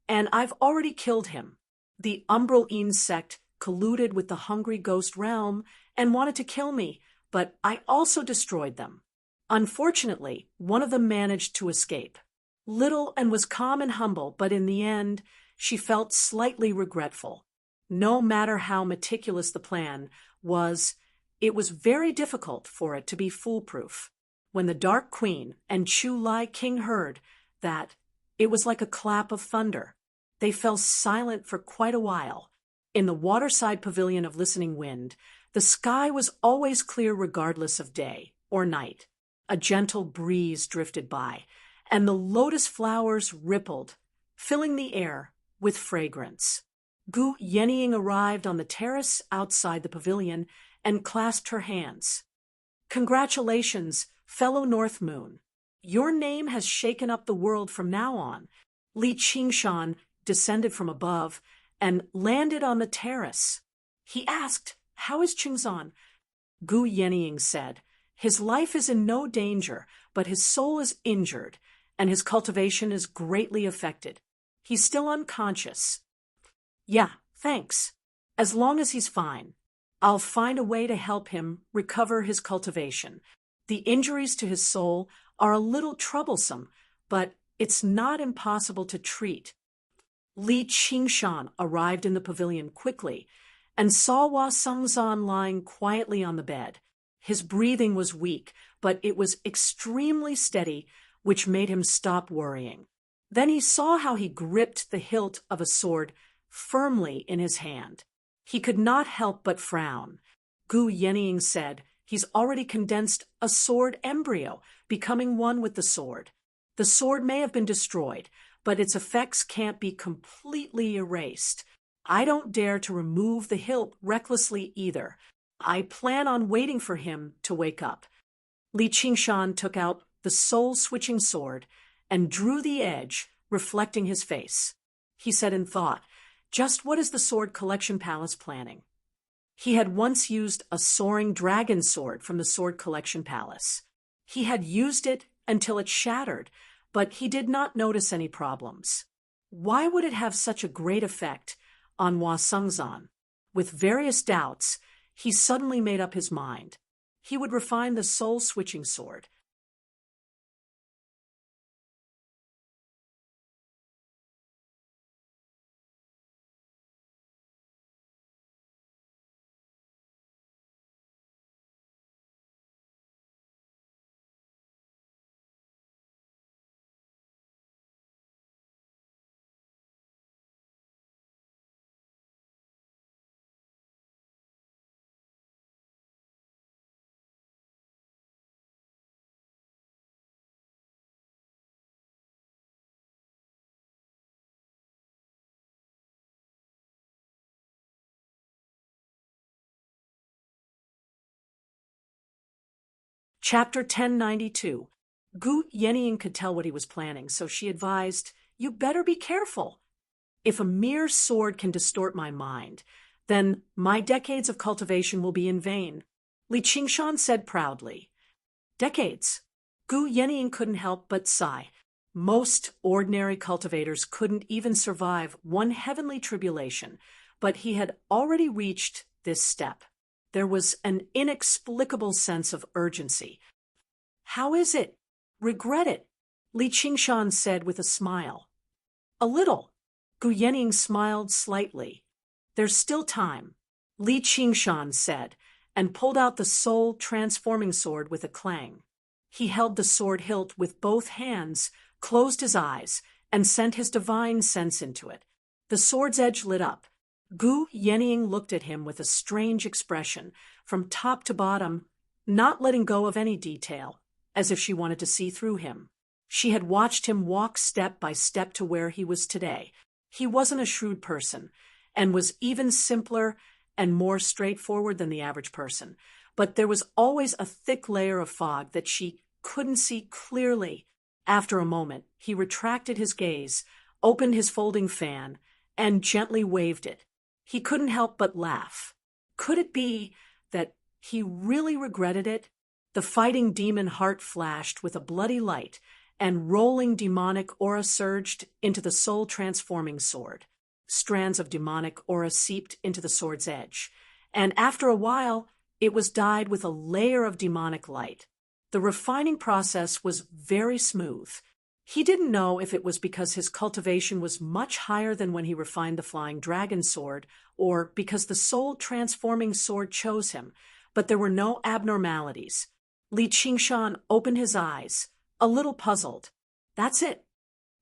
S2: and I've already killed him. The Umbral sect colluded with the Hungry Ghost realm and wanted to kill me, but I also destroyed them. Unfortunately, one of them managed to escape. Little and was calm and humble, but in the end, she felt slightly regretful. No matter how meticulous the plan was, it was very difficult for it to be foolproof. When the Dark Queen and Chu Lai King heard that, it was like a clap of thunder. They fell silent for quite a while. In the waterside pavilion of Listening Wind, the sky was always clear regardless of day or night. A gentle breeze drifted by, and the lotus flowers rippled, filling the air with fragrance. Gu Yenying arrived on the terrace outside the pavilion and clasped her hands. Congratulations, fellow North Moon. Your name has shaken up the world from now on. Li Qingshan descended from above and landed on the terrace. He asked, "How is Qingzan?" Gu Yenying said, "His life is in no danger, but his soul is injured, and his cultivation is greatly affected. He's still unconscious." "Yeah, thanks. As long as he's fine. I'll find a way to help him recover his cultivation. The injuries to his soul are a little troublesome, but it's not impossible to treat." Li Qingshan arrived in the pavilion quickly and saw Hua Sengzan lying quietly on the bed. His breathing was weak, but it was extremely steady, which made him stop worrying. Then he saw how he gripped the hilt of a sword firmly in his hand. He could not help but frown. Gu Yenying said, "He's already condensed a sword embryo, becoming one with the sword. The sword may have been destroyed, but its effects can't be completely erased. I don't dare to remove the hilt recklessly either. I plan on waiting for him to wake up." Li Qingshan took out the soul-switching sword and drew the edge, reflecting his face. He said in thought, "Just what is the Sword Collection Palace planning?" He had once used a soaring dragon sword from the Sword Collection Palace. He had used it until it shattered, but he did not notice any problems. Why would it have such a great effect on Hua Sengzan? With various doubts, he suddenly made up his mind. He would refine the soul-switching sword. Chapter 1092. Gu Yenying could tell what he was planning, so she advised, "You better be careful. If a mere sword can distort my mind, then my decades of cultivation will be in vain." Li Qingshan said proudly. Decades? Gu Yenying couldn't help but sigh. Most ordinary cultivators couldn't even survive one heavenly tribulation, but he had already reached this step. There was an inexplicable sense of urgency. "How is it? Regret it?" Li Qingshan said with a smile. "A little." Gu Yenying smiled slightly. "There's still time," Li Qingshan said, and pulled out the soul-transforming sword with a clang. He held the sword hilt with both hands, closed his eyes, and sent his divine sense into it. The sword's edge lit up. Gu Yenying looked at him with a strange expression, from top to bottom, not letting go of any detail, as if she wanted to see through him. She had watched him walk step by step to where he was today. He wasn't a shrewd person, and was even simpler and more straightforward than the average person, but there was always a thick layer of fog that she couldn't see clearly. After a moment, he retracted his gaze, opened his folding fan, and gently waved it. He couldn't help but laugh. Could it be that he really regretted it? The The fighting demon heart flashed with a bloody light, and rolling demonic aura surged into the soul-transforming sword. Strands of demonic aura seeped into the sword's edge, and after a while, it was dyed with a layer of demonic light. The refining process was very smooth. He didn't know if it was because his cultivation was much higher than when he refined the flying dragon sword, or because the soul-transforming sword chose him, but there were no abnormalities. Li Qingshan opened his eyes, a little puzzled. That's it.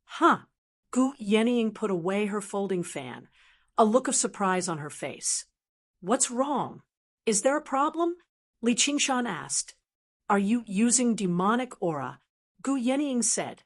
S2: Huh. Gu Yenying put away her folding fan, a look of surprise on her face. What's wrong? Is there a problem? Li Qingshan asked. Are you using demonic aura? Gu Yenying said.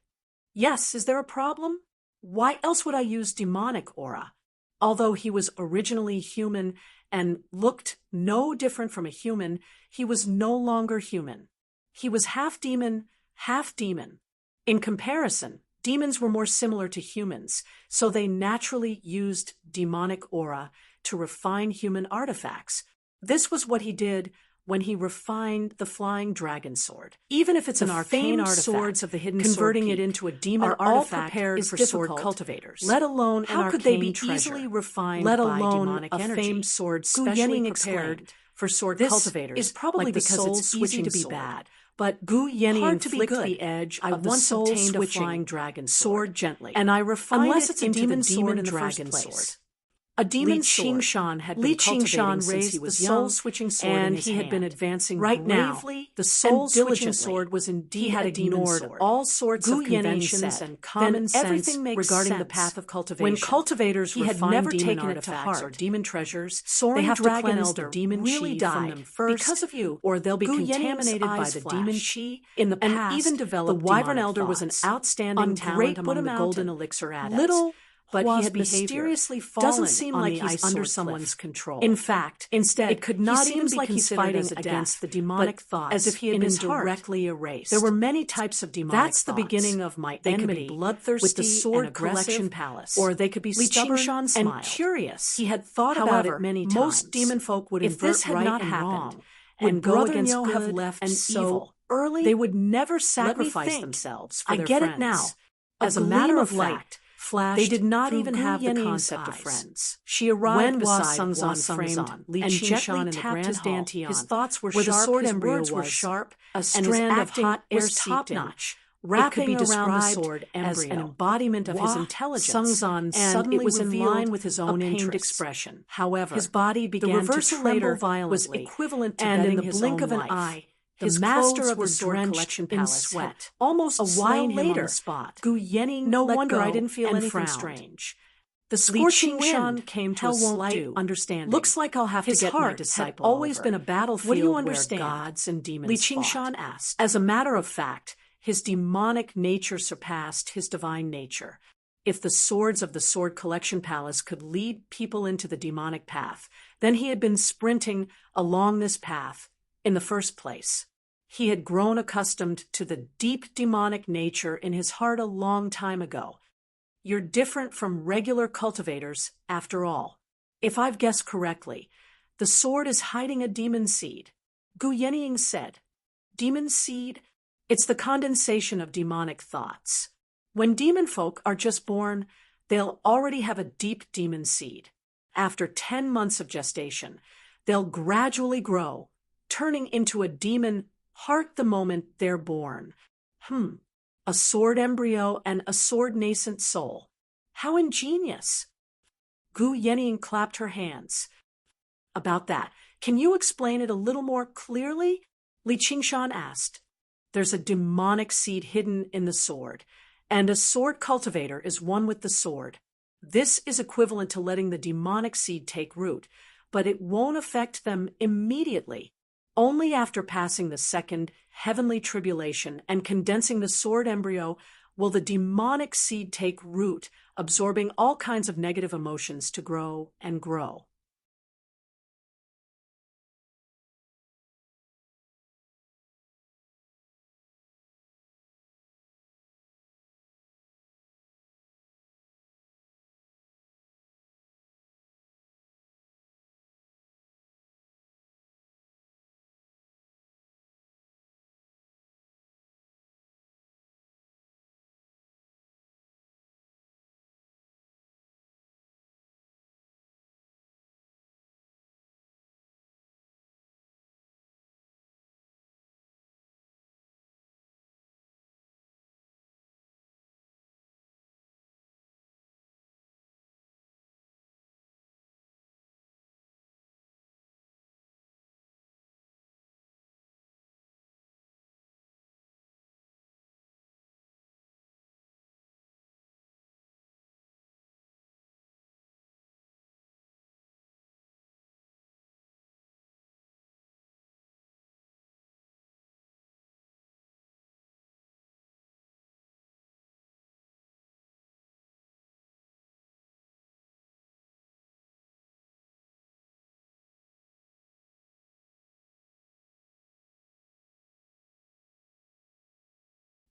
S2: Yes, is there a problem? Why else would I use demonic aura? Although he was originally human and looked no different from a human, he was no longer human. He was half demon, half demon. In comparison, demons were more similar to humans, so they naturally used demonic aura to refine human artifacts. This was what he did when he refined the flying dragon sword. Even if it's an arcane artifact, swords of the hidden converting it into a demon artifact is for sword cultivators. Let alone how could they be easily refined by demonic energy? Let alone a famed sword specially prepared for sword cultivators. This is probably because it's easy to be bad. But Gu Yenying flicked the edge of the soul-switching flying dragon sword gently, and I refined it into the demon dragon sword. A demon sword. Li Qingshan raised the soul-switching sword in his hand. He had been advancing right bravely. Now, the soul-switching sword was indeed he had ignored all sorts of conventions and common sense regarding the path of cultivation. When cultivators he had never taken it to heart or demon treasures, they have to cleanse the demon chi from them first because of you, or they'll be contaminated by the demon chi. In the past, and even developed the Wyvern Elder was an outstanding talent among the Golden Elixir adepts. But he had mysteriously fallen doesn't seem like he's under someone's control. In fact, instead, it could not even be considered as against the demonic thoughts, as if he had been directly erased. There were many types of demonic thoughts. That's the beginning of my enmity. They could be bloodthirsty with the sword collection palace, or they could be stubborn and curious. He had thought about it many times. Most demon folk would invert right and wrong, and go against good have left and evil. Early, they would never sacrifice themselves for their friends. I get it now. As a matter of fact, they did not even have the concept of friends. She arrived beside Sungzon framed Li Qingshan in the grand hall. His thoughts were sharp, the sword embryo was sharp, a strand of hot air was top-notch. Wrapping around the sword as an embodiment of his intelligence, Sungzon suddenly it was in line with his own pained expression. However, his body began to tremble violently, was equivalent to and in the blink of an eye, the master of the sword collection palace in sweat. Almost a while later, Gu Yenying no wonder I didn't feel anything strange. The scorching wind came to a slight understanding. Looks like I'll have to get my disciple over. Always been a battlefield what do you understand? Where gods and demons Li Qingshan asked. As a matter of fact, his demonic nature surpassed his divine nature. If the swords of the Sword Collection Palace could lead people into the demonic path, then he had been sprinting along this path in the first place. He had grown accustomed to the deep demonic nature in his heart a long time ago. You're different from regular cultivators, after all. If I've guessed correctly, the sword is hiding a demon seed. Gu Yenying said. Demon seed? It's the condensation of demonic thoughts. When demon folk are just born, they'll already have a deep demon seed. After 10 months of gestation, they'll gradually grow, turning into a demon heart the moment they're born. A sword embryo and a sword nascent soul. How ingenious. Gu Yenying clapped her hands. About that, can you explain it a little more clearly? Li Qingshan asked. There's a demonic seed hidden in the sword, and a sword cultivator is one with the sword. This is equivalent to letting the demonic seed take root, but it won't affect them immediately. Only after passing the second heavenly tribulation and condensing the sword embryo will the demonic seed take root, absorbing all kinds of negative emotions to grow and grow.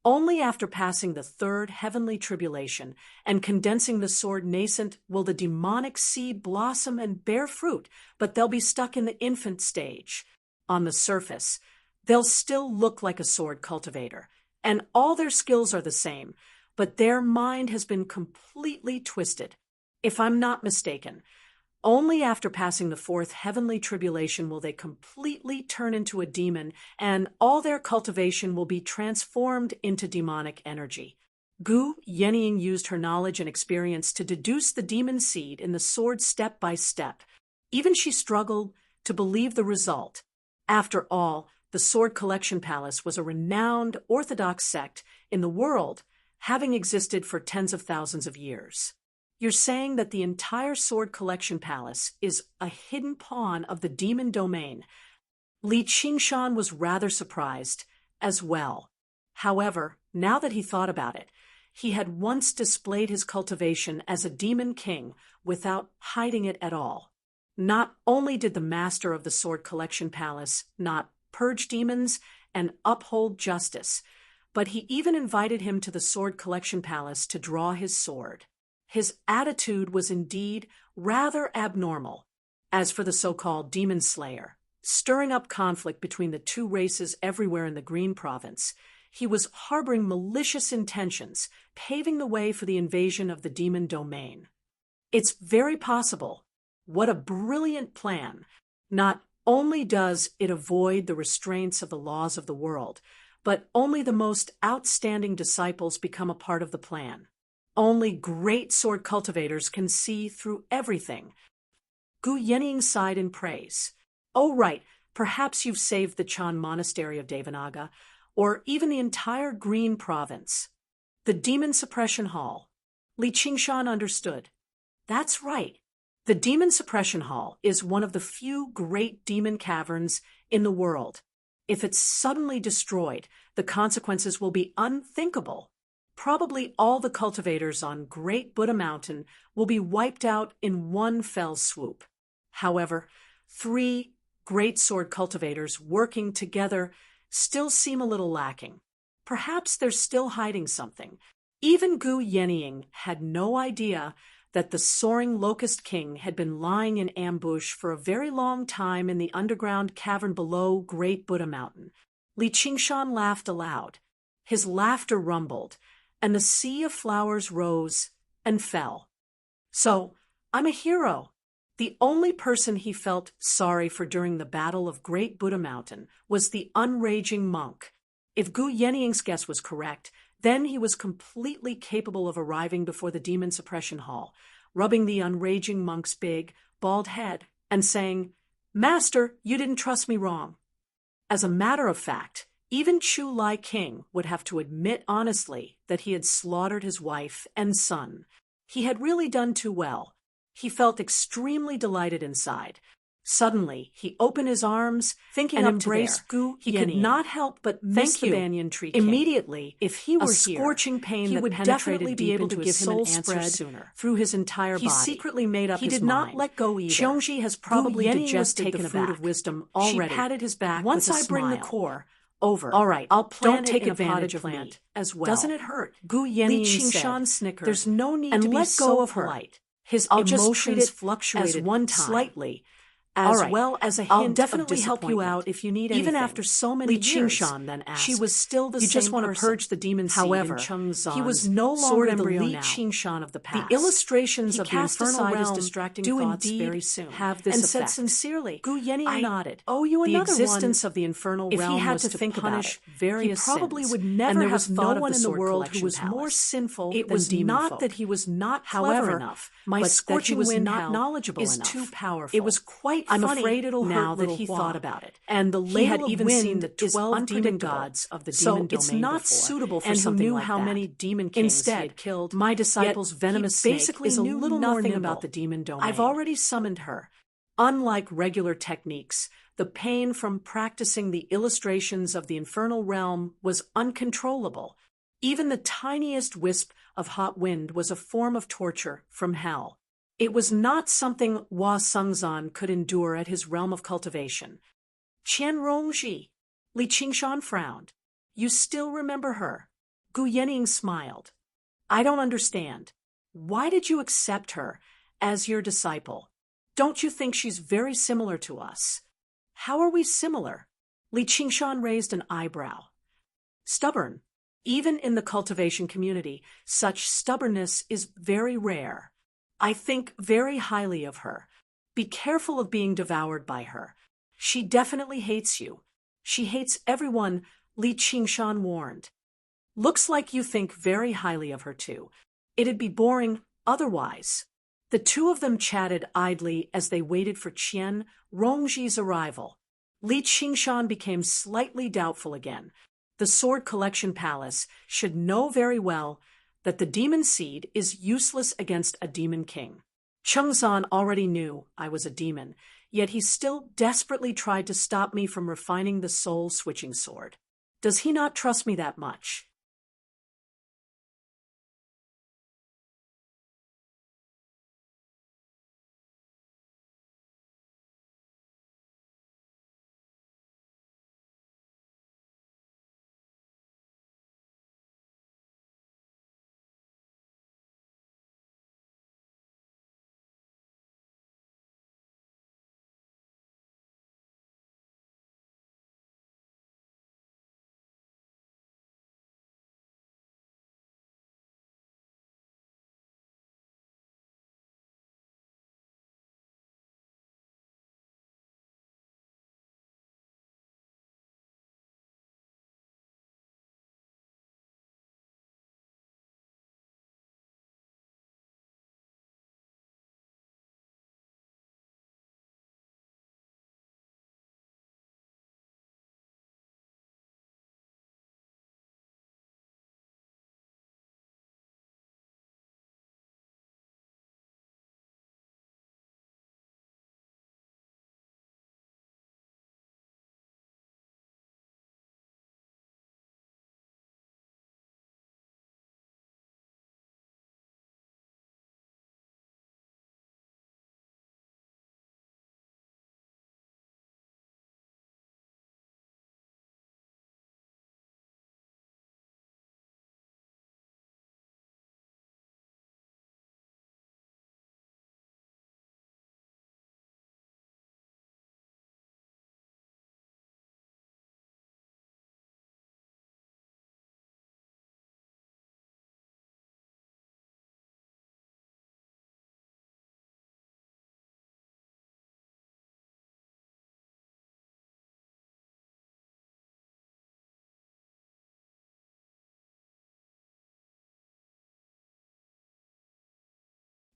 S2: Only after passing the third heavenly tribulation and condensing the sword nascent will the demonic seed blossom and bear fruit, but they'll be stuck in the infant stage. On the surface, they'll still look like a sword cultivator, and all their skills are the same, but their mind has been completely twisted. If I'm not mistaken, only after passing the fourth heavenly tribulation will they completely turn into a demon, and all their cultivation will be transformed into demonic energy. Gu Yenying used her knowledge and experience to deduce the demon seed in the sword step by step. Even she struggled to believe the result. After all, the Sword Collection Palace was a renowned orthodox sect in the world, having existed for tens of thousands of years. You're saying that the entire Sword Collection Palace is a hidden pawn of the demon domain. Li Qingshan was rather surprised as well. However, now that he thought about it, he had once displayed his cultivation as a demon king without hiding it at all. Not only did the master of the Sword Collection Palace not purge demons and uphold justice, but he even invited him to the Sword Collection Palace to draw his sword. His attitude was indeed rather abnormal. As for the so-called demon slayer, stirring up conflict between the two races everywhere in the Green Province, he was harboring malicious intentions, paving the way for the invasion of the demon domain. It's very possible. What a brilliant plan! Not only does it avoid the restraints of the laws of the world, but only the most outstanding disciples become a part of the plan. Only great sword cultivators can see through everything. Gu Yenying sighed in praise. Oh, right, perhaps you've saved the Chan Monastery of Devanaga, or even the entire Green Province. The Demon Suppression Hall. Li Qingshan understood. That's right. The Demon Suppression Hall is one of the few great demon caverns in the world. If it's suddenly destroyed, the consequences will be unthinkable. Probably all the cultivators on Great Buddha Mountain will be wiped out in one fell swoop. However, 3 great sword cultivators working together still seem a little lacking. Perhaps they're still hiding something. Even Gu Yenying had no idea that the soaring Locust King had been lying in ambush for a very long time in the underground cavern below Great Buddha Mountain. Li Qingshan laughed aloud. His laughter rumbled, and the sea of flowers rose and fell. So, I'm a hero. The only person he felt sorry for during the battle of Great Buddha Mountain was the unraging monk. If Gu Yenying's guess was correct, then he was completely capable of arriving before the Demon Suppression Hall, rubbing the unraging monk's big, bald head, and saying, "Master, you didn't trust me wrong." As a matter of fact, even Chu Lai King would have to admit honestly that he had slaughtered his wife and son. He had really done too well. He felt extremely delighted inside. Suddenly, he opened his arms, thinking and embraced Gu Yenying. He could not help but miss the banyan tree king. Immediately, if he were here, scorching pain he would definitely be able to give him an answer sooner. Through his entire body, he secretly made up his mind. He did not let go either. Xiongji has probably digested the fruit of wisdom already. She patted his back with a smile. Once I bring the core over, all right, I'll plant it in a potted plant as well. Doesn't it hurt? Gu Yenying said, snickered. There's no need to be so polite. His emotions fluctuated slightly, as well as a hint I'll definitely help you out if you need anything. Even after so many years, Li Qingshan then asked, she was still the same person. You just want to purge the demon seed in Chengzan's he was no longer the Li Qingshan of the past. The illustrations of the infernal realm distracting do indeed very soon have this effect. And said sincerely, Gu Yenying nodded. Oh, you another one. The existence of the infernal realm if he had was to think punish about it, various he probably sins, would never have thought no one in the world who was more sinful than demon folk. It was not that he was not clever enough, my scorching wind not knowledgeable enough. Is too powerful. It was quite I'm afraid it'll now hurt that he thought about it. And the he had even seen the 12 demon gods of the demon domain it's not before, suitable for and something who knew like how that. Many demon kings Instead, he had killed. My disciple's venomous basically snake is a little nothing about the demon domain. I've already summoned her. Unlike regular techniques, the pain from practicing the illustrations of the infernal realm was uncontrollable. Even the tiniest wisp of hot wind was a form of torture from hell. It was not something Hua Sengzan could endure at his realm of cultivation. Qian Rongji, Li Qingshan frowned. You still remember her?
S1: Gu Yening smiled. I don't understand. Why did you accept her as your disciple? Don't you think she's very similar to us? How are we similar? Li Qingshan raised an eyebrow. Stubborn. Even in the cultivation community, such stubbornness is very rare. I think very highly of her. Be careful of being devoured by her. She definitely hates you. She hates everyone, Li Qingshan warned. Looks like you think very highly of her too. It'd be boring otherwise. The two of them chatted idly as they waited for Qian Rongji's arrival. Li Qingshan became slightly doubtful again. The Sword Collection Palace should know very well that the demon seed is useless against a demon king. Chengzan already knew I was a demon, yet he still desperately tried to stop me from refining the soul-switching sword. Does he not trust me that much?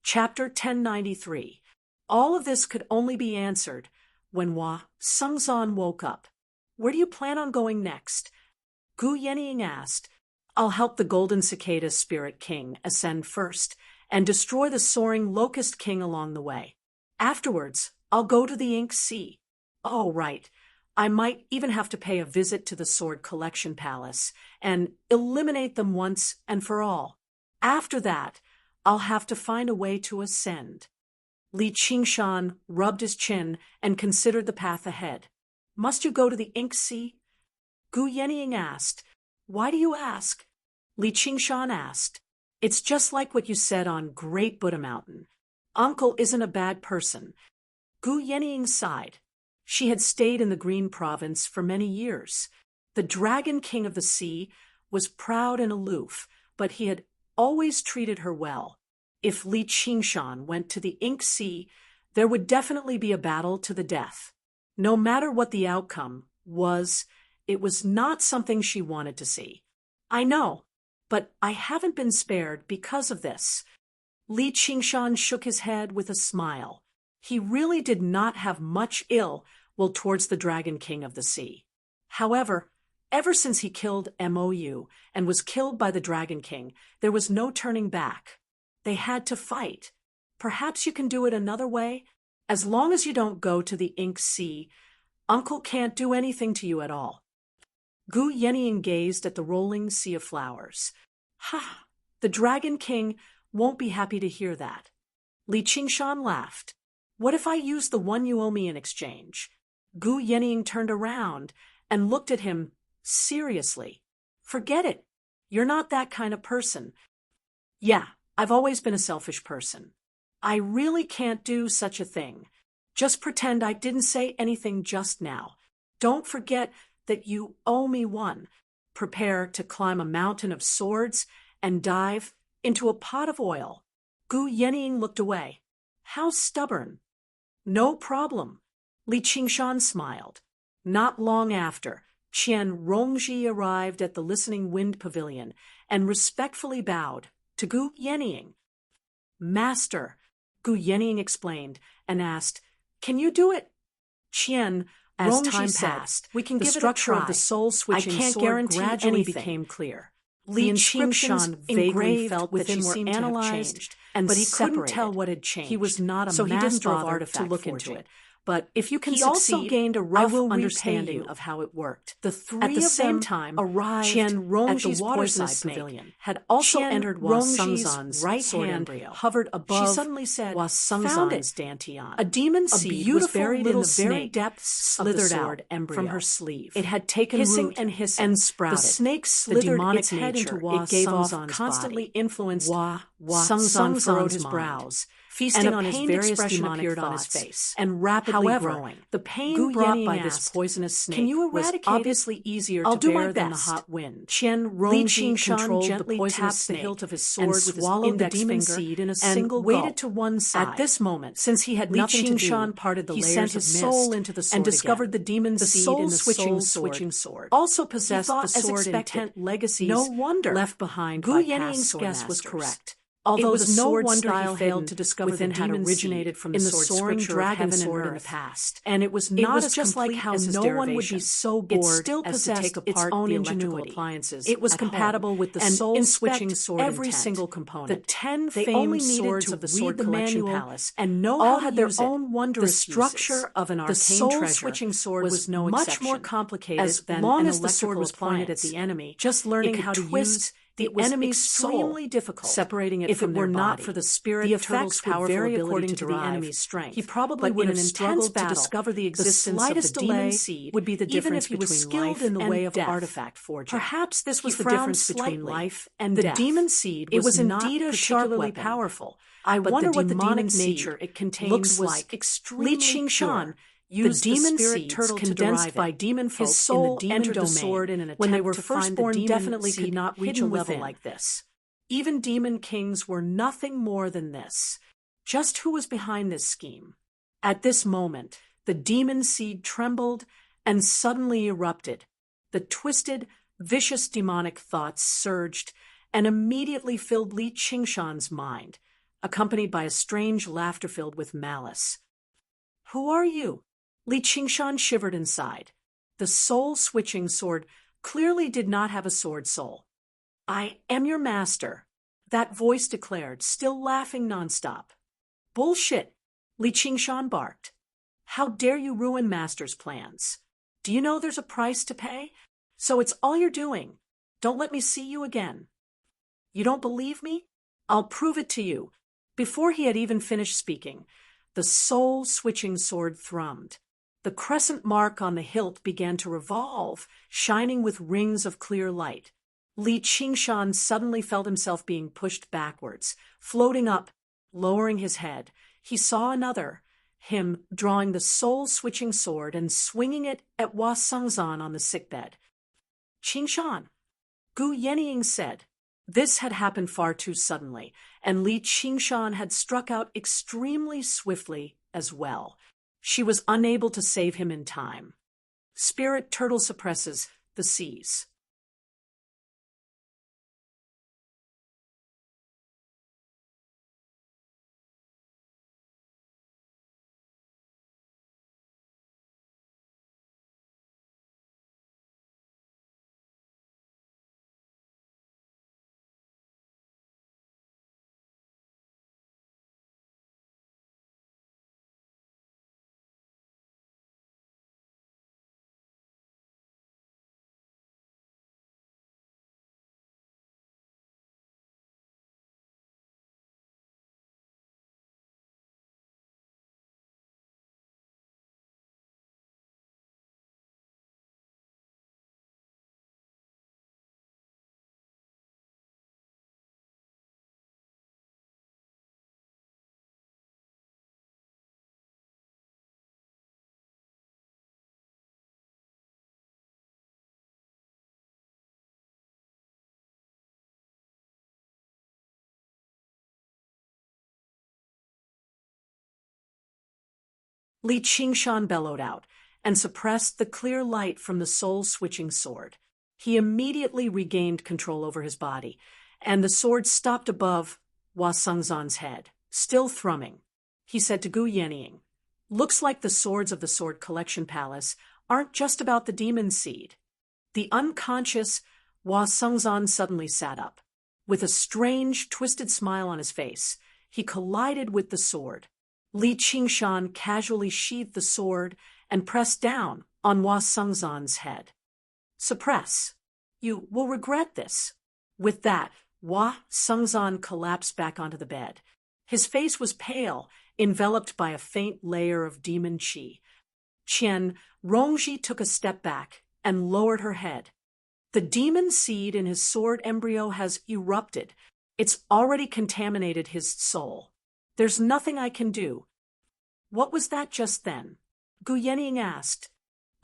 S1: Chapter 1093. All of this could only be answered when Hua Sengzan woke up. Where do you plan on going next? Gu Yenying asked. I'll help the Golden Cicada Spirit King ascend first and destroy the soaring Locust King along the way. Afterwards, I'll go to the Ink Sea. Oh, right. I might even have to pay a visit to the Sword Collection Palace and eliminate them once and for all. After that, I'll have to find a way to ascend. Li Qingshan rubbed his chin and considered the path ahead. Must you go to the Ink Sea? Gu Yenying asked. Why do you ask? Li Qingshan asked. It's just like what you said on Great Buddha Mountain. Uncle isn't a bad person. Gu Yenying sighed. She had stayed in the Green Province for many years. The Dragon King of the Sea was proud and aloof, but he had always treated her well. If Li Qingshan went to the Ink Sea, there would definitely be a battle to the death. No matter what the outcome was, it was not something she wanted to see. I know, but I haven't been spared because of this. Li Qingshan shook his head with a smile. He really did not have much ill will towards the Dragon King of the Sea. However, ever since he killed Mou and was killed by the Dragon King, there was no turning back. They had to fight. Perhaps you can do it another way? As long as you don't go to the Ink Sea, Uncle can't do anything to you at all. Gu Yenying gazed at the rolling sea of flowers. Ha! The Dragon King won't be happy to hear that. Li Qingshan laughed. What if I use the one you owe me in exchange? Gu Yenying turned around and looked at him seriously. Forget it.
S2: You're not that kind of person. Yeah, I've always been a selfish person. I really can't do such a thing. Just pretend I didn't say anything just now. Don't forget that you owe me one. Prepare to climb a mountain of swords and dive into a pot of oil. Gu Yenying looked away. How stubborn. No problem. Li Qingshan smiled. Not long after, Qian Rongji arrived at the Listening Wind Pavilion and respectfully bowed to Gu Yenying. Master, Gu Yenying explained and asked, "Can you do it?" Qian, as time passed, we can give it a try. Of the soul-switching sword gradually became clear. Li Qingshan vaguely felt within were analyzed, but he couldn't tell what had changed. He was not a master of artifact to look into it. But if you can succeed, also gained a rough understanding of how it worked. The three at the same time arrived Qian Rongji's at the waterside pavilion. Had also entered Hua Sengzan's right hand embryo. Hovered above. She suddenly said, Hua Sengzan's dantian. A demon seed was buried in the very depths, slithered out from her sleeve. It had taken root and hissing and sprouted. The snake slithered its head into Hua Sengzan's constantly influenced Hua Sengzan furrowed his brows, feasting on his various demonic appeared on his face, and rapidly growing. The pain brought by this poisonous snake was obviously easier to bear than the hot wind. Qian Rongji controlled the poisonous the hilt of his sword with his index finger seed in a single gulp. Waited to one side. At this moment, since he had nothing to do, parted the layers sent his soul into the sword and discovered the demon seed in the switching sword. Also possessed the sword intent legacies. No wonder left behind. Gu Yening's guess was correct. Although it was no wonder he failed to discover the demon originated from the soaring dragon sword in the past, and it was not just like how no one would be so bored as to take apart its own ingenuity. Appliances. It was compatible with the soul-switching sword every single component. The 10 famed swords of the Sword Collection Palace, and know all had their own wondrous uses. The structure of an arcane soul-switching sword was no much more complicated than long as the sword was pointed at the enemy. Just learning how to use the enemy's extremely difficult, separating it if from it were not for the spirit. The effects would vary according to the enemy's strength. He probably would have struggled to discover the existence of the demon seed. Would be the difference even if he was skilled in the way of artifact forging. Perhaps this was the difference between life and death. The demon seed was indeed a particularly powerful. I wonder what the demonic nature it contained was like. Li Qingshan used the demon spirit turtle condensed by demon folk. His soul entered the sword in an attempt when they were first born. Definitely could not reach a level like this. Even demon kings were nothing more than this. Just who was behind this scheme? At this moment, the demon seed trembled and suddenly erupted. The twisted, vicious demonic thoughts surged and immediately filled Li Qingshan's mind, accompanied by a strange laughter filled with malice. Who are you? Li Qingshan shivered inside. The soul-switching sword clearly did not have a sword soul. I am your master, that voice declared, still laughing nonstop. Bullshit, Li Qingshan barked. How dare you ruin master's plans? Do you know there's a price to pay? So it's all you're doing. Don't let me see you again. You don't believe me? I'll prove it to you. Before he had even finished speaking, the soul-switching sword thrummed. The crescent mark on the hilt began to revolve, shining with rings of clear light. Li Qingshan suddenly felt himself being pushed backwards, floating up, lowering his head. He saw another, him drawing the soul-switching sword and swinging it at Hua Sengzan on the sickbed. Qingshan, Gu Yenying said. This had happened far too suddenly, and Li Qingshan had struck out extremely swiftly as well. She was unable to save him in time. Spirit turtle suppresses the seas. Li Qingshan bellowed out, and suppressed the clear light from the soul-switching sword. He immediately regained control over his body, and the sword stopped above Hua Sengzan's head, still thrumming. He said to Gu Yenying, "Looks like the swords of the Sword Collection Palace aren't just about the demon seed." The unconscious Hua Sengzan suddenly sat up. With a strange, twisted smile on his face, he collided with the sword. Li Qingshan casually sheathed the sword and pressed down on Hua Sengzan's head. "Suppress. You will regret this." With that, Hua Sengzan collapsed back onto the bed. His face was pale, enveloped by a faint layer of demon qi. Qian Rongji took a step back and lowered her head. "The demon seed in his sword embryo has erupted. It's already contaminated his soul. There's nothing I can do." "What was that just then?" Gu Yenying asked.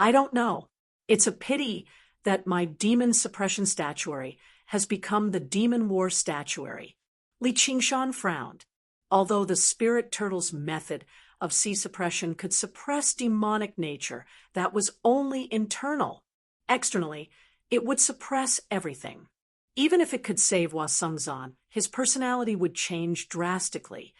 S2: "I don't know. It's a pity that my demon suppression statuary has become the demon war statuary." Li Qingshan frowned. Although the spirit turtle's method of sea suppression could suppress demonic nature, that was only internal. Externally, it would suppress everything. Even if it could save Hua Sengzan, his personality would change drastically.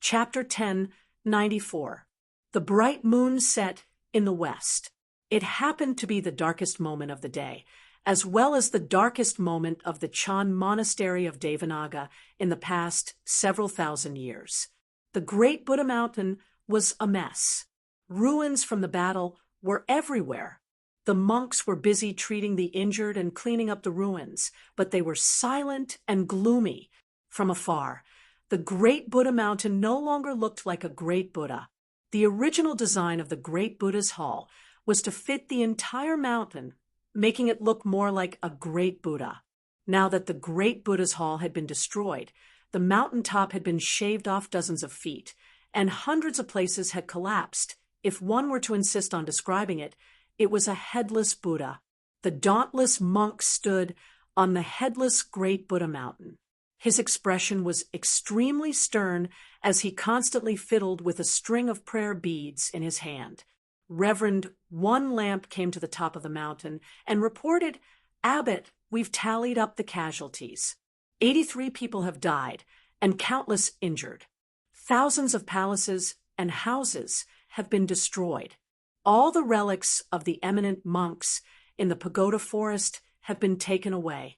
S2: Chapter 1094. The bright moon set in the west. It happened to be the darkest moment of the day, as well as the darkest moment of the Chan monastery of Devanaga in the past several thousand years. The great Buddha mountain was a mess. Ruins from the battle were everywhere. The monks were busy treating the injured and cleaning up the ruins, but they were silent and gloomy. From afar, the great Buddha mountain no longer looked like a great Buddha. The original design of the great Buddha's hall was to fit the entire mountain, making it look more like a great Buddha. Now that the great Buddha's hall had been destroyed, the mountaintop had been shaved off dozens of feet, and hundreds of places had collapsed. If one were to insist on describing it, it was a headless Buddha. The dauntless monk stood on the headless great Buddha mountain. His expression was extremely stern as he constantly fiddled with a string of prayer beads in his hand. Reverend One Lamp came to the top of the mountain and reported, "Abbot, we've tallied up the casualties. 83 people have died and countless injured. Thousands of palaces and houses have been destroyed. All the relics of the eminent monks in the pagoda forest have been taken away.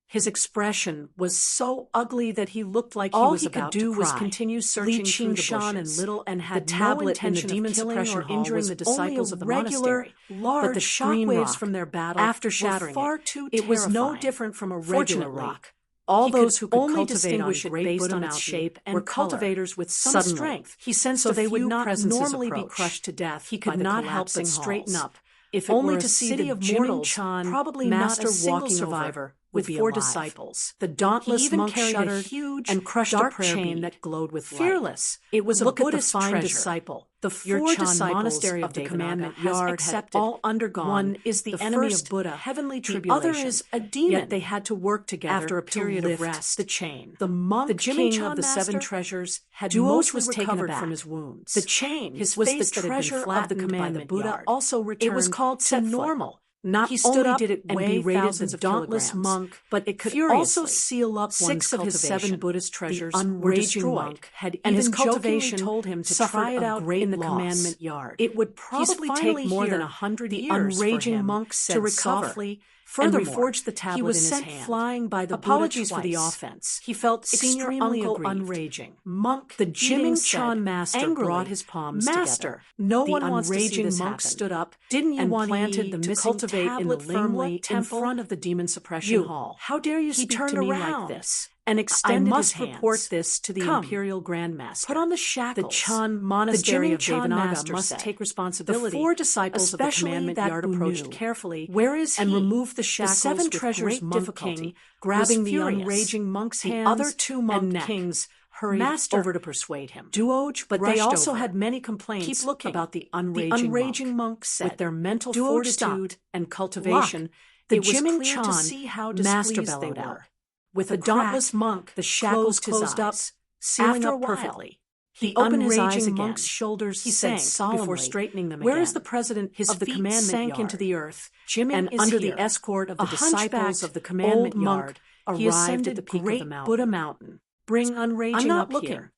S2: His expression was so ugly that he looked like
S1: All
S2: he was
S1: he
S2: about
S1: could do
S2: to
S1: was
S2: cry.
S1: continue
S2: Li
S1: searching through the
S2: Qingshan and
S1: bushes.
S2: little and had
S1: The
S2: no
S1: tablet in the
S2: intention
S1: demon
S2: of killing
S1: suppression
S2: or
S1: hall
S2: injuring
S1: was
S2: the disciples of the
S1: only a regular,
S2: monastery.
S1: large
S2: But the
S1: green
S2: shockwaves
S1: rock
S2: from their battle
S1: after
S2: were
S1: shattering
S2: far
S1: it,
S2: too
S1: it was no
S2: terrifying.
S1: different from a regular
S2: Fortunately,
S1: rock.
S2: all
S1: He
S2: those
S1: could
S2: who could
S1: only
S2: cultivate
S1: distinguish
S2: on
S1: it
S2: Great
S1: based
S2: Buddha
S1: on its
S2: Mountain
S1: shape and
S2: were
S1: color.
S2: cultivators with some
S1: Suddenly,
S2: strength.
S1: he sensed
S2: So
S1: a
S2: they would
S1: few
S2: not
S1: presences
S2: normally be
S1: approach.
S2: crushed to death.
S1: He
S2: by
S1: could
S2: the
S1: not help but
S2: collapsing
S1: straighten
S2: halls.
S1: up. If
S2: Only
S1: it were
S2: to
S1: a
S2: see
S1: city
S2: the
S1: of mortals,
S2: Jiming-chan,
S1: probably
S2: master
S1: not a single
S2: walking
S1: survivor
S2: over
S1: would
S2: with
S1: be
S2: 4
S1: alive.
S2: disciples. The
S1: He
S2: dauntless
S1: even
S2: monk
S1: carried a
S2: shuddered
S1: huge,
S2: and crushed
S1: dark
S2: a prayer
S1: chain
S2: bead,
S1: that glowed with light.
S2: fearless.
S1: It was a
S2: Look
S1: Buddhist
S2: at the fine
S1: treasure.
S2: disciple.
S1: The
S2: Your
S1: 4
S2: Chan
S1: disciples
S2: monastery
S1: of
S2: of the
S1: Devanaga
S2: commandment
S1: has
S2: yard
S1: accepted.
S2: had all undergone.
S1: One is the enemy
S2: first
S1: of Buddha,
S2: heavenly
S1: the
S2: tribulation.
S1: other is a demon.
S2: Yet they had to work together
S1: After a period
S2: to
S1: of
S2: lift
S1: rest,
S2: the chain.
S1: the monk
S2: The
S1: king
S2: Jiming-chan
S1: of the 7
S2: master,
S1: treasures had
S2: Duoj
S1: mostly
S2: was taken
S1: recovered
S2: aback.
S1: from his wounds.
S2: The chain
S1: His
S2: was
S1: face
S2: the
S1: that had been
S2: treasure of the
S1: flattened by the
S2: commandment
S1: Buddha
S2: yard.
S1: also returned
S2: It was called
S1: to
S2: set
S1: normal.
S2: Not
S1: He stood
S2: only
S1: up
S2: did it
S1: and
S2: weigh
S1: berated
S2: thousands
S1: the
S2: of
S1: dauntless
S2: kilograms,
S1: monk,
S2: but it could
S1: furiously.
S2: also seal up
S1: 6
S2: one's
S1: of his 7
S2: cultivation.
S1: Buddhist treasures
S2: The
S1: were
S2: unraging
S1: destroyed,
S2: monk had
S1: and his
S2: even
S1: cultivation
S2: jokingly told him to
S1: suffered
S2: try it
S1: a
S2: out
S1: great
S2: in the
S1: loss.
S2: commandment yard.
S1: It would
S2: He's
S1: probably
S2: finally
S1: take more than
S2: here,
S1: 100
S2: the
S1: years for
S2: unraging
S1: him
S2: monk
S1: to
S2: said
S1: recover.
S2: softly,
S1: Furthermore,
S2: and reforged the tablet
S1: he was
S2: in his
S1: sent
S2: hand.
S1: flying by the
S2: Apologies
S1: Buddha
S2: for the
S1: twice.
S2: offense.
S1: He felt
S2: Senior
S1: extremely
S2: uncle
S1: aggrieved.
S2: unraging.
S1: Monk,
S2: The
S1: Jiming
S2: Jiming-chan
S1: said,
S2: master
S1: angrily,
S2: brought his palms
S1: Master,
S2: together.
S1: no
S2: The
S1: one wants to see
S2: unraging
S1: this
S2: monk
S1: happen.
S2: stood up
S1: Didn't you
S2: and
S1: want
S2: planted the
S1: to
S2: missing
S1: cultivate in the
S2: tablet firmly
S1: Lingwa
S2: in
S1: temple?
S2: front of the demon suppression
S1: You,
S2: hall.
S1: how dare you
S2: He
S1: speak
S2: turned
S1: to me
S2: around
S1: like this?
S2: and extended
S1: I must
S2: his hands.
S1: report this to the
S2: Come,
S1: Imperial Grand Master.
S2: Put on the shackles.
S1: The Chan monastery of
S2: Jiming-chan
S1: Devanaga
S2: master
S1: must
S2: said.
S1: take
S2: The
S1: responsibility.
S2: 4 disciples of the
S1: especially
S2: commandment
S1: that
S2: yard
S1: who
S2: approached
S1: knew.
S2: carefully
S1: Where is
S2: and
S1: he?
S2: removed the
S1: The
S2: shackles
S1: 7
S2: with
S1: treasures
S2: great
S1: monk
S2: difficulty,
S1: king
S2: grabbing
S1: was
S2: the
S1: furious.
S2: unraging monk's
S1: The
S2: hands
S1: other 2 monk
S2: and neck.
S1: kings hurried
S2: Master,
S1: over to persuade him.
S2: Duoj, but they
S1: rushed
S2: also
S1: over.
S2: had many complaints
S1: Keep looking.
S2: about the
S1: The
S2: unraging
S1: monk said,
S2: with their mental
S1: Duoj
S2: fortitude
S1: stopped.
S2: and cultivation.
S1: Look,
S2: The
S1: it was clear
S2: Jiming-chan
S1: to see how
S2: master
S1: displeased they
S2: bellowed out.
S1: were.
S2: With
S1: The
S2: a dauntless
S1: crack,
S2: monk,
S1: the shackles
S2: closed up,
S1: eyes.
S2: sealing
S1: After a
S2: up
S1: while,
S2: perfectly.
S1: he
S2: The
S1: opened his eyes
S2: unraging
S1: again.
S2: monk's shoulders
S1: He
S2: sank
S1: said solemnly,
S2: before straightening them
S1: "Where
S2: again.
S1: is the president
S2: His
S1: of the
S2: feet
S1: commandment
S2: sank
S1: yard?
S2: into the earth,
S1: Jiming
S2: and
S1: is
S2: under
S1: here.
S2: the escort of
S1: A
S2: the disciples
S1: hunchbacked
S2: of the commandment
S1: old monk,
S2: yard,
S1: he
S2: arrived
S1: ascended
S2: at the peak
S1: great
S2: of the mountain.
S1: Buddha Mountain.
S2: Bring unraging
S1: I'm not
S2: up
S1: looking.
S2: here.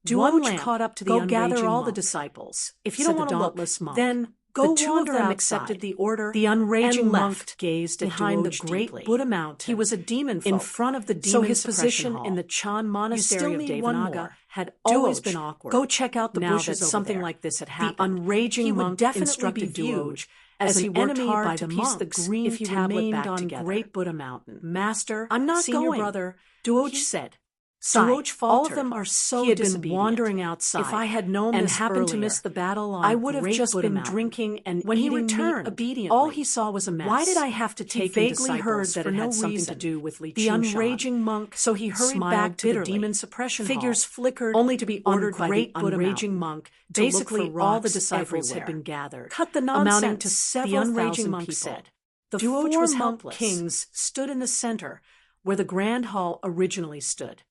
S1: One
S2: Duoj
S1: lamp.
S2: caught up to the
S1: Go
S2: unraging
S1: gather all the
S2: monk.
S1: disciples.
S2: If you
S1: said
S2: don't want
S1: the
S2: to look,
S1: dauntless monk,
S2: then
S1: go
S2: the 2 of
S1: wander
S2: them
S1: outside.
S2: accepted the order.
S1: The unraging
S2: and
S1: monk
S2: left
S1: gazed at
S2: behind the
S1: Duoj
S2: great
S1: deeply.
S2: Buddha mountain.
S1: He was a demon
S2: in
S1: folk.
S2: front of the demon
S1: So his
S2: suppression
S1: position
S2: hall.
S1: in the Chan
S2: You
S1: monastery
S2: still
S1: of
S2: need one
S1: Devanaga
S2: more.
S1: had
S2: Duoj,
S1: always been awkward.
S2: Go check out the
S1: Now
S2: bushes
S1: that
S2: over
S1: something
S2: there.
S1: like this had
S2: The
S1: happened,
S2: unraging
S1: he would
S2: monk
S1: definitely
S2: instructed
S1: be viewed
S2: Duoj
S1: as
S2: as
S1: he
S2: he
S1: worked
S2: worked
S1: hard
S2: hard
S1: to
S2: to
S1: piece
S2: piece
S1: the
S2: the
S1: green
S2: green if he
S1: tablet
S2: remained
S1: back
S2: on
S1: together.
S2: Great Buddha Mountain. Master,
S1: I'm not
S2: senior
S1: going.
S2: brother, Duoj
S1: He
S2: said.
S1: Duoj
S2: Sighed. All of
S1: faltered.
S2: them are so
S1: He had been
S2: disobedient.
S1: wandering outside.
S2: If I had known
S1: and
S2: this
S1: happened to
S2: earlier,
S1: miss the battle on
S2: I would have
S1: Great
S2: just
S1: Buddha
S2: been
S1: Mountain.
S2: drinking and
S1: When he
S2: eating meat
S1: returned,
S2: obediently.
S1: all he saw was a mess.
S2: Why did I have to
S1: He
S2: take
S1: vaguely
S2: in
S1: heard
S2: disciples
S1: that
S2: for
S1: it
S2: no
S1: had something
S2: reason?
S1: to do with Li
S2: The
S1: Qingshan.
S2: unraging monk,
S1: So he hurried
S2: smiled
S1: back to the
S2: bitterly.
S1: demon suppression
S2: Figures
S1: hall,
S2: flickered,
S1: only to be ordered by the
S2: Great Buddha
S1: unraging
S2: Mountain.
S1: monk to
S2: Basically,
S1: look for
S2: all the
S1: rocks
S2: disciples
S1: everywhere.
S2: had been gathered,
S1: Cut the
S2: amounting to
S1: nonsense,
S2: several
S1: the unraging
S2: thousand
S1: monk
S2: people.
S1: said.
S2: The
S1: Duoj
S2: 4
S1: was
S2: monk
S1: helpless.
S2: kings stood in the center, where the grand hall originally stood.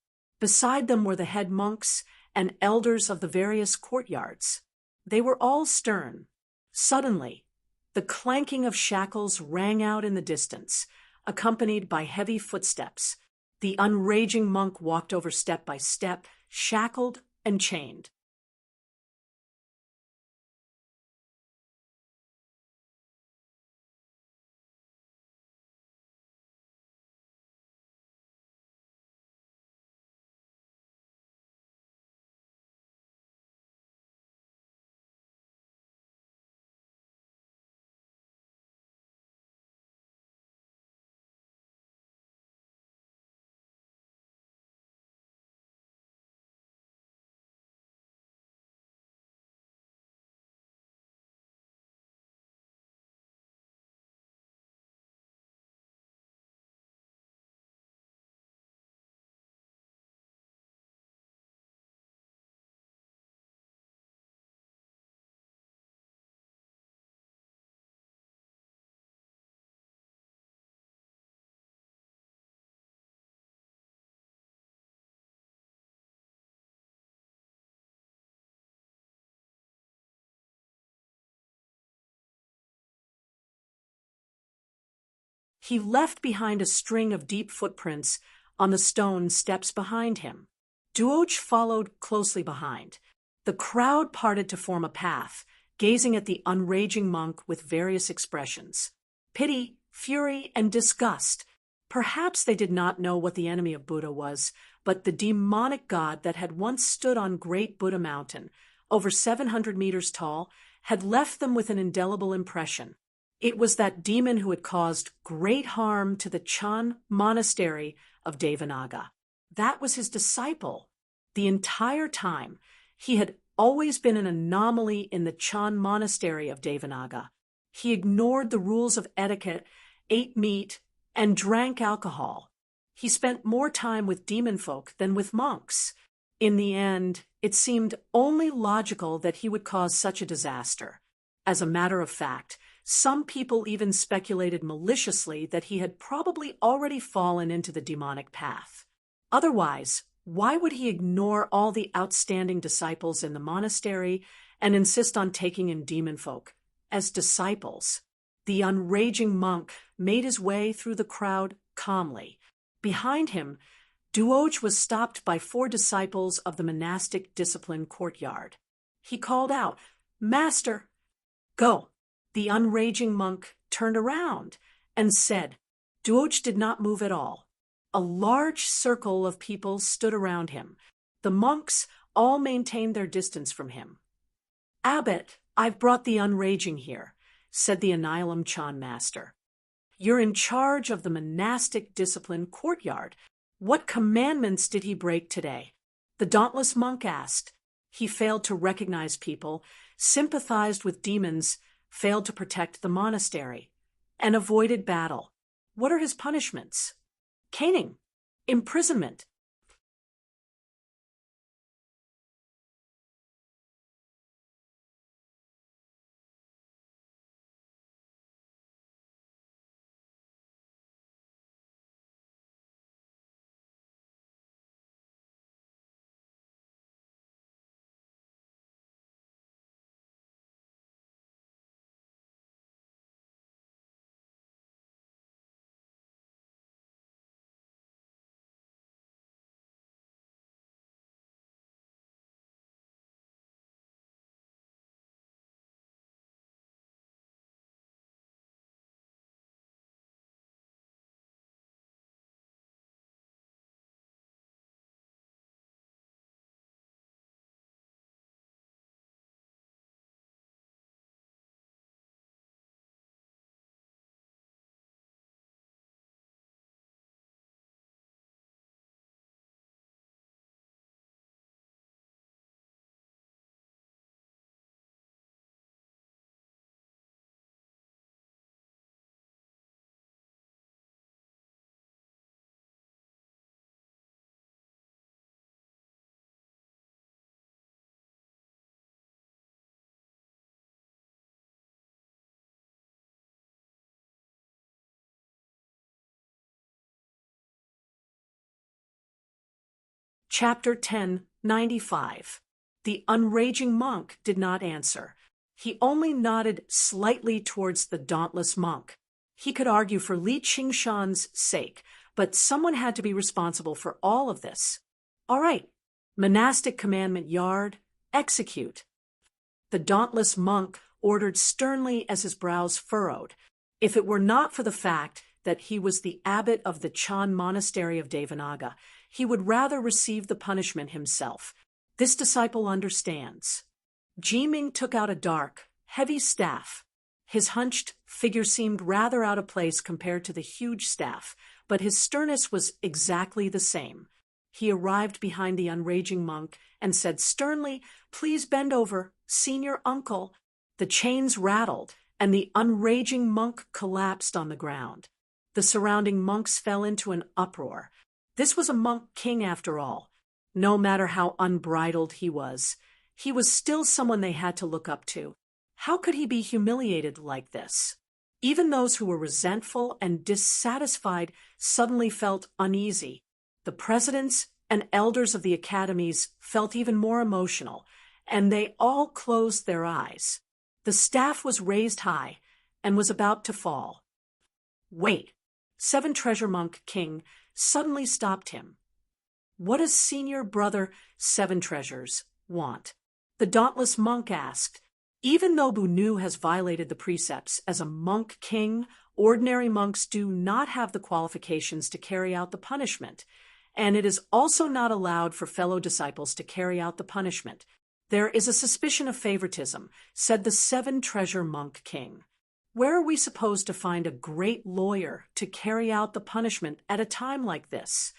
S2: Beside them were the head monks and elders of the various courtyards. They were all stern. Suddenly, the clanking of shackles rang out in the distance, accompanied by heavy footsteps. The unraging monk walked over step by step, shackled and chained. He left behind a string of deep footprints on the stone steps behind him. Duoj followed closely behind. The crowd parted to form a path, gazing at the unraging monk with various expressions: pity, fury, and disgust. Perhaps they did not know what the enemy of Buddha was, but the demonic god that had once stood on Great Buddha Mountain, over 700 meters tall, had left them with an indelible impression. It was that demon who had caused great harm to the Chan monastery of Devanaga. That was his disciple. The entire time, he had always been an anomaly in the Chan monastery of Devanaga. He ignored the rules of etiquette, ate meat, and drank alcohol. He spent more time with demon folk than with monks. In the end, it seemed only logical that he would cause such a disaster. As a matter of fact, some people even speculated maliciously that he had probably already fallen into the demonic path. Otherwise, why would he ignore all the outstanding disciples in the monastery and insist on taking in demon folk as disciples? The unraging monk made his way through the crowd calmly. Behind him, Duoj was stopped by 4 disciples of the monastic discipline courtyard. He called out, "Master, go." The unraging monk turned around and said, Duoj did not move at all. A large circle of people stood around him. The monks all maintained their distance from him. "Abbot, I've brought the unraging here," said the Anilam Chan master. "You're in charge of the monastic discipline courtyard. What commandments did he break today?" The dauntless monk asked. He failed to recognize people, sympathized with demons, failed to protect the monastery, and avoided battle. What are his punishments? Caning, imprisonment. Chapter 1095. The unraging monk did not answer. He only nodded slightly towards the dauntless monk. He could argue for Li Qingshan's sake, but someone had to be responsible for all of this. All right, monastic commandment yard, execute. The dauntless monk ordered sternly as his brows furrowed. If it were not for the fact that he was the abbot of the Chan monastery of Devanaga, he would rather receive the punishment himself. This disciple understands. Jiming took out a dark, heavy staff. His hunched figure seemed rather out of place compared to the huge staff, but his sternness was exactly the same. He arrived behind the unraging monk and said sternly, "Please bend over, senior uncle." The chains rattled, and the unraging monk collapsed on the ground. The surrounding monks fell into an uproar. This was a monk king after all. No matter how unbridled he was still someone they had to look up to. How could he be humiliated like this? Even those who were resentful and dissatisfied suddenly felt uneasy. The presidents and elders of the academies felt even more emotional, and they all closed their eyes. The staff was raised high and was about to fall. Wait! Seven Treasure Monk King suddenly stopped him. What does senior brother Seven Treasures want? The dauntless monk asked. Even though Bu Nu has violated the precepts as a monk king ordinary monks do not have the qualifications to carry out the punishment, and it is also not allowed for fellow disciples to carry out the punishment. There is a suspicion of favoritism, said the seven-treasure monk king. Where are we supposed to find a great lawyer to carry out the punishment at a time like this?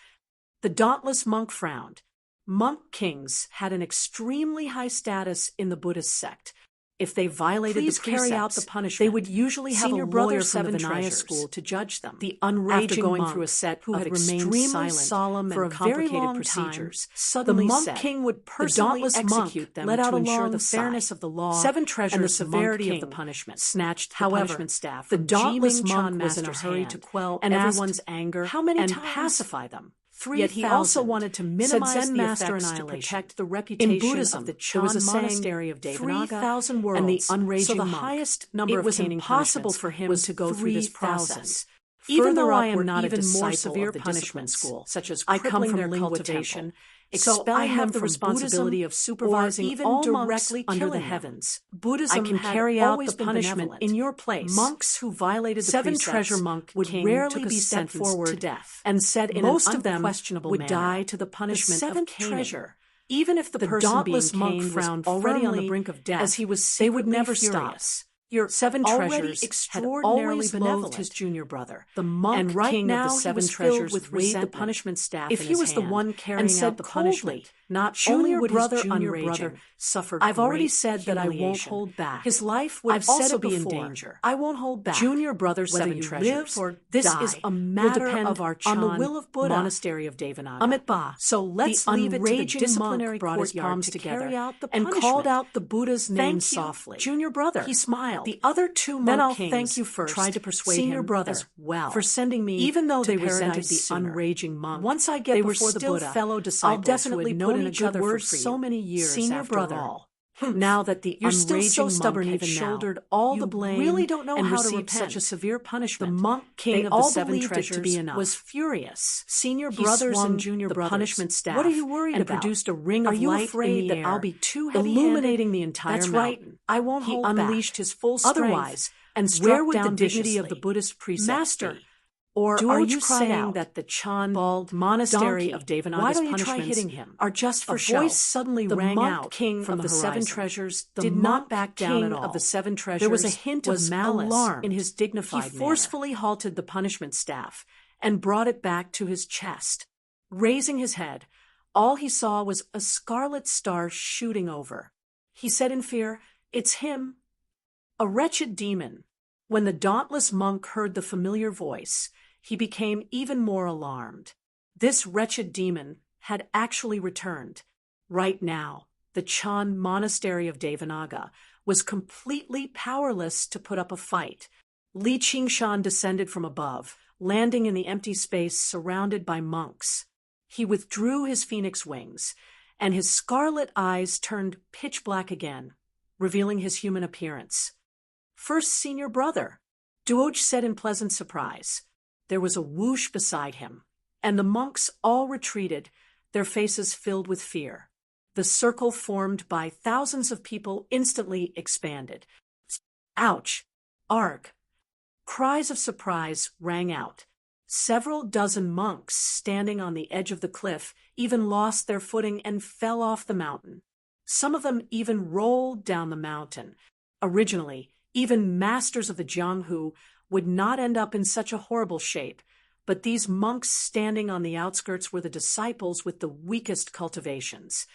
S2: The dauntless monk frowned. Monk kings had an extremely high status in the Buddhist sect. If they violated the precepts,
S1: carry out the punishment.
S2: they would usually have
S1: Senior
S2: a
S1: brother
S2: lawyer from the
S1: seven
S2: Vinaya
S1: treasures.
S2: school to judge them.
S1: The unraging
S2: After going
S1: monk
S2: through a set
S1: who
S2: of
S1: had remained
S2: extremely
S1: silent
S2: solemn
S1: for
S2: and
S1: a very
S2: complicated
S1: long
S2: procedures,
S1: time,
S2: suddenly
S1: the monk
S2: said,
S1: king would
S2: the
S1: personally
S2: dauntless
S1: execute
S2: monk
S1: them
S2: let out
S1: to
S2: a
S1: ensure
S2: long
S1: the
S2: sigh.
S1: fairness of the law
S2: Seven treasures,
S1: and the
S2: the monk
S1: severity of the
S2: king
S1: punishment.
S2: snatched the
S1: However,
S2: punishment staff
S1: the
S2: from
S1: dauntless
S2: Jiming
S1: monk
S2: Chan
S1: was in a
S2: master's
S1: hurry
S2: hand
S1: to quell
S2: and
S1: everyone's
S2: asked,
S1: anger
S2: how many
S1: and
S2: times?
S1: Pacify them.
S2: Yet he also
S1: 3,000,
S2: wanted to
S1: said
S2: minimize
S1: Zen
S2: the
S1: master
S2: effects to
S1: annihilation.
S2: protect the reputation
S1: In Buddhism,
S2: of the
S1: there was
S2: Chan
S1: a saying,
S2: monastery of Devanaga
S1: 3,000 worlds,
S2: and the unraging
S1: so the
S2: monk.
S1: highest number
S2: It
S1: of
S2: was
S1: caning
S2: impossible
S1: punishments
S2: for him
S1: was
S2: to go through this
S1: 3,000.
S2: process.
S1: Even though
S2: Further
S1: I
S2: up
S1: am
S2: were
S1: not a
S2: even more
S1: disciple
S2: severe
S1: of the
S2: punishments,
S1: discipline school,
S2: such as
S1: I come
S2: crippling
S1: from
S2: their
S1: Lingua
S2: cultivation,
S1: Temple. So I
S2: expelling
S1: have
S2: them
S1: the
S2: from
S1: responsibility
S2: Buddhism,
S1: of supervising
S2: or even
S1: all
S2: directly
S1: monks under the
S2: killing them.
S1: heavens.
S2: Buddhism
S1: I can
S2: had
S1: carry out
S2: always
S1: the
S2: been
S1: punishment
S2: benevolent.
S1: in your place.
S2: Monks who violated the
S1: Seven
S2: precepts
S1: treasure monk
S2: would
S1: king
S2: rarely
S1: took a
S2: be
S1: step
S2: sentenced
S1: forward
S2: to death,
S1: and said in
S2: most
S1: an
S2: of them
S1: unquestionable
S2: would
S1: manner,
S2: die to the punishment
S1: the
S2: of
S1: seventh
S2: caning.
S1: treasure.
S2: Even if the person
S1: dauntless
S2: being
S1: monk
S2: caned was
S1: frowned
S2: already on the
S1: firmly
S2: brink of death,
S1: as he was
S2: they would
S1: secretly
S2: never
S1: furious.
S2: stop. Your seven
S1: already
S2: treasures had
S1: extraordinarily
S2: always loathed
S1: benevolent.
S2: his junior brother,
S1: The monk
S2: and right
S1: king
S2: now
S1: of the
S2: he
S1: seven
S2: was
S1: treasures
S2: filled with
S1: weighed the
S2: resentment.
S1: punishment staff
S2: If
S1: in
S2: he
S1: his
S2: was the
S1: hand
S2: one
S1: and
S2: carrying
S1: said
S2: out the punishment,
S1: coldly,
S2: not
S1: "Junior
S2: only would
S1: brother
S2: his junior
S1: unraging,
S2: brother suffer
S1: I've already
S2: great
S1: said that I won't
S2: humiliation.
S1: hold back.
S2: His life would
S1: I've said
S2: also
S1: it
S2: be in
S1: before.
S2: danger.
S1: I won't hold back.
S2: Junior brother
S1: Whether
S2: seven
S1: you
S2: treasures.
S1: live or
S2: This
S1: die
S2: is a
S1: will
S2: matter
S1: depend
S2: of our
S1: on the
S2: Chan
S1: will of Buddha.
S2: monastery of Devanaga.
S1: Amit Ba.
S2: So let's
S1: The
S2: leave it to the
S1: unraging
S2: disciplinary
S1: monk brought his
S2: courtyard
S1: palms
S2: to
S1: together
S2: carry out the
S1: and
S2: punishment.
S1: called out the Buddha's name
S2: Thank you,
S1: softly.
S2: junior brother.
S1: He smiled.
S2: The other two monk
S1: Then I'll
S2: kings
S1: thank you first,
S2: tried to persuade
S1: senior
S2: him
S1: brother,
S2: as well
S1: for sending me
S2: even though
S1: to
S2: they resented
S1: paradise
S2: the
S1: sooner.
S2: unraging monk.
S1: Once I get
S2: they were
S1: before the
S2: still
S1: Buddha,
S2: fellow
S1: I'll
S2: disciples
S1: definitely
S2: who had known
S1: put in a
S2: each
S1: good
S2: other
S1: word
S2: for
S1: so many years
S2: senior
S1: after
S2: brother.
S1: all.
S2: Now that the
S1: You're still
S2: unraging
S1: so
S2: monk
S1: stubborn
S2: had
S1: even now.
S2: shouldered all
S1: You
S2: the blame
S1: really don't know
S2: and
S1: how to
S2: received
S1: repent.
S2: such a severe punishment,
S1: The monk king
S2: they
S1: of the
S2: all
S1: seven
S2: believed
S1: treasures
S2: it to be enough.
S1: was furious.
S2: Senior
S1: He
S2: brothers
S1: swung
S2: and junior
S1: the
S2: brothers,
S1: punishment staff.
S2: what are you worried
S1: and
S2: about?
S1: produced a ring
S2: Are
S1: of
S2: you
S1: light
S2: afraid
S1: in the
S2: that
S1: air,
S2: I'll be too heavy-handed?
S1: illuminating the entire
S2: That's
S1: mountain.
S2: right. I won't
S1: He
S2: hold
S1: unleashed
S2: back.
S1: his full strength
S2: Otherwise,
S1: and
S2: where
S1: struck
S2: would
S1: down
S2: the dignity of the
S1: viciously.
S2: Buddhist precepts
S1: Master,
S2: be? Or
S1: Duoj
S2: are you
S1: cried
S2: saying
S1: out,
S2: that the Chan
S1: bald
S2: monastery
S1: donkey,
S2: of Devanaga's
S1: why don't you try
S2: punishments
S1: hitting him?
S2: are just for
S1: A
S2: show?
S1: voice suddenly
S2: the
S1: rang
S2: monk
S1: out
S2: king
S1: from
S2: of
S1: the
S2: the seven
S1: horizon.
S2: treasures
S1: The
S2: did
S1: monk
S2: not back down
S1: king
S2: at all.
S1: of the seven treasures
S2: There was a hint of
S1: was
S2: malice
S1: alarmed.
S2: in his dignified
S1: He
S2: manner.
S1: forcefully halted the punishment staff and brought it back to his chest. Raising his head, all he saw was a scarlet star shooting over. He said in fear, "It's him." A wretched demon. When the dauntless monk heard the familiar voice, he became even more alarmed. This wretched demon had actually returned. Right now, the Chan monastery of Devanaga was completely powerless to put up a fight. Li Qingshan descended from above, landing in the empty space surrounded by monks. He withdrew his phoenix wings, and his scarlet eyes turned pitch black again, revealing his human appearance. "First senior brother," Duoj said in pleasant surprise. There was a whoosh beside him, and the monks all retreated, their faces filled with fear. The circle formed by thousands of people instantly expanded. Ouch! Arg! Cries of surprise rang out. Several dozen monks standing on the edge of the cliff even lost their footing and fell off the mountain. Some of them even rolled down the mountain. Originally, even masters of the Jianghu would not end up in such a horrible shape, but these monks standing on the outskirts were the disciples with the weakest cultivations.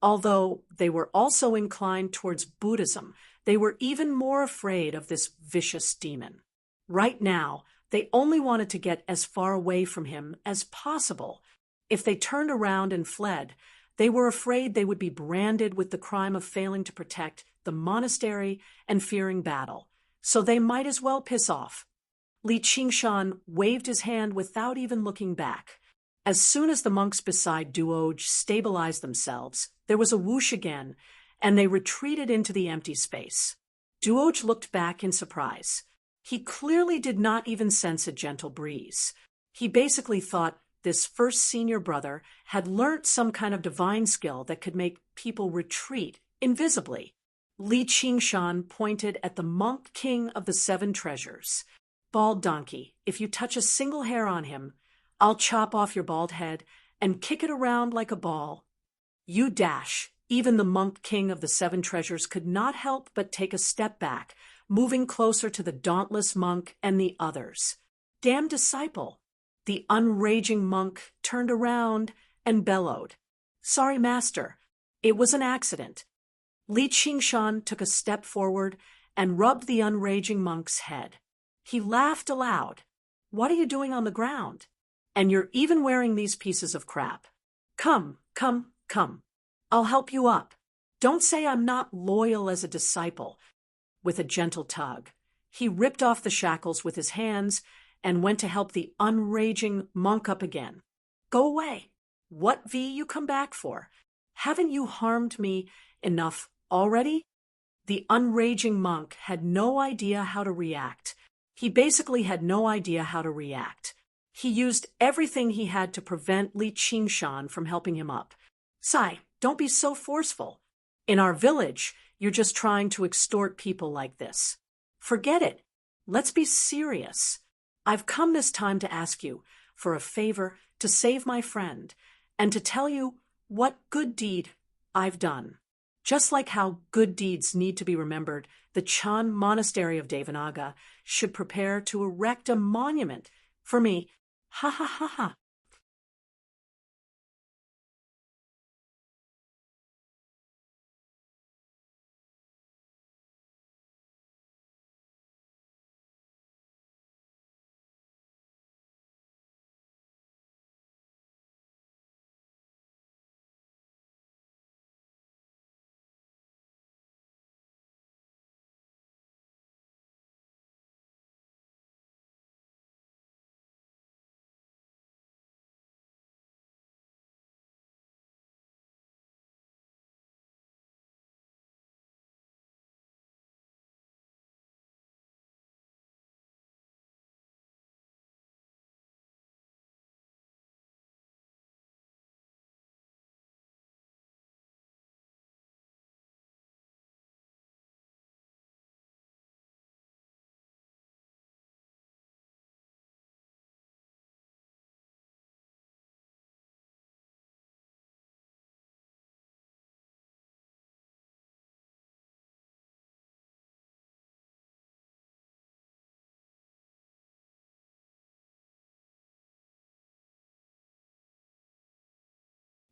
S1: Although they were also inclined towards Buddhism, they were even more afraid of this vicious demon. Right now, they only wanted to get as far away from him as possible. If they turned around and fled, they were afraid they would be branded with the crime of failing to protect the monastery and fearing battle. So they might as well piss off. Li Qingshan waved his hand without even looking back. As soon as the monks beside Duoj stabilized themselves, there was a whoosh again, and they retreated into the empty space. Duoj looked back in surprise. He clearly did not even sense a gentle breeze. He basically thought this first senior brother had learnt some kind of divine skill that could make people retreat invisibly. Li Qingshan pointed at the monk king of the 7 treasures. Bald donkey, if you touch a single hair on him, I'll chop off your bald head and kick it around like a ball. You dash. Even the monk king of the 7 treasures could not help but take a step back, moving closer to the dauntless monk and the others. Damn disciple! The unraging monk turned around and bellowed. Sorry, master. It was an accident. Li Qingshan took a step forward and rubbed the unraging monk's head. He laughed aloud. What are you doing on the ground? And you're even wearing these pieces of crap. Come, come, come. I'll help you up. Don't say I'm not loyal as a disciple. With a gentle tug, he ripped off the shackles with his hands and went to help the unraging monk up again. Go away. What V you come back for? Haven't you harmed me enough already? The unraging monk had no idea how to react. He basically had no idea how to react. He used everything he had to prevent Li Qingshan from helping him up. Sai, don't be so forceful. In our village, you're just trying to extort people like this. Forget it. Let's be serious. I've come this time to ask you for a favor to save my friend and to tell you what good deed I've done. Just like how good deeds need to be remembered, the Chan Monastery of Devanaga should prepare to erect a monument for me. Ha ha ha ha.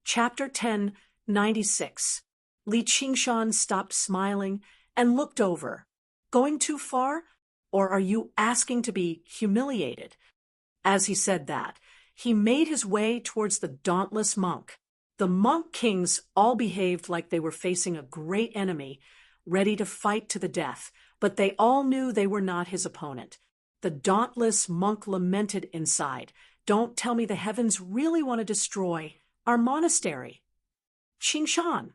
S1: Chapter 1096. Li Qingshan stopped smiling and looked over. Going too far? Or are you asking to be humiliated? As he said that, he made his way towards the dauntless monk. The monk kings all behaved like they were facing a great enemy, ready to fight to the death, but they all knew they were not his opponent. The dauntless monk lamented inside. Don't tell me the heavens really want to destroy our monastery. Qingshan.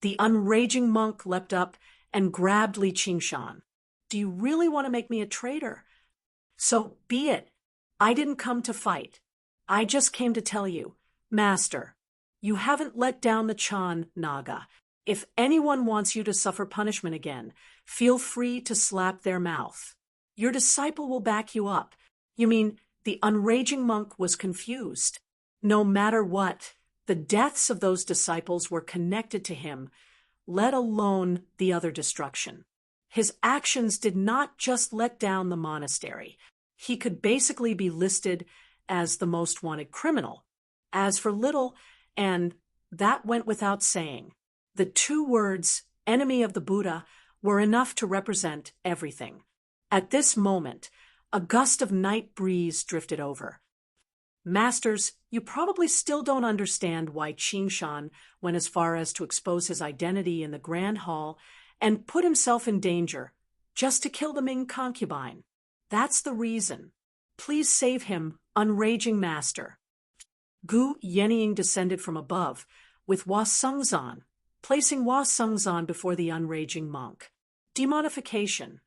S1: The unraging monk leapt up and grabbed Li Qingshan. Do you really want to make me a traitor? So be it. I didn't come to fight. I just came to tell you, Master, you haven't let down the Chan Naga. If anyone wants you to suffer punishment again, feel free to slap their mouth. Your disciple will back you up. You mean the unraging monk was confused. No matter what, the deaths of those disciples were connected to him, let alone the other destruction. His actions did not just let down the monastery. He could basically be listed as the most wanted criminal. As for little, and that went without saying, the 2 words, enemy of the Buddha, were enough to represent everything. At this moment,
S2: A gust of night breeze drifted over. Masters, you probably still don't understand why Qingshan went as far as to expose his identity in the Grand Hall and put himself in danger, just to kill the Ming concubine. That's the reason. Please save him, unraging master. Gu Yenying descended from above, with Hua Sengzan, placing Hua Sengzan before the unraging monk. Demonification.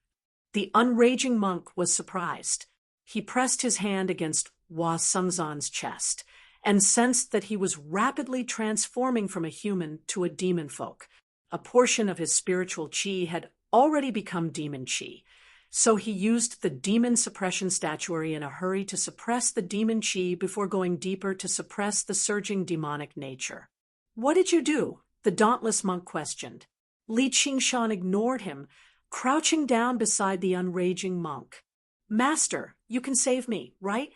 S2: The unraging monk was surprised. He pressed his hand against Hua Sengzan's chest and sensed that he was rapidly transforming from a human to a demon folk. A portion of his spiritual qi had already become demon qi, so he used the demon suppression statuary in a hurry to suppress the demon qi before going deeper to suppress the surging demonic nature. What did you do? The dauntless monk questioned. Li Qingshan ignored him, crouching down beside the unraging monk. Master, you can save me, right?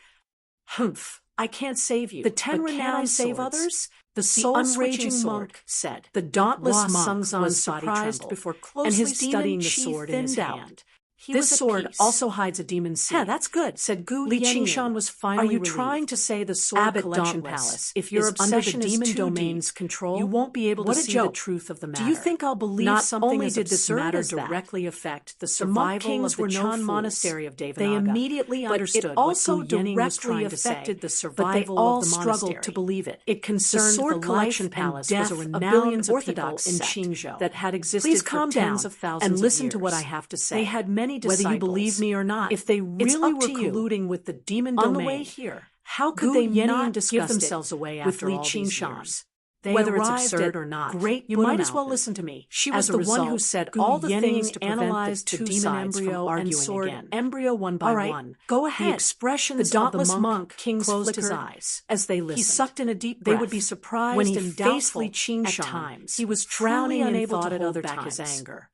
S2: Humph, I can't save you.
S1: The 10
S2: but
S1: renowned
S2: can I save
S1: swords?
S2: others? The
S1: soul-switching
S2: unraging monk
S1: sword
S2: said. The dauntless
S1: Hua
S2: monk
S1: Sengzan's
S2: was
S1: body
S2: surprised
S1: trembled,
S2: before
S1: and
S2: closely
S1: his
S2: studying
S1: demon
S2: the
S1: qi
S2: sword in his
S1: thinned out.
S2: hand.
S1: He
S2: This
S1: was at
S2: sword
S1: peace.
S2: also hides a demon seed.
S1: Yeah, that's good,
S2: said Gu
S1: Li
S2: Yenying.
S1: Qingshan was
S2: Are
S1: finally
S2: you
S1: relieved.
S2: trying to say the sword
S1: Abbot
S2: collection
S1: Dauntless,
S2: palace
S1: if your
S2: is under the
S1: obsession is
S2: demon
S1: too
S2: domain's
S1: deep,
S2: control,
S1: you won't be able
S2: what
S1: to
S2: a
S1: see
S2: joke.
S1: the truth of the matter.
S2: Do you think I'll believe
S1: Not
S2: something
S1: only
S2: as
S1: did this
S2: absurd
S1: matter
S2: as that?
S1: directly affect the
S2: The monk
S1: survival
S2: kings
S1: of the
S2: were no
S1: Chan
S2: fools.
S1: monastery of Devanaga,
S2: They immediately
S1: but
S2: understood
S1: it also
S2: what Gu Yenying was
S1: directly
S2: trying to say,
S1: affected the
S2: but they
S1: survival
S2: all
S1: of the
S2: struggled
S1: monastery.
S2: to believe it.
S1: It concerned
S2: the sword
S1: the
S2: collection
S1: life
S2: palace
S1: and
S2: was
S1: death
S2: a
S1: of
S2: renowned
S1: billions of
S2: Orthodox
S1: people in
S2: sect
S1: Qingzhou
S2: that had existed
S1: Please
S2: for
S1: calm
S2: tens
S1: down
S2: of thousands
S1: and
S2: of
S1: listen to what
S2: years.
S1: I have to say.
S2: They had many disciples.
S1: Whether you believe me or not,
S2: if they
S1: it's
S2: really
S1: up
S2: were
S1: to you.
S2: colluding with the demon
S1: On the
S2: domain,
S1: way here,
S2: how could
S1: Gu
S2: they
S1: Yenying
S2: not give
S1: discussed
S2: themselves
S1: it
S2: away
S1: with
S2: after
S1: Li
S2: all these
S1: Qingshan.
S2: years? They
S1: Whether it's
S2: arrived
S1: absurd
S2: at
S1: or not,
S2: great
S1: you might as
S2: Buddha
S1: well
S2: Mountain.
S1: listen to me.
S2: She
S1: As
S2: was
S1: a
S2: the one who
S1: result,
S2: said
S1: Gu
S2: all the
S1: Yenying
S2: things to prevent
S1: analyzed
S2: the two
S1: two
S2: sides
S1: sides
S2: from
S1: from
S2: arguing
S1: sword
S2: again.
S1: embryo one by
S2: All right,
S1: one.
S2: go ahead.
S1: The expressions
S2: The dauntless
S1: of the monk
S2: kings
S1: closed his
S2: flickered
S1: eyes
S2: as they listened.
S1: He sucked in a deep
S2: They
S1: breath.
S2: would be surprised
S1: when he
S2: and
S1: faced
S2: doubtful
S1: Li Qingshan,
S2: at times.
S1: he was
S2: frowning
S1: truly
S2: and
S1: unable
S2: thought
S1: to
S2: at
S1: hold
S2: other
S1: back
S2: times.
S1: his anger.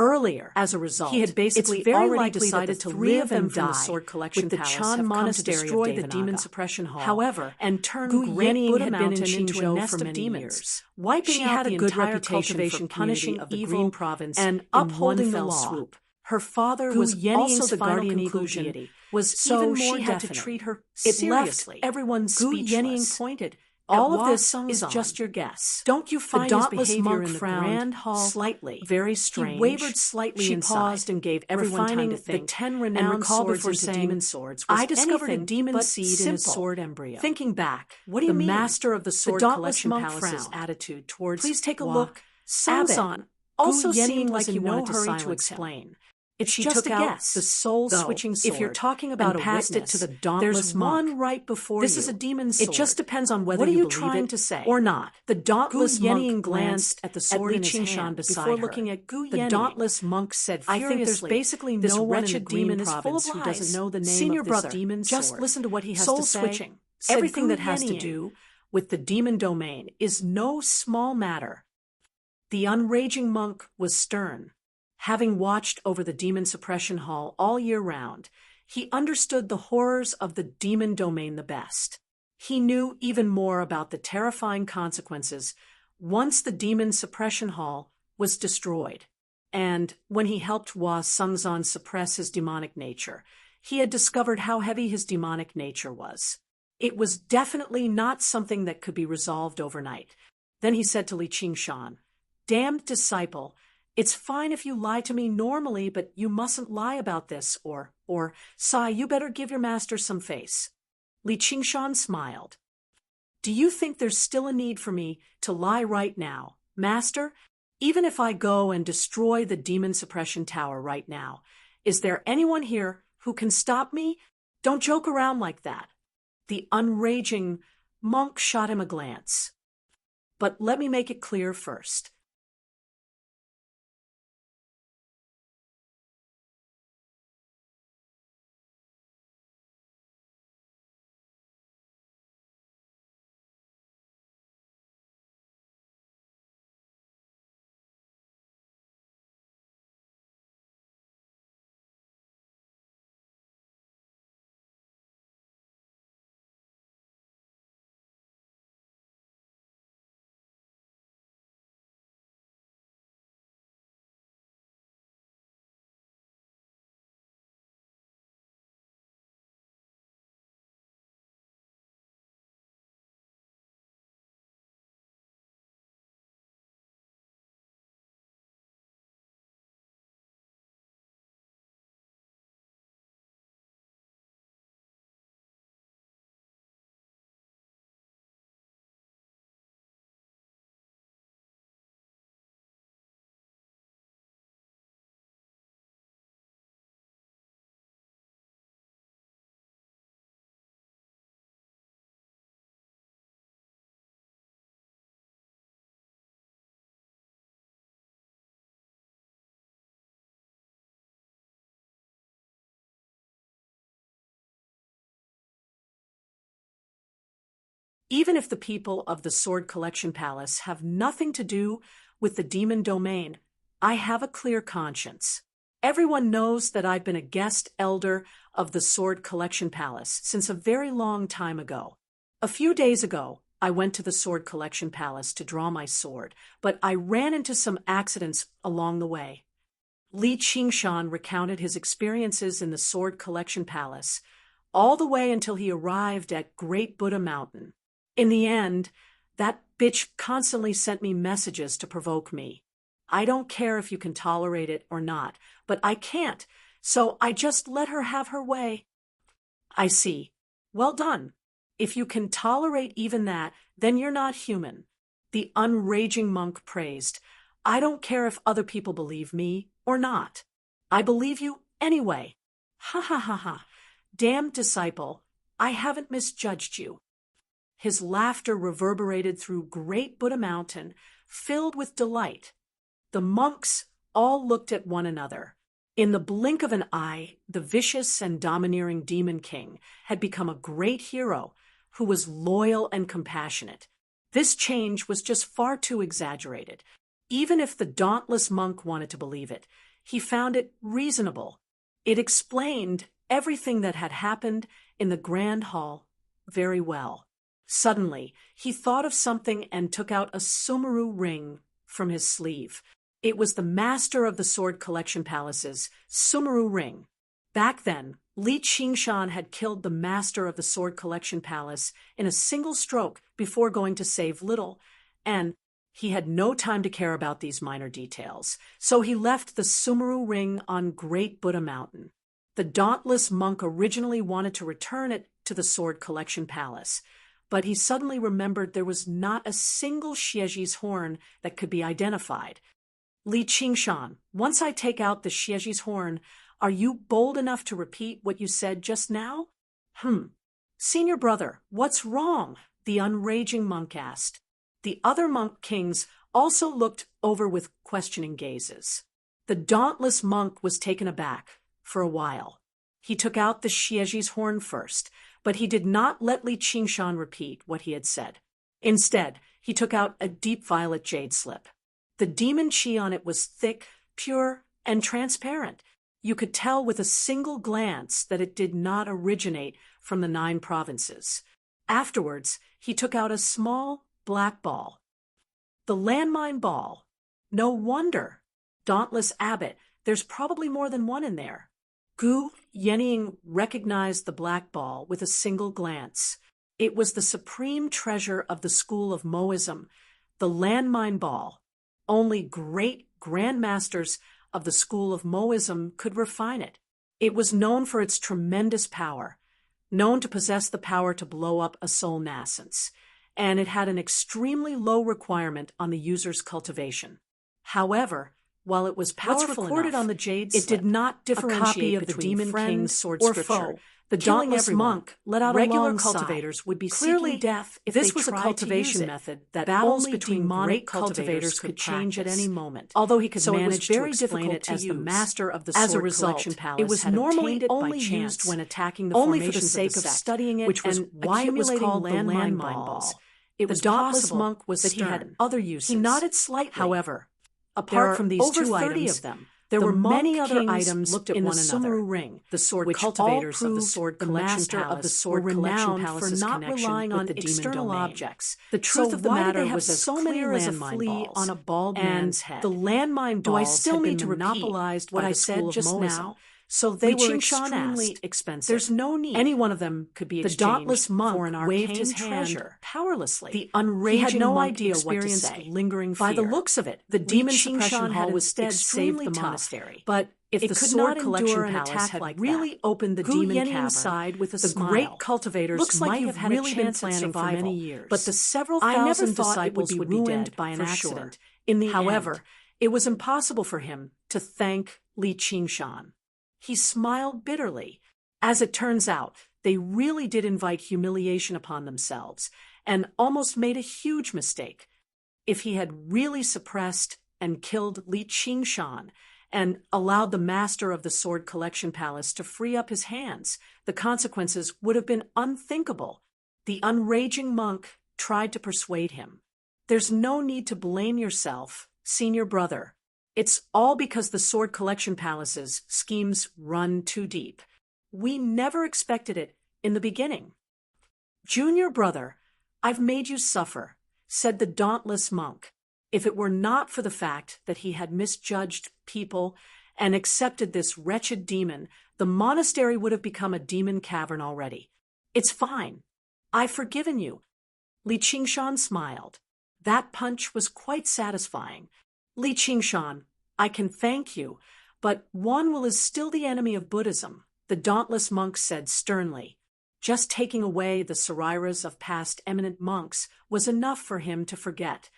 S2: Earlier,
S1: As a result,
S2: he had basically
S1: it's very
S2: already
S1: likely
S2: decided
S1: that
S2: to
S1: the three
S2: live
S1: of them
S2: and
S1: from the
S2: die
S1: sword collection
S2: with the
S1: palace
S2: Chan
S1: have come to
S2: monastery
S1: destroy
S2: of
S1: the demon
S2: Devanaga.
S1: suppression hall.
S2: However,
S1: and turn
S2: Gu
S1: great
S2: Yenying
S1: Buddha
S2: had been in
S1: Mountain into a
S2: Qingzhou
S1: nest
S2: for
S1: of
S2: many
S1: demons,
S2: years.
S1: wiping
S2: She
S1: out
S2: had
S1: the
S2: a good
S1: entire
S2: reputation
S1: cultivation
S2: for punishing
S1: community of the
S2: evil
S1: Green Province
S2: and
S1: in
S2: upholding
S1: one
S2: the
S1: fell
S2: law.
S1: swoop.
S2: Her father
S1: Gu
S2: was
S1: Yening's
S2: also the
S1: final
S2: guardian evil
S1: conclusion
S2: deity,
S1: was
S2: so
S1: even
S2: she
S1: more
S2: had to
S1: definite.
S2: treat her
S1: It
S2: seriously.
S1: left everyone
S2: Gu Yenying
S1: speechless.
S2: pointed.
S1: All
S2: All
S1: of
S2: of
S1: this
S2: this
S1: is
S2: is
S1: just
S2: your guess.
S1: Don't you
S2: The
S1: find his
S2: dauntless
S1: behavior
S2: monk
S1: in the
S2: frowned
S1: grand hall
S2: slightly,
S1: very strange?
S2: He wavered slightly
S1: She
S2: inside.
S1: paused and gave everyone time
S2: refining
S1: to think,
S2: the 10
S1: and
S2: renowned
S1: recall
S2: swords
S1: before
S2: into
S1: saying,
S2: demon swords was
S1: I discovered a
S2: anything
S1: demon
S2: but
S1: seed in
S2: simple.
S1: his sword embryo.
S2: Thinking back,
S1: What do you
S2: the
S1: mean?
S2: master of the sword
S1: dauntless
S2: collection
S1: monk
S2: palace's
S1: frowned.
S2: attitude towards
S1: Please take a
S2: Hua
S1: look.
S2: Sengzan
S1: also
S2: Gu Yenying
S1: seemed
S2: was
S1: like he
S2: in no
S1: wanted to
S2: hurry to
S1: silence him.
S2: explain.
S1: It's
S2: She
S1: just
S2: took
S1: a
S2: out
S1: guess.
S2: the soul-switching sword
S1: If you're talking about
S2: and
S1: a
S2: passed
S1: witness,
S2: it to the
S1: there's
S2: dauntless
S1: one
S2: monk.
S1: right before
S2: This
S1: you.
S2: is a demon
S1: It
S2: sword.
S1: just depends on whether
S2: What are you
S1: believe
S2: trying
S1: it
S2: to say
S1: or not.
S2: The dauntless
S1: Gu Yenying
S2: monk
S1: glanced
S2: at the
S1: at
S2: sword
S1: Li
S2: in his
S1: Qingshan
S2: hand
S1: beside
S2: before
S1: her.
S2: looking at Gu
S1: The
S2: Yenying.
S1: dauntless monk said
S2: I think there's
S1: furiously,
S2: basically
S1: this
S2: no one in the
S1: wretched
S2: Green
S1: demon is full
S2: province
S1: of
S2: who
S1: lies.
S2: doesn't know the name
S1: Senior
S2: of this
S1: brother,
S2: demon
S1: just
S2: sword.
S1: listen to what he has
S2: Soul
S1: to say.
S2: switching.
S1: Said
S2: Everything
S1: Gu
S2: that has to
S1: Yenying.
S2: do with the demon domain is no small matter. The unraging monk was stern. Having watched over the demon suppression hall all year round, he understood the horrors of the demon domain the best. He knew even more about the terrifying consequences once the demon suppression hall was destroyed. And when he helped Hua Sengzan suppress his demonic nature, he had discovered how heavy his demonic nature was. It was definitely not something that could be resolved overnight. Then he said to Li Qingshan, "Damned disciple, it's fine if you lie to me normally, but you mustn't lie about this, or, Sai, you better give your master some face." Li Qingshan smiled. "Do you think there's still a need for me to lie right now, master? Even if I go and destroy the demon suppression tower right now, is there anyone here who can stop me? Don't joke around like that." The unraging monk shot him a glance. "But let me make it clear first. Even if the people of the Sword Collection Palace have nothing to do with the demon domain, I have a clear conscience. Everyone knows that I've been a guest elder of the Sword Collection Palace since a very long time ago. A few days ago, I went to the Sword Collection Palace to draw my sword, but I ran into some accidents along the way. Li Qingshan recounted his experiences in the Sword Collection Palace, all the way until he arrived at Great Buddha Mountain. In the end, that bitch constantly sent me messages to provoke me. I don't care if you can tolerate it or not, but I can't, so I just let her have her way. I see. Well done. If you can tolerate even that, then you're not human. The unraging monk praised. I don't care if other people believe me or not. I believe you anyway. Ha ha ha ha. Damned disciple, I haven't misjudged you. His laughter reverberated through Great Buddha Mountain, filled with delight. The monks all looked at one another. In the blink of an eye, the vicious and domineering Demon King had become a great hero who was loyal and compassionate. This change was just far too exaggerated. Even if the dauntless monk wanted to believe it, he found it reasonable. It explained everything that had happened in the Grand Hall very well. Suddenly, he thought of something and took out a Sumeru ring from his sleeve. It was the master of the Sword Collection Palace's Sumeru ring. Back then, Li Qingshan had killed the master of the Sword Collection Palace in a single stroke before going to save Little, and he had no time to care about these minor details, so he left the Sumeru ring on Great Buddha Mountain. The dauntless monk originally wanted to return it to the Sword Collection Palace, but he suddenly remembered there was not a single Xieji's horn that could be identified. Li Qingshan, once I take out the Xieji's horn, are you bold enough to repeat what you said just now? Senior brother, what's wrong? The unraging monk asked. The other monk kings also looked over with questioning gazes. The dauntless monk was taken aback for a while. He took out the Xieji's horn first, but he did not let Li Qingshan repeat what he had said. Instead, he took out a deep violet jade slip. The demon qi on it was thick, pure, and transparent. You could tell with a single glance that it did not originate from the 9 provinces. Afterwards, he took out a small black ball. The landmine ball. No wonder. Dauntless abbot, there's probably more than one in there. Gu Yenying recognized the black ball with a single glance. It was the supreme treasure of the school of Moism, the landmine ball. Only great grandmasters of the school of Moism could refine it. It was known for its tremendous power, known to possess the power to blow up a soul nascence, and it had an extremely low requirement on the user's cultivation. However, while it was powerful
S1: recorded
S2: enough,
S1: on the jade
S2: it
S1: slip,
S2: did not differentiate
S1: a copy of the
S2: between
S1: Demon
S2: friend
S1: King's sword
S2: or
S1: scripture.
S2: foe. The
S1: Killing
S2: dauntless
S1: everyone.
S2: monk let out
S1: Regular
S2: a long
S1: cultivators
S2: sigh.
S1: would be
S2: Clearly,
S1: seeking death if
S2: this
S1: they
S2: was a
S1: tried
S2: cultivation
S1: to use it.
S2: method that
S1: Battles
S2: only
S1: between
S2: demonic
S1: great
S2: cultivators could change at any moment.
S1: Although he could
S2: So it was
S1: manage
S2: very
S1: to explain
S2: difficult
S1: it
S2: to
S1: as the
S2: use.
S1: master of the
S2: As a
S1: Sword
S2: result,
S1: Collection Palace
S2: it was
S1: had
S2: normally
S1: obtained it
S2: only
S1: by chance,
S2: used when attacking the
S1: only for the
S2: formations
S1: sake
S2: of
S1: of
S2: sect,
S1: studying it,
S2: which was
S1: and
S2: why it was
S1: accumulating
S2: called the
S1: landmine
S2: landmine
S1: balls.
S2: ball. It
S1: The
S2: was
S1: dauntless
S2: possible
S1: monk was
S2: that he had
S1: stern.
S2: other uses.
S1: He nodded slightly.
S2: However,
S1: There
S2: apart
S1: are
S2: from these
S1: over
S2: 2
S1: 30
S2: items,
S1: of them.
S2: there
S1: The
S2: were many
S1: monk
S2: other
S1: kings
S2: items
S1: looked at
S2: in
S1: one
S2: the
S1: another,
S2: Sumeru ring,
S1: the sword
S2: which
S1: cultivators
S2: all
S1: of the
S2: proved
S1: Sword
S2: the
S1: Collection
S2: master
S1: Palace
S2: of the Sword
S1: were
S2: Collection
S1: renowned
S2: Palace's
S1: for not
S2: connection
S1: relying
S2: with
S1: on
S2: the demon
S1: external
S2: domain.
S1: objects.
S2: The truth
S1: So
S2: of the
S1: why did
S2: matter
S1: they have
S2: was as
S1: so many
S2: clear as a
S1: landmine
S2: flea
S1: balls?
S2: on a bald
S1: And
S2: man's head.
S1: the landmine
S2: Do I
S1: balls
S2: still
S1: had
S2: need
S1: been
S2: to repeat
S1: monopolized
S2: what
S1: by
S2: I
S1: the
S2: said
S1: school of
S2: just
S1: Moism.
S2: now? So they were
S1: Qingshan
S2: extremely
S1: asked,
S2: expensive.
S1: "There's no need.
S2: Any one of them could be
S1: The
S2: exchanged
S1: dauntless monk
S2: for an
S1: waved
S2: arcane
S1: his
S2: treasure
S1: hand
S2: powerlessly.
S1: The
S2: He
S1: unraging
S2: had no
S1: monk
S2: idea what to
S1: experienced
S2: say.
S1: lingering
S2: By the
S1: fear.
S2: looks of it,
S1: The
S2: Li
S1: demon
S2: Qingshan
S1: suppression
S2: had
S1: hall was
S2: instead saved
S1: extremely
S2: the
S1: tough,
S2: monastery.
S1: but
S2: if
S1: it
S2: the
S1: could
S2: Sword
S1: not
S2: Collection
S1: endure an
S2: Palace
S1: attack
S2: had
S1: like
S2: really
S1: that.
S2: opened the
S1: Gu
S2: demon
S1: Yenying
S2: cavern,
S1: sighed with a
S2: the
S1: smile.
S2: great cultivators
S1: Looks like
S2: might
S1: you've
S2: have had
S1: really
S2: a
S1: been
S2: chance at
S1: planning for
S2: survival,
S1: many years.
S2: but the several
S1: I never
S2: thousand
S1: thought it would
S2: disciples
S1: be
S2: would be
S1: ruined
S2: dead
S1: by an
S2: for
S1: accident.
S2: sure. In the
S1: However,
S2: end, it was impossible for him to thank Li Qingshan. He smiled bitterly. As it turns out, they really did invite humiliation upon themselves, and almost made a huge mistake. If he had really suppressed and killed Li Qingshan and allowed the master of the Sword Collection Palace to free up his hands, the consequences would have been unthinkable. The unraging monk
S1: tried to persuade him. There's no need to blame yourself, senior brother. It's all because the Sword Collection Palace's schemes run too deep. We never expected it in the beginning. Junior brother, I've made you suffer, said the dauntless monk. If it were not for the fact that he had misjudged people and accepted this wretched demon, the monastery would have become a demon cavern already. It's fine. I've forgiven you. Li Qingshan smiled. That punch was quite satisfying. Li Qingshan, I can thank you, but Wanwell is still the enemy of Buddhism, the dauntless monk said sternly. Just taking away the sariras of past eminent monks was enough for him to forget.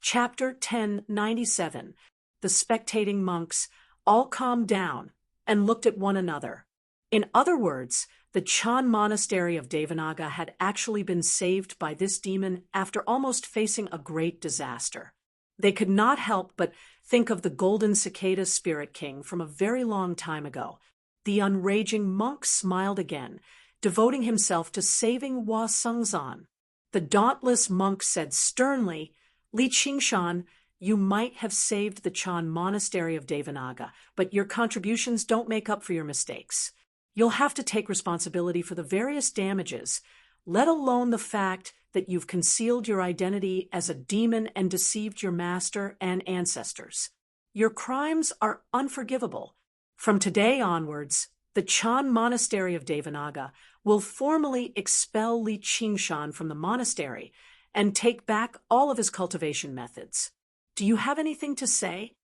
S1: Chapter 1097. The spectating monks all calmed down and looked at one another. In other words, the Chan monastery of Devanaga had actually been saved by this demon after almost facing a great disaster. They could not help but think of the golden cicada spirit king from a very long time ago. The unraging monk smiled again, devoting himself to saving Hua Sengzan. The dauntless monk said sternly, Li Qingshan, you might have saved the Chan monastery of Devanaga, but your contributions don't make up for your mistakes. You'll have to take responsibility for the various damages, let alone the fact that you've concealed your identity as a demon and deceived your master and ancestors. Your crimes are unforgivable. From today onwards, the Chan monastery of Devanaga will formally expel Li Qingshan from the monastery and take back all of his cultivation methods. Do you have anything to say?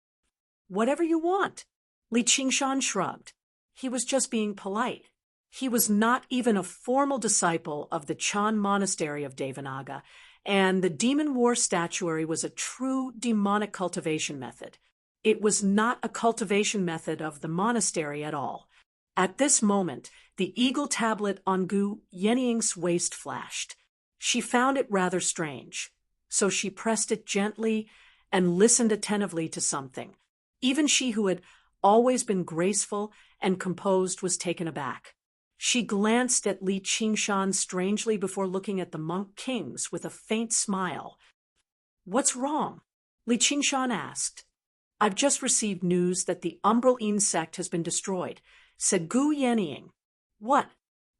S1: Whatever you want. Li Qingshan shrugged. He was just being polite. He was not even a formal disciple of the Chan monastery of Devanaga, and the demon war statuary was a true demonic cultivation method. It was not a cultivation method of the monastery at all. At this moment, the eagle tablet on Gu Yenying's waist flashed. She found it rather strange, so she pressed it gently and listened attentively to something. Even she who had always been graceful and composed was taken aback. She glanced at Li Qingshan strangely before looking at the monk kings with a faint smile. What's wrong? Li Qingshan asked. I've just received news that the Umbral insect has been destroyed, said Gu Yenying. What?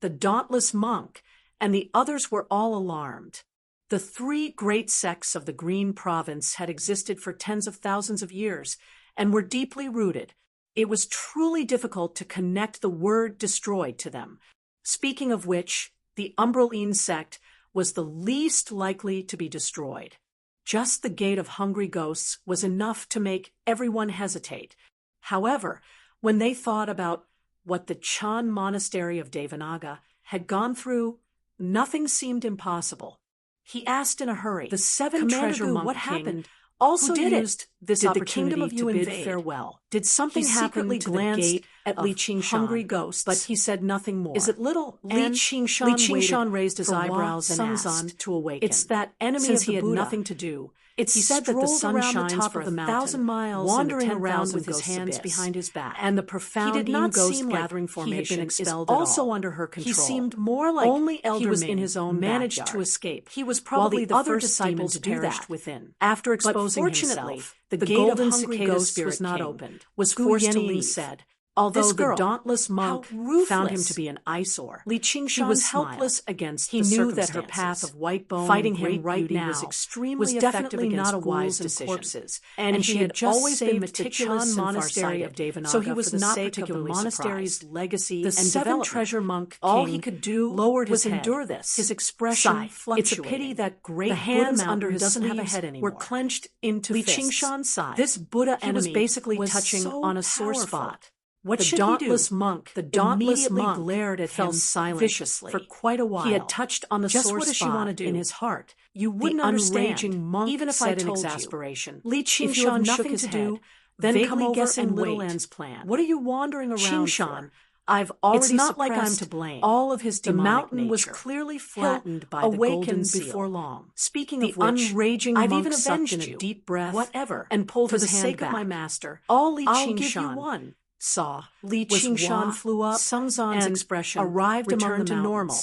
S1: The dauntless monk and the others were all alarmed.
S2: The three great sects of the Green Province had existed for tens of thousands of years and were deeply rooted. It was truly difficult to connect the word destroyed to them. Speaking of which, the Umbraline sect was the least likely to be destroyed. Just the gate of hungry ghosts was enough to make everyone hesitate. However, when they thought about what the Chan monastery of Devanaga had gone through, nothing seemed impossible. He asked in a hurry. The seven treasure monk
S1: what
S2: king
S1: happened?
S2: also
S1: Who did it?
S2: used this
S1: Did the
S2: opportunity
S1: kingdom of
S2: to
S1: you
S2: bid
S1: invade?
S2: farewell. Did something
S1: He
S2: happen
S1: secretly
S2: to
S1: glanced
S2: the gate
S1: at
S2: of
S1: Li Qingshan,
S2: hungry ghosts?
S1: but he said nothing more.
S2: Is it little?
S1: Li
S2: And
S1: Qingshan
S2: raised his
S1: for
S2: eyebrows and
S1: Sungzan
S2: asked,
S1: to awaken.
S2: "It's that enemy
S1: Since
S2: of the
S1: he had
S2: Buddha.
S1: nothing to do,
S2: It's
S1: he
S2: said that the
S1: strolled
S2: sun
S1: around the
S2: shines
S1: top
S2: for
S1: of the
S2: 1,000
S1: mountain,
S2: miles,
S1: wandering
S2: in the
S1: around
S2: 10,000
S1: with his
S2: ghosts'
S1: hands
S2: abyss.
S1: behind his back.
S2: And the profound
S1: He did not
S2: ghost
S1: seem like
S2: gathering
S1: he had been
S2: formation
S1: expelled
S2: is
S1: at
S2: also
S1: all.
S2: under her control.
S1: He seemed more like
S2: only Elder
S1: he was
S2: Ming
S1: in his own
S2: managed
S1: backyard.
S2: to escape.
S1: He was
S2: while
S1: probably
S2: the
S1: the
S2: other
S1: first
S2: disciples
S1: demon to do
S2: perished
S1: that.
S2: within. After exposing
S1: fortunately,
S2: himself,
S1: the
S2: the
S1: gate
S2: gate
S1: of
S2: of
S1: hungry
S2: hungry
S1: ghosts
S2: ghosts
S1: was not
S2: king
S1: opened.
S2: was
S1: Gu
S2: forced to
S1: Yanning
S2: leave.
S1: said,
S2: Although
S1: "This
S2: the
S1: girl,
S2: dauntless monk
S1: how ruthless."
S2: found him to be an eyesore,
S1: Li
S2: he
S1: Qingshan
S2: was
S1: smiled.
S2: helpless against
S1: He
S2: the
S1: knew that her
S2: circumstances.
S1: path of white bone
S2: Fighting
S1: and great
S2: him right
S1: beauty
S2: now
S1: was extremely
S2: was
S1: effective
S2: definitely
S1: against
S2: not a wise
S1: ghouls and
S2: decision.
S1: corpses,
S2: And
S1: he
S2: she
S1: had
S2: had just
S1: always been
S2: saved the
S1: meticulous
S2: Chan
S1: and
S2: monastery of
S1: farsighted,
S2: Devanaga
S1: so he was
S2: for the
S1: not
S2: sake of the
S1: particularly
S2: monastery's
S1: surprised.
S2: legacy
S1: The
S2: and
S1: seven
S2: development.
S1: treasure monk
S2: All
S1: king
S2: he could do
S1: lowered
S2: was
S1: his head.
S2: endure this.
S1: His expression
S2: Sigh. It's a
S1: fluctuating.
S2: pity that great
S1: The hands
S2: Buddha
S1: under
S2: Mountain
S1: his
S2: doesn't have a
S1: sleeves
S2: head anymore.
S1: were clenched into
S2: Li
S1: fists.
S2: Qingshan sighed.
S1: This Buddha
S2: He was
S1: enemy
S2: basically
S1: was
S2: touching
S1: so
S2: on a sore
S1: powerful.
S2: spot.
S1: What
S2: The
S1: should he
S2: dauntless
S1: do?
S2: monk
S1: The dauntless
S2: immediately
S1: monk
S2: glared at
S1: fell
S2: him
S1: silent
S2: viciously.
S1: for quite a while.
S2: He had touched on the
S1: Just
S2: sore
S1: what does she
S2: spot
S1: want to do?
S2: in his heart.
S1: You wouldn't
S2: the
S1: understand,
S2: unraging monk
S1: even if
S2: said
S1: I
S2: in
S1: told you.
S2: exasperation.
S1: Li
S2: If you have
S1: Qingshan
S2: nothing
S1: shook his
S2: to
S1: head,
S2: do, then
S1: vaguely
S2: come over
S1: guessing
S2: and
S1: Little
S2: wait.
S1: An's plan.
S2: What are you wandering around
S1: Qingshan,
S2: for? I've already
S1: it's not like I'm
S2: suppressed
S1: to blame.
S2: all of his
S1: The
S2: demonic
S1: mountain was
S2: nature.
S1: clearly
S2: He'll
S1: flattened by the
S2: awaken
S1: golden seal.
S2: before long.
S1: Speaking
S2: The
S1: of which,
S2: unraging
S1: I've
S2: monk
S1: even
S2: sucked in
S1: avenged
S2: a
S1: you.
S2: deep breath
S1: Whatever.
S2: and pulled
S1: For
S2: his
S1: the
S2: hand
S1: sake
S2: back.
S1: of my master,
S2: All Li
S1: I'll give you
S2: Qingshan
S1: one.
S2: saw Li
S1: Was
S2: Qingshan
S1: Hua
S2: flew up,
S1: Sungzan's
S2: and
S1: expression
S2: arrived among
S1: returned
S2: the
S1: to
S2: mountains.
S1: normal.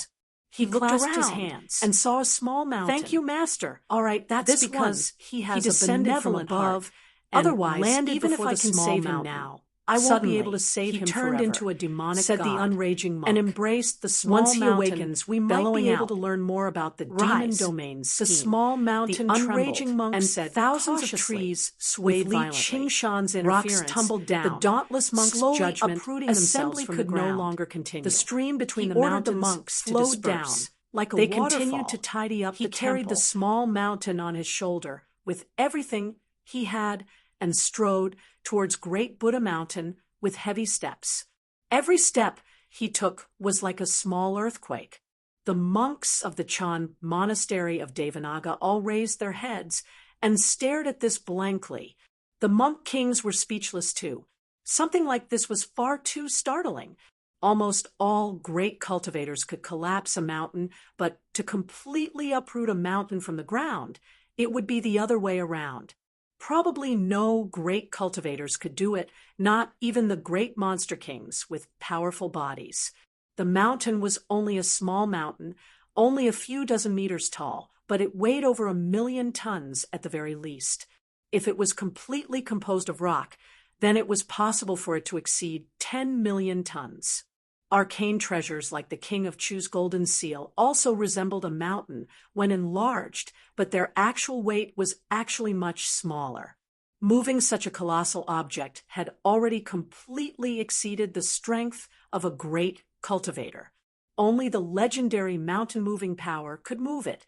S2: He
S1: looked
S2: clasped his
S1: around
S2: hands
S1: and saw a small mountain.
S2: Thank you, master.
S1: All right, that's
S2: This
S1: because
S2: he has a
S1: descended from
S2: benevolent
S1: above.
S2: heart. And
S1: Otherwise,
S2: landed
S1: even if
S2: before
S1: I
S2: the
S1: can
S2: small
S1: save him
S2: mountain.
S1: now,
S2: I won't
S1: suddenly
S2: be able to save
S1: he
S2: him
S1: turned
S2: forever,
S1: into a demonic
S2: said
S1: god,
S2: the unraging monk,
S1: and embraced the small
S2: Once he
S1: mountain,
S2: awakens, we might
S1: bellowing
S2: be able
S1: out,
S2: to learn more about the demon
S1: "Rise."
S2: domains.
S1: The small mountain
S2: the
S1: trembled,
S2: unraging monk
S1: and
S2: said,
S1: thousands of
S2: cautiously,
S1: trees swayed
S2: with Li
S1: violently.
S2: Qingshan's
S1: Rocks
S2: interference,
S1: tumbled down.
S2: The dauntless monk's
S1: Slowly
S2: judgment
S1: uprooting themselves
S2: assembly
S1: from
S2: could
S1: the
S2: no
S1: ground.
S2: longer continue.
S1: The stream between
S2: He
S1: the
S2: ordered the
S1: mountains
S2: monks to
S1: flowed down
S2: disperse.
S1: like a
S2: They
S1: waterfall.
S2: continued to tidy up
S1: He
S2: the
S1: carried
S2: temple.
S1: the
S2: small mountain on his shoulder with everything he had and strode towards Great Buddha Mountain with heavy steps. Every step he took was like a small earthquake. The monks of the Chan monastery of Devanaga all raised their heads and stared at this blankly. The monk kings were speechless too. Something like this was far too startling. Almost all great cultivators could collapse a mountain, but to completely uproot a mountain from the ground, it would be the other way around. Probably no great cultivators could do it, not even the great monster kings with powerful bodies. The mountain was only a small mountain, only a few dozen meters tall, but it weighed over 1,000,000 tons at the very least. If it was completely composed of rock, then it was possible for it to exceed 10 million tons. Arcane treasures like the King of Chu's golden seal also resembled a mountain when enlarged, but their actual weight was actually much smaller. Moving such a colossal object had already completely exceeded the strength of a great cultivator. Only the legendary mountain-moving power could move it,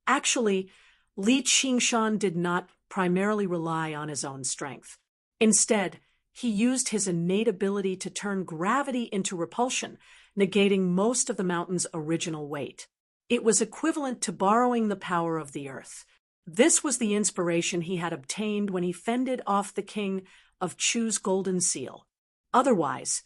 S2: Actually, Li Qingshan did not primarily rely on his own strength. Instead, he used his innate ability to turn gravity into repulsion, negating most of the mountain's original weight. It was equivalent to borrowing the power of the earth. This was the inspiration he had obtained when he fended off the king of Chu's golden seal. Otherwise,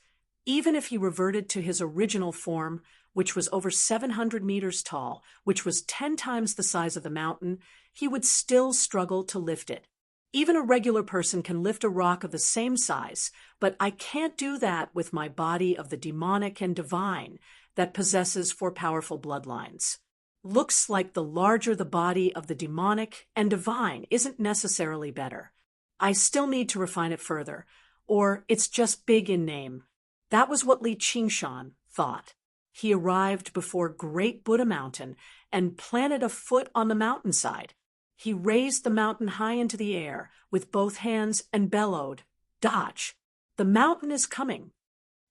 S2: even if he reverted to his original form, which was over 700 meters tall, which was 10 times the size of the mountain, he would still struggle to lift it. Even a regular person can lift a rock of the same size, but I can't do that with my body of the demonic and divine that possesses 4 powerful bloodlines. Looks like the larger the body of the demonic and divine isn't necessarily better. I still need to refine it further, or it's just big in name. That was what Li Qingshan thought. He arrived before Great Buddha Mountain and planted a foot on the mountainside. He raised the mountain high into the air with both hands and bellowed, "Dodge! The mountain is coming!"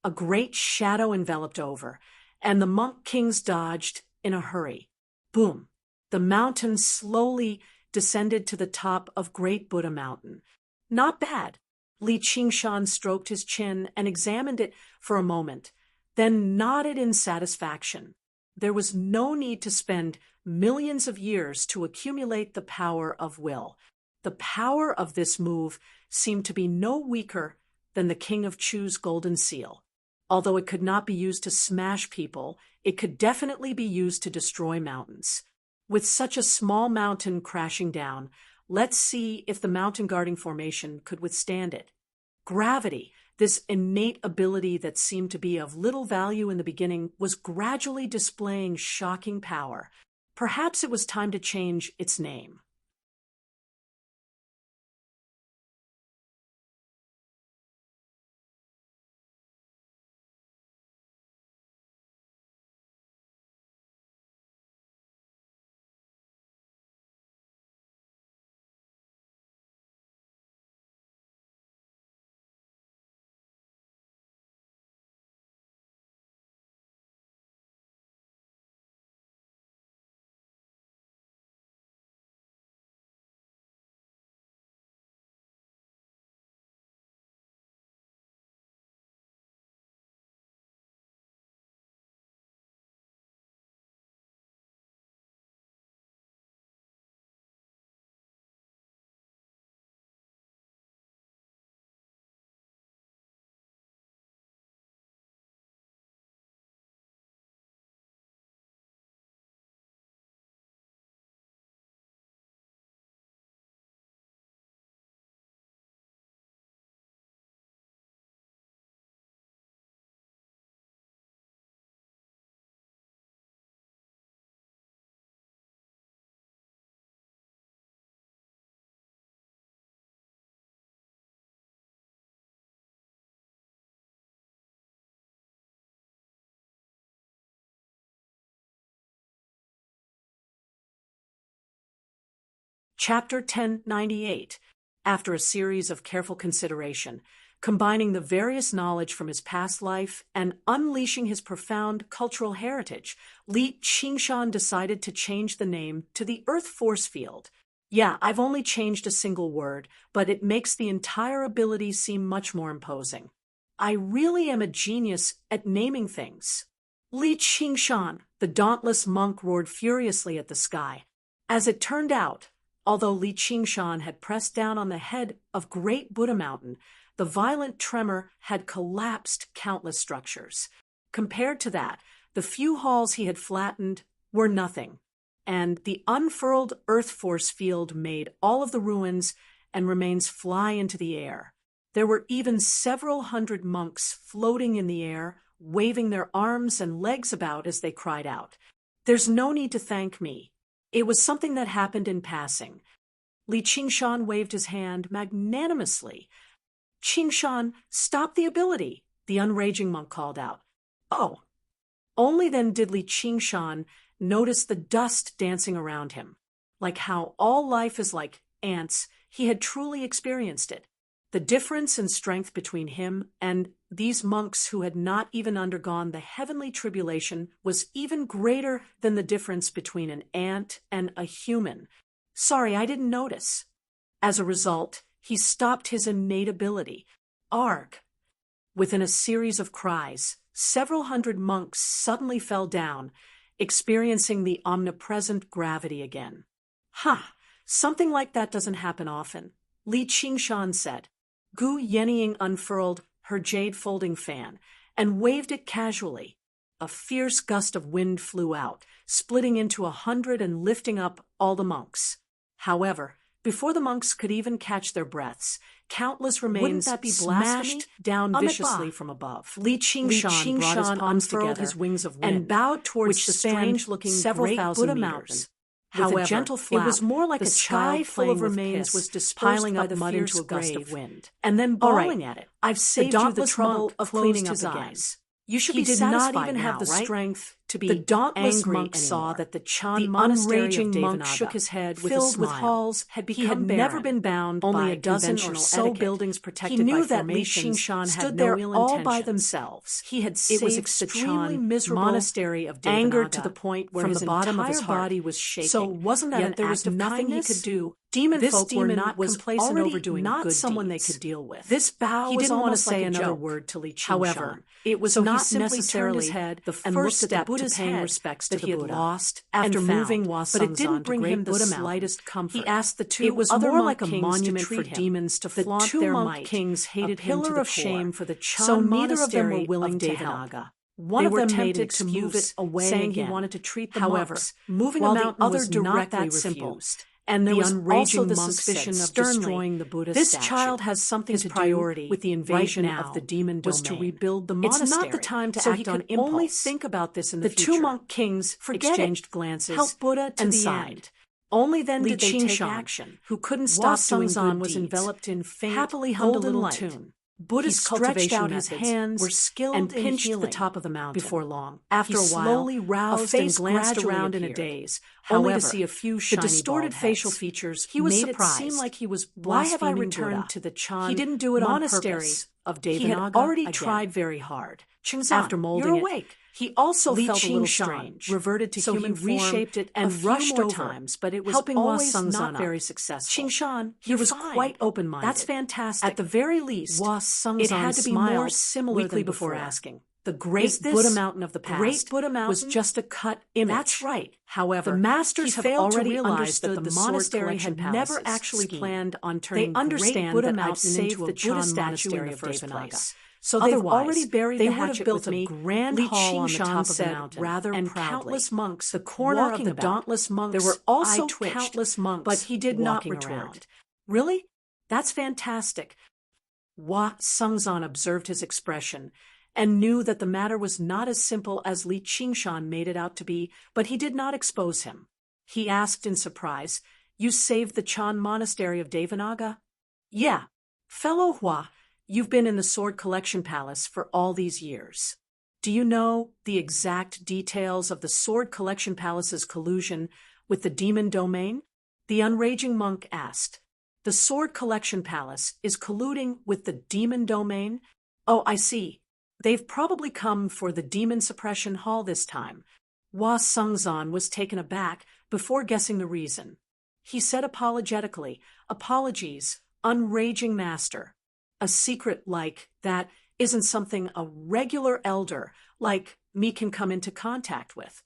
S2: A great shadow enveloped over, and the monk kings dodged in a hurry. Boom! The mountain slowly descended to the top of Great Buddha Mountain. Not bad. Li Qingshan stroked his chin and examined it for a moment, then nodded in satisfaction. There was no need to spend millions of years to accumulate the power of will. The power of this move seemed to be no weaker than the King of Chu's golden seal. Although it could not be used to smash people, it could definitely be used to destroy mountains. With such a small mountain crashing down, let's see if the mountain guarding formation could withstand it. Gravity, this innate ability that seemed to be of little value in the beginning, was gradually displaying shocking power. Perhaps it was time to change its name. Chapter 1098, after a series of careful consideration, combining the various knowledge from his past life and unleashing his profound cultural heritage, Li Qingshan decided to change the name to the Earth Force Field. Yeah, I've only changed a single word, but it makes the entire ability seem much more imposing. I really am a genius at naming things. Li Qingshan, the dauntless monk, roared furiously at the sky. As it turned out, although Li Qingshan had pressed down on the head of Great Buddha Mountain, the violent tremor had collapsed countless structures. Compared to that, the few halls he had flattened were nothing, and the unfurled earth force field made all of the ruins and remains fly into the air. There were even several hundred monks floating in the air, waving their arms and legs about as they cried out, "There's no need to thank me. It was something that happened in passing." Li Qingshan waved his hand magnanimously. "Qingshan, stop the ability," the unraging monk called out. Oh! Only then did Li Qingshan notice the dust dancing around him. Like how all life is like ants, he had truly experienced it. The difference in strength between him and these monks who had not even undergone the heavenly tribulation was even greater than the difference between an ant and a human. Sorry, I didn't notice. As a result, he stopped his innate ability. Arg! Within a series of cries, several hundred monks suddenly fell down, experiencing the omnipresent gravity again. Ha! Something like that doesn't happen often, Li Qingshan said. Gu Yenying unfurled her jade folding fan and waved it casually. A fierce gust of wind flew out, splitting into 100 and lifting up all the monks. However, before the monks could even catch their breaths, countless remains smashed down viciously from above. Li Qingshan brought his palms together, his wings of wind, and bowed towards the strange-looking several thousand Buddha mountain. However, a gentle flap, it was more like a sky full of remains was piling up mud into a gust of wind, and then bawling at it. I've saved you the trouble of cleaning up his eyes. You should be satisfied now, right? He did not even have the strength to be angry. The dauntless monk saw that the Chan monastery of Devanaga, shook his head with a smile. Filled with halls, had become barren. He had never been bound only by a dozen or so buildings protected by formations. He knew that Li Qingshan had no ill intentions. All by themselves. He had saved the Chan monastery of Devanaga, angered to the point where his entire body was shaking. So wasn't that an act of kindness? He could do. Demon folk were not complacent over doing not good someone deeds. They could deal with. This bow he didn't want to say another word to Li Qingshan. However, it was so not necessarily his head the first step to paying respects that he had lost after moving but it didn't bring him the slightest comfort. He asked the two other like a monument for demons to flaunt their might. Kings hated him to the core. Shame for the Chan so neither of them were willing to help. One of them made an excuse, to move it away saying again. He wanted to treat the monks. Moving a mountain was not that simple. And there was also the suspicion of destroying the Buddha statue. This child has something to do with the invasion of the demon domain. Was to rebuild the monastery. It's not the time to act on impulse. Only think about this in the future. The two monk kings exchanged glances, helped Buddha to the end. Only then did they take action. Who couldn't stop doing good deeds. Was enveloped in faint, happily hummed a little tune. Buddha's stretched out his hands, were skilled and pinched the top of the mountain. Before long, after a while, slowly roused and glanced around in a daze, only to see a few shiny, the distorted facial features. He was surprised. It seem like he was blaspheming. Why have I returned Buddha? To the Chan? He didn't do it monastery on purpose. Of Devanaga. He had already tried very hard. After molding it, he also felt a little strange, reverted to human form, reshaped it and rushed over times, but it was helping always not very successful. Qingshan, he was quite open-minded. That's fantastic. At the very least, it had to be more similar than before asking. The great Buddha mountain of the past was just a cut image. That's right. However, the masters have already understood that the monastery had never actually planned on turning great Buddha mountain into a Buddha statue in the first place. So they've already buried the hatchet built a grand hall on the top of the mountain, rather and countless monks. The corner of the dauntless monks. There were also countless monks, but he did not return. Really? That's fantastic. Hua Sengzan observed his expression and knew that the matter was not as simple as Li Qingshan made it out to be, but he did not expose him. He asked in surprise, "You saved the Chan monastery of Devanaga?" "Yeah. Fellow Hua, you've been in the Sword Collection Palace for all these years. Do you know the exact details of the Sword Collection Palace's collusion with the demon domain?" The unraging monk asked. "The Sword Collection Palace is colluding with the demon domain? Oh, I see. They've probably come for the demon suppression hall this time." Hua Sengzan was taken aback before guessing the reason. He said apologetically, "Apologies, unraging master. A secret like that isn't something a regular elder like me can come into contact with."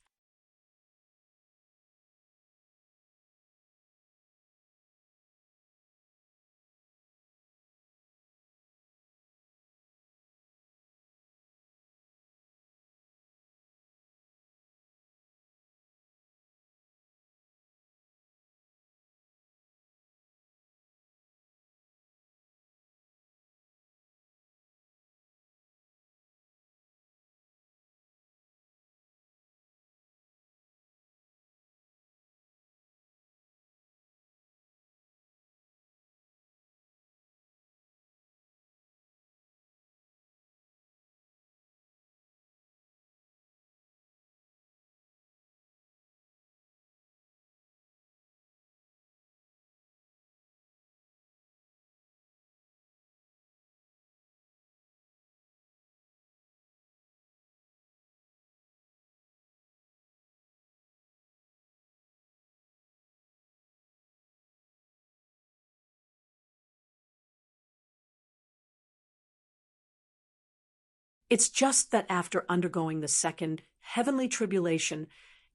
S2: It's just that after undergoing the second heavenly tribulation,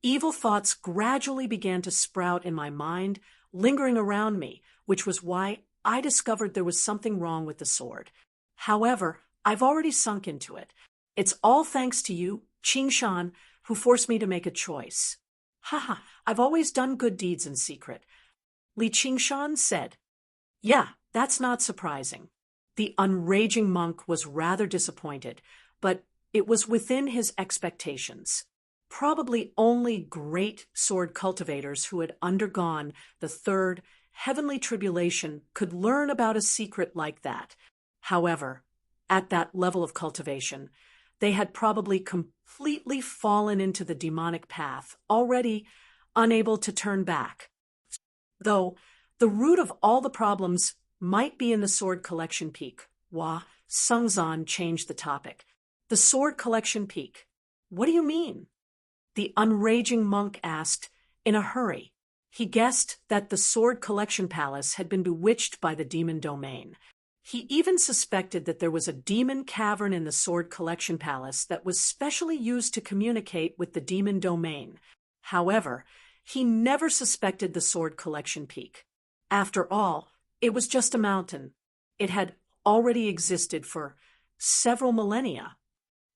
S2: evil thoughts gradually began to sprout in my mind, lingering around me, which was why I discovered there was something wrong with the sword. However, I've already sunk into it. It's all thanks to you, Qingshan, who forced me to make a choice. Haha, I've always done good deeds in secret. Li Qingshan said. Yeah, that's not surprising. The unraging monk was rather disappointed, but it was within his expectations. Probably only great sword cultivators who had undergone the third heavenly tribulation could learn about a secret like that. However, at that level of cultivation, they had probably completely fallen into the demonic path, already unable to turn back. Though the root of all the problems might be in the sword collection peak. Sungzan changed the topic. The sword collection peak. What do you mean? The unraging monk asked, in a hurry. He guessed that the sword collection palace had been bewitched by the demon domain. He even suspected that there was a demon cavern in the sword collection palace that was specially used to communicate with the demon domain. However, he never suspected the sword collection peak. After all, it was just a mountain. It had already existed for several millennia.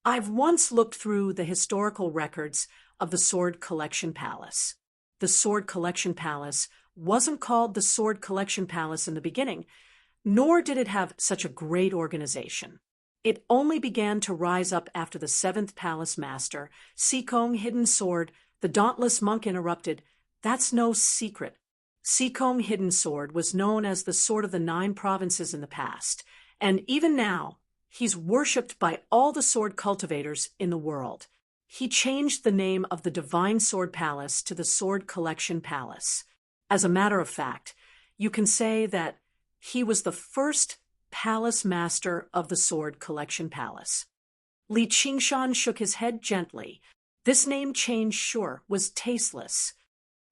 S2: I've once looked through the historical records of the Sword Collection Palace. The Sword Collection Palace wasn't called the Sword Collection Palace in the beginning, nor did it have such a great organization. It only began to rise up after the seventh palace master, Sikong Hidden Sword, the dauntless monk interrupted. That's no secret. Sikong Hidden Sword was known as the Sword of the Nine Provinces in the past, and even now, he's worshipped by all the sword cultivators in the world. He changed the name of the Divine Sword Palace to the Sword Collection Palace. As a matter of fact, you can say that he was the first palace master of the Sword Collection Palace. Li Qingshan shook his head gently. This name change, sure, was tasteless.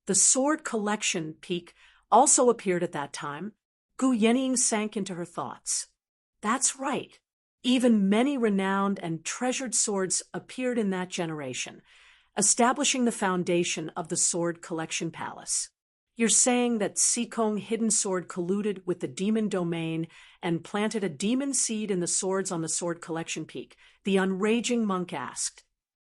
S2: The Sword Collection peak also appeared at that time. Gu Yenying sank into her thoughts. That's right. Even many renowned and treasured swords appeared in that generation, establishing the foundation of the Sword Collection Palace. You're saying that Sikong Hidden Sword colluded with the demon domain and planted a demon seed in the swords on the Sword Collection peak, the unraging monk asked.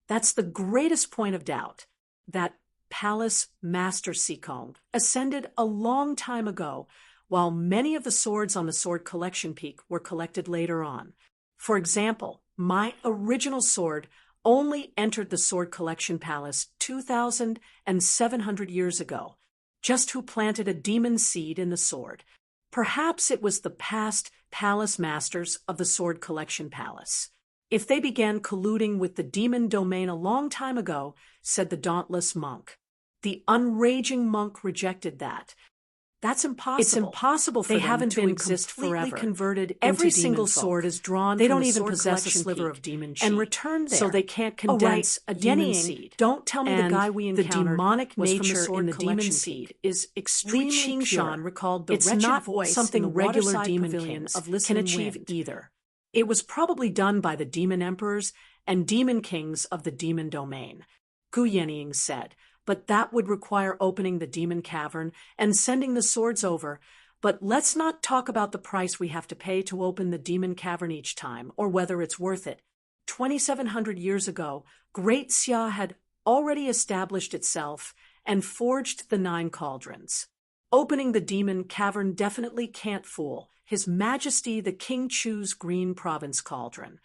S2: That's the greatest point of doubt. That Palace Master Sikong ascended a long time ago, while many of the swords on the Sword Collection peak were collected later on. For example, my original sword only entered the Sword Collection Palace 2,700 years ago. Just who planted a demon seed in the sword? Perhaps it was the past palace masters of the Sword Collection Palace. If they began colluding with the demon domain a long time ago, said the dauntless monk. The unraging monk rejected that. That's impossible. It's impossible for them to exist forever. Converted every single sword is drawn. They don't even possess a sliver of demon chi and return there, so they can't condense a demon seed. Don't tell me the guy we encountered, the demonic nature in the demon seed is extremely pure. Recalled the it's wretched not voice something in the regular demon kings of can achieve either. It was probably done by the demon emperors and demon kings of the demon domain. Gu Yenying said. But that would require opening the demon cavern and sending the swords over. But let's not talk about the price we have to pay to open the demon cavern each time, or whether it's worth it. 2,700 years ago, Great Xia had already established itself and forged the 9 cauldrons. Opening the demon cavern definitely can't fool His Majesty the King Chu's Green Province Cauldron.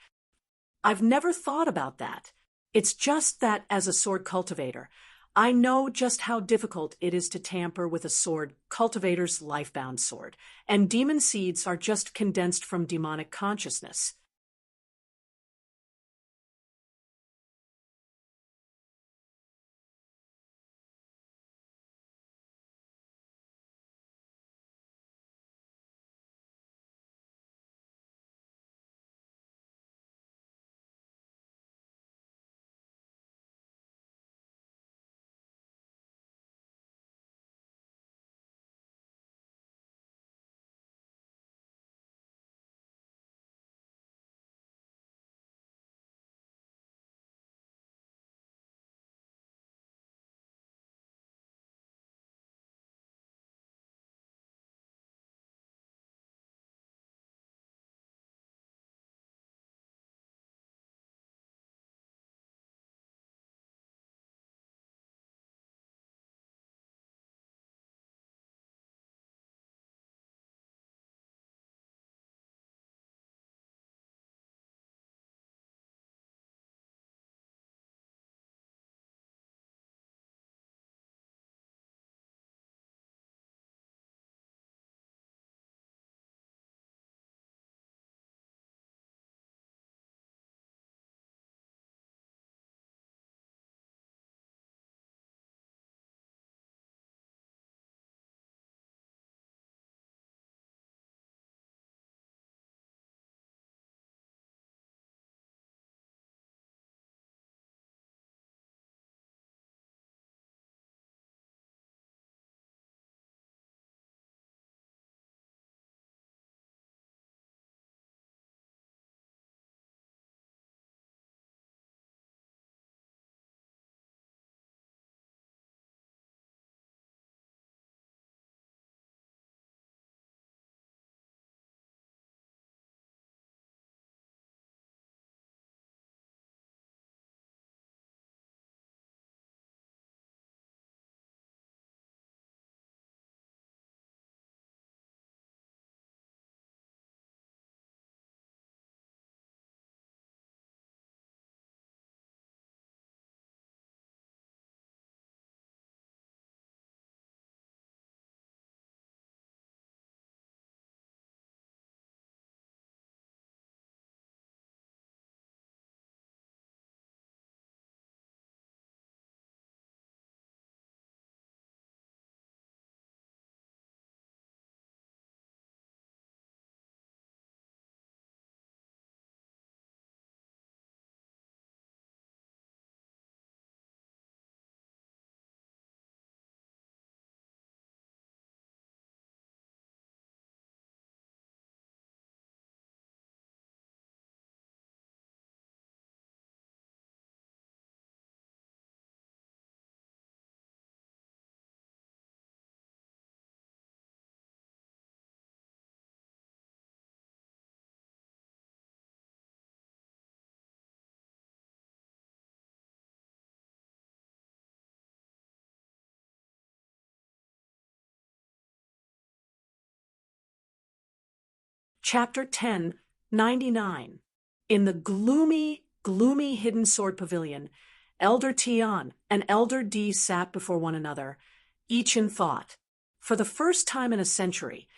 S2: I've never thought about that. It's just that as a sword cultivator, I know just how difficult it is to tamper with a sword cultivator's lifebound sword, and demon seeds are just condensed from demonic consciousness. Chapter 10, 99. In the gloomy, gloomy hidden sword pavilion, Elder Tian and Elder D sat before one another, each in thought. For the first time in a century,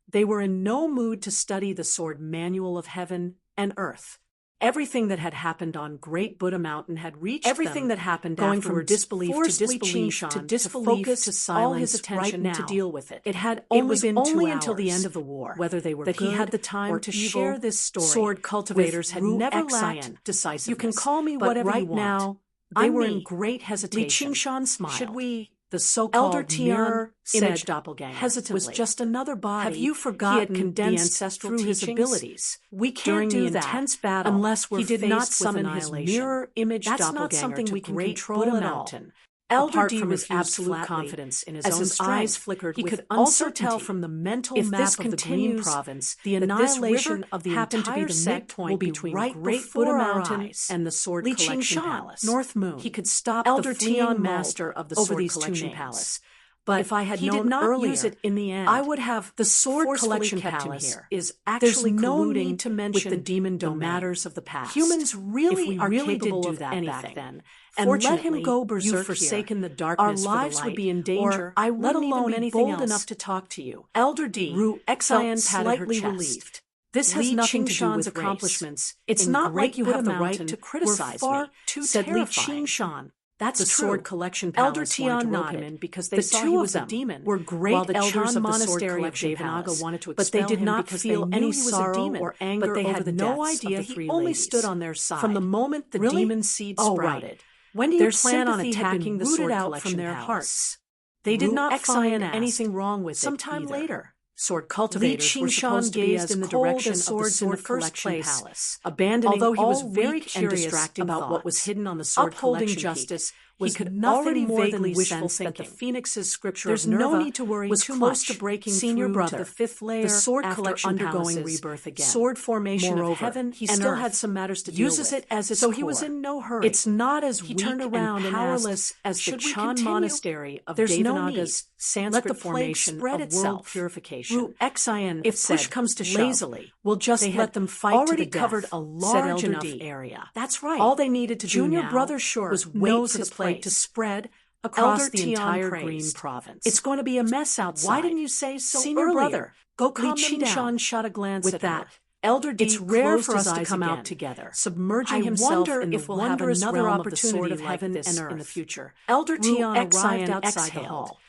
S2: they were in no mood to study the sword manual of heaven and earth. Everything that had happened on Great Buddha Mountain had reached
S1: Everything
S2: them,
S1: that happened
S2: going
S1: afterwards
S2: from disbelief to
S1: forced Li
S2: disbelief
S1: Qingshan
S2: to
S1: to
S2: disbelief
S1: focus
S2: to silence
S1: all his attention
S2: right
S1: to
S2: now.
S1: deal with it.
S2: It had
S1: It
S2: only
S1: was
S2: been
S1: only
S2: 2
S1: until the
S2: hours,
S1: end of the war
S2: whether they were
S1: that he
S2: good
S1: had the time
S2: or
S1: to
S2: evil,
S1: share this story
S2: sword cultivators
S1: with
S2: had
S1: Ru
S2: never
S1: Xian.
S2: lacked decisiveness.
S1: You can call me
S2: but
S1: whatever
S2: right
S1: you want.
S2: now, they
S1: I'm
S2: were
S1: me.
S2: in great hesitation.
S1: Li Qingshan smiled.
S2: Should we? The
S1: Elder
S2: so-called
S1: Tian
S2: mirror image
S1: said
S2: doppelganger
S1: hesitantly,
S2: was just another body.
S1: Have you
S2: He
S1: forgotten
S2: had condensed
S1: the ancestral
S2: through his
S1: teachings?
S2: abilities.
S1: We can't
S2: During
S1: do
S2: the
S1: that
S2: intense battle,
S1: unless we're
S2: he did not
S1: faced with
S2: summon his
S1: annihilation.
S2: mirror image
S1: That's not
S2: doppelganger
S1: something
S2: to
S1: we can
S2: Great
S1: control
S2: Buddha
S1: at all.
S2: Mountain.
S1: Elder
S2: Apart
S1: D
S2: from his
S1: refused
S2: absolute
S1: flatly,
S2: confidence in his
S1: as
S2: own
S1: his eyes
S2: strength,
S1: flickered
S2: he
S1: with
S2: could also tell
S1: uncertainty.
S2: from the mental
S1: If
S2: map
S1: this
S2: of the Green
S1: continues,
S2: Province
S1: the
S2: that this
S1: annihilation
S2: river
S1: of the
S2: happened to be
S1: entire
S2: the
S1: sect
S2: midpoint
S1: will be
S2: between
S1: right
S2: Great Buddha
S1: before our
S2: Mountain
S1: eyes.
S2: and the Sword
S1: Li
S2: Collection
S1: Qingshan,
S2: Palace.
S1: North Moon.
S2: He could stop
S1: Elder
S2: the fleeing
S1: Tian
S2: master of the
S1: over
S2: Sword
S1: these two
S2: Collection
S1: names.
S2: Palace. But
S1: if I had
S2: he
S1: known
S2: did not
S1: earlier,
S2: use it in the end.
S1: I would have
S2: The Sword
S1: forcefully
S2: Collection
S1: kept him
S2: Palace
S1: here.
S2: is
S1: There's
S2: actually
S1: no
S2: colluding
S1: need to mention
S2: with the demon
S1: the
S2: domain.
S1: matters of the past.
S2: Humans really
S1: If we
S2: are
S1: really
S2: capable
S1: did do
S2: of
S1: that
S2: anything.
S1: back then,
S2: And let him
S1: fortunately,
S2: go
S1: you've
S2: berserk
S1: forsaken
S2: here.
S1: the darkness
S2: Our
S1: for the
S2: lives
S1: light,
S2: would be in danger,
S1: or I
S2: let
S1: wouldn't even
S2: alone
S1: be
S2: anything
S1: bold
S2: else.
S1: enough to talk to you.
S2: Elder D
S1: Ru
S2: felt
S1: Xian patted her
S2: slightly
S1: chest.
S2: relieved. This has
S1: Li
S2: nothing to do
S1: Qingshan's
S2: with
S1: accomplishments.
S2: It's
S1: in
S2: not
S1: Great
S2: like you
S1: Buddha
S2: have the
S1: Mountain
S2: right to
S1: were
S2: criticize
S1: far
S2: me,
S1: too
S2: said Li
S1: terrifying.
S2: Qingshan.
S1: That's
S2: the
S1: true.
S2: Sword Collection
S1: Elder
S2: Palace wanted to
S1: Tian
S2: rope him
S1: nodded.
S2: in because they
S1: The
S2: saw
S1: two
S2: he
S1: of
S2: was a
S1: them
S2: demon,
S1: were great
S2: while the
S1: elders
S2: Chan
S1: of the Sword
S2: Monastery of
S1: Collection
S2: Devanaga
S1: Palace,
S2: wanted to
S1: but they
S2: expel
S1: did
S2: him
S1: not
S2: because
S1: feel
S2: they knew
S1: any
S2: he was a
S1: sorrow
S2: demon
S1: or anger
S2: but they
S1: over
S2: had
S1: the
S2: no
S1: deaths of
S2: idea
S1: the
S2: he
S1: three
S2: only
S1: ladies.
S2: stood on their side.
S1: From the moment the
S2: Really?
S1: demon seed
S2: Oh,
S1: sprouted,
S2: right. When do you
S1: their
S2: plan on
S1: sympathy had been
S2: attacking the
S1: rooted
S2: Sword
S1: out
S2: Collection
S1: from their
S2: Palace?
S1: hearts.
S2: They did
S1: Ru
S2: not
S1: Xian
S2: find
S1: asked,
S2: anything wrong with
S1: sometime
S2: it either.
S1: later.
S2: Sword cultivators
S1: Li
S2: were
S1: Qingshan
S2: supposed to be
S1: gazed
S2: as
S1: in the
S2: cold
S1: direction
S2: as
S1: of the
S2: swords in the
S1: Sword
S2: first
S1: Collection
S2: place,
S1: Palace,
S2: abandoning
S1: although he was
S2: all
S1: very
S2: weak and
S1: curious
S2: distracting
S1: about what was
S2: thoughts.
S1: hidden on the Sword
S2: Upholding
S1: Collection
S2: justice,
S1: Peak.
S2: he
S1: Was
S2: could
S1: nothing
S2: already
S1: more than
S2: vaguely
S1: wishful
S2: sense that the
S1: thinking.
S2: Phoenix's scripture
S1: There's
S2: of
S1: no
S2: Nerva
S1: need to worry
S2: was
S1: too
S2: close
S1: much.
S2: to breaking
S1: Senior
S2: through
S1: brother,
S2: to the fifth layer
S1: the Sword
S2: after
S1: Collection
S2: undergoing
S1: Palace's
S2: rebirth again.
S1: sword formation
S2: Moreover,
S1: of heaven
S2: he
S1: and
S2: still
S1: earth
S2: had some matters to deal
S1: uses
S2: with,
S1: it as its
S2: so he was
S1: core.
S2: in no hurry.
S1: It's not as
S2: He
S1: weak
S2: turned around
S1: and
S2: powerless
S1: asked,
S2: as the
S1: should we
S2: Chan
S1: continue?
S2: Monastery of
S1: There's no
S2: Devanaga's
S1: need.
S2: Sanskrit
S1: Let the plague
S2: formation
S1: spread
S2: of
S1: itself.
S2: world purification.
S1: Ru Xian
S2: If
S1: said,
S2: push comes to shove,
S1: lazily,
S2: we'll just
S1: they
S2: let
S1: had
S2: them fight to
S1: already
S2: the death,
S1: covered a
S2: said
S1: large
S2: Elder
S1: enough
S2: D.
S1: area.
S2: That's right.
S1: All they needed to
S2: Junior
S1: do now
S2: brother sure
S1: was wait
S2: knows
S1: for
S2: the
S1: the
S2: plague
S1: plague
S2: to spread
S1: across
S2: Elder
S1: the
S2: Tian
S1: entire
S2: praised.
S1: Green Province.
S2: It's going to be a mess outside.
S1: Why didn't you say so
S2: Senior
S1: earlier?
S2: brother, go
S1: Li
S2: calm them down.
S1: Qingshan shot a glance
S2: With
S1: at
S2: that,
S1: her.
S2: Elder D
S1: It's rare
S2: closed
S1: for
S2: his
S1: us to
S2: eyes
S1: come
S2: again,
S1: out together.
S2: submerging
S1: I
S2: himself
S1: wonder
S2: in the
S1: if we'll have
S2: wondrous
S1: another
S2: realm of the Sword
S1: opportunity
S2: of
S1: like
S2: Heaven
S1: this
S2: and
S1: in
S2: Earth.
S1: the future.
S2: Elder
S1: Ru
S2: Tian arrived
S1: Xian
S2: outside the
S1: exhaled.
S2: hall.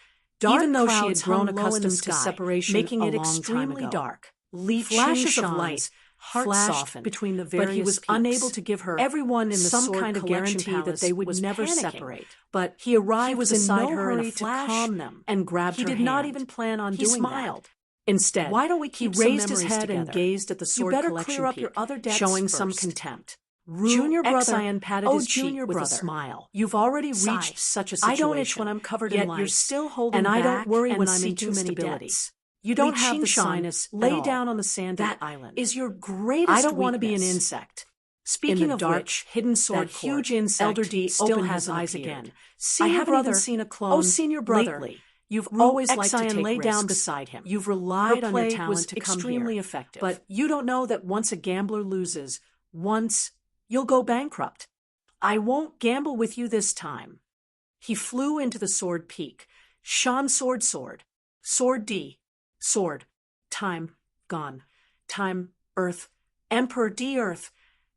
S1: Dark
S2: Even though she had
S1: clouds
S2: grown
S1: hung low in
S2: accustomed
S1: the
S2: to
S1: sky,
S2: separation
S1: making it
S2: a long time
S1: extremely
S2: ago.
S1: dark.
S2: Li
S1: Flashes of
S2: Qingshan's
S1: light
S2: heart
S1: flashed
S2: softened
S1: between the
S2: but he
S1: various
S2: was
S1: peaks.
S2: unable to give her
S1: Everyone in the
S2: some
S1: Sword
S2: kind of
S1: Collection
S2: guarantee that
S1: Palace
S2: they would
S1: was
S2: never
S1: panicking,
S2: separate.
S1: but
S2: He arrived
S1: he was
S2: beside
S1: in no
S2: her in
S1: hurry
S2: a
S1: to
S2: flash
S1: calm them
S2: and grabbed
S1: He
S2: her
S1: did
S2: hand.
S1: not even plan on
S2: He
S1: doing
S2: smiled.
S1: that.
S2: Instead,
S1: Why don't we
S2: he
S1: keep some
S2: raised his
S1: memories
S2: head and
S1: together?
S2: gazed at the
S1: You
S2: Sword
S1: better
S2: Collection
S1: clear up
S2: Peak,
S1: your other debts
S2: showing some
S1: first.
S2: contempt.
S1: Junior brother,
S2: Xian patted his cheek
S1: junior
S2: with
S1: brother,
S2: a smile. You've already
S1: sigh.
S2: reached such a
S1: I
S2: situation.
S1: don't itch when I'm covered
S2: yet
S1: in
S2: you're
S1: lice,
S2: still holding
S1: and I
S2: back
S1: don't worry
S2: and
S1: when I'm in
S2: seeking
S1: too many
S2: stability.
S1: debts.
S2: You don't
S1: Li
S2: have the
S1: Qingshan
S2: sinus
S1: lay
S2: at all.
S1: down on the sandy
S2: That
S1: island.
S2: is your greatest
S1: I don't want to be an
S2: weakness.
S1: insect.
S2: Speaking
S1: In the
S2: of
S1: dark,
S2: which,
S1: hidden sword
S2: that huge
S1: court,
S2: insect
S1: Elder D
S2: still
S1: opened
S2: has
S1: his
S2: eyes
S1: eyes
S2: again.
S1: again.
S2: I
S1: I
S2: haven't
S1: brother,
S2: even seen a clone
S1: senior brother,
S2: lately. You've
S1: Ru
S2: always liked to
S1: Xian
S2: take
S1: lay
S2: risks.
S1: down beside him.
S2: You've relied
S1: Her
S2: on your
S1: plague
S2: talent
S1: was
S2: to come
S1: extremely
S2: here.
S1: effective.
S2: But you don't know that once a gambler loses, once you'll go bankrupt. I won't gamble with you this time. He flew into the sword peak. Shan sword sword. Sword D. Sword. Time. Gone. Time. Earth. Emperor D. Earth.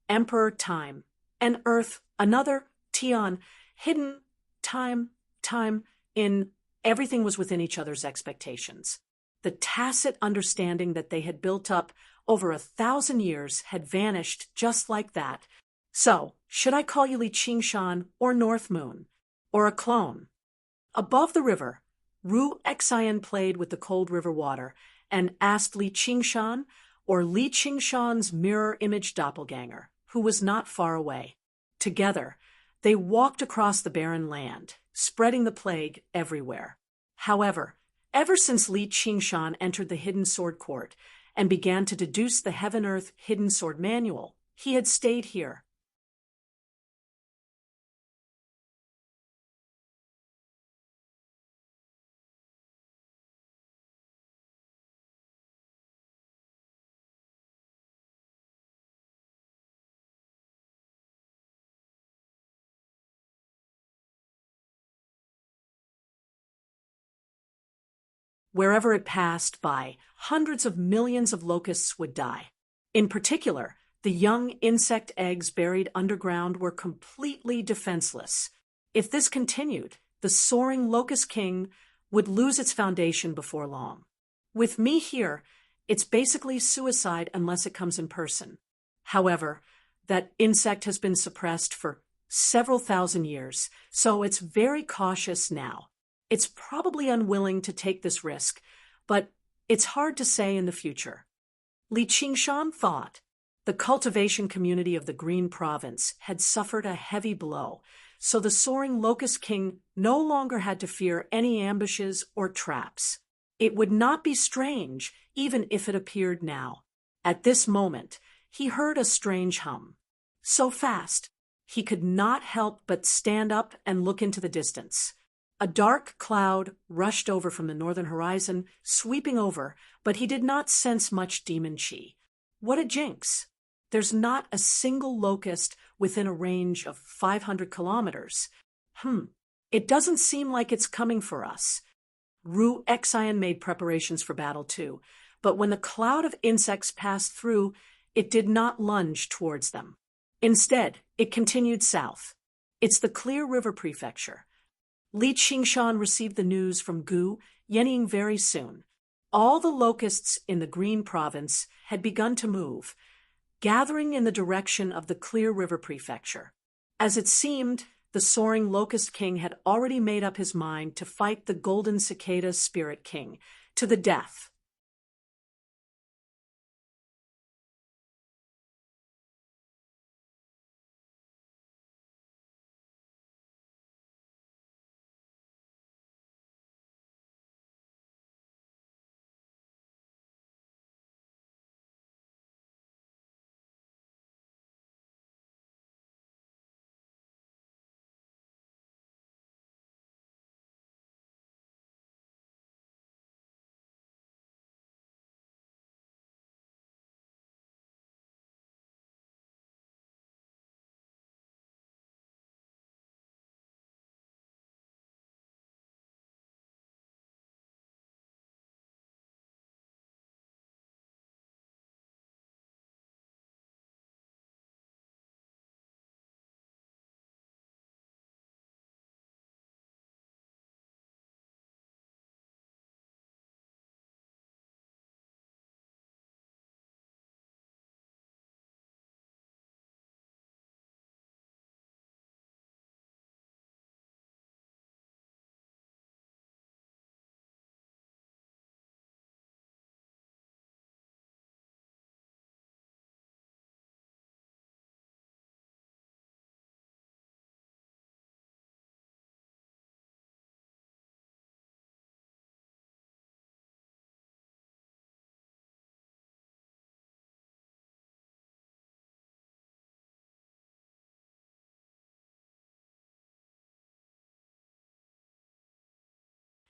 S2: Emperor Time. And Earth. Another. Tian. Hidden. Time. Time. In. Everything was within each other's expectations. The tacit understanding that they had built up over 1,000 years had vanished just like that. So, should I call you Li Qingshan or North Moon? Or a clone? Above the river, Ru Xian played with the cold river water and asked Li Qingshan or Li Qingshan's mirror image doppelganger, who was not far away. Together, they walked across the barren land, spreading the plague everywhere. However, ever since Li Qingshan entered the Hidden Sword Court and began to deduce the Heaven-Earth Hidden Sword Manual, he had stayed here, Wherever it passed by, hundreds of millions of locusts would die. In particular, the young insect eggs buried underground were completely defenseless. If this continued, the soaring locust king would lose its foundation before long. With me here, it's basically suicide unless it comes in person. However, that insect has been suppressed for several thousand years, so it's very cautious now. It's probably unwilling to take this risk, but it's hard to say in the future. Li Qingshan thought. The cultivation community of the Green Province had suffered a heavy blow, so the soaring locust king no longer had to fear any ambushes or traps. It would not be strange, even if it appeared now. At this moment, he heard a strange hum. So fast, he could not help but stand up and look into the distance. A dark cloud rushed over from the northern horizon, sweeping over, but he did not sense much demon chi. What a jinx! There's not a single locust within a range of 500 kilometers. It doesn't seem like it's coming for us. Ru Xian made preparations for battle too, but when the cloud of insects passed through, it did not lunge towards them. Instead, it continued south. It's the Clear River Prefecture. Li Qingshan received the news from Gu Yening very soon. All the locusts in the Green Province had begun to move, gathering in the direction of the Clear River Prefecture. As it seemed, the soaring locust king had already made up his mind to fight the golden cicada spirit king to the death.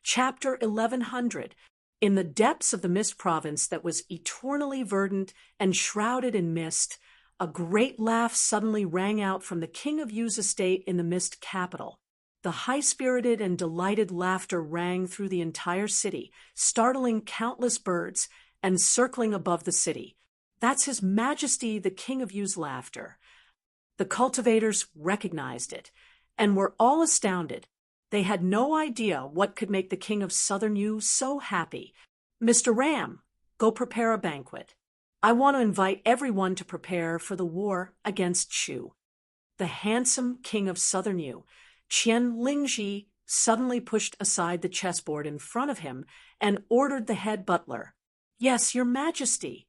S2: Chapter 1100. In the depths of the mist province that was eternally verdant and shrouded in mist, a great laugh suddenly rang out from the king of Yu's estate in the mist capital. The high-spirited and delighted laughter rang through the entire city, startling countless birds and circling above the city. That's His Majesty the King of Yu's laughter. The cultivators recognized it and were all astounded. They had no idea what could make the king of Southern Yu so happy. Mr. Ram, go prepare a banquet. I want to invite everyone to prepare for the war against Shu. The handsome king of Southern Yu, Qian Lingji, suddenly pushed aside the chessboard in front of him and ordered the head butler. Yes, your majesty.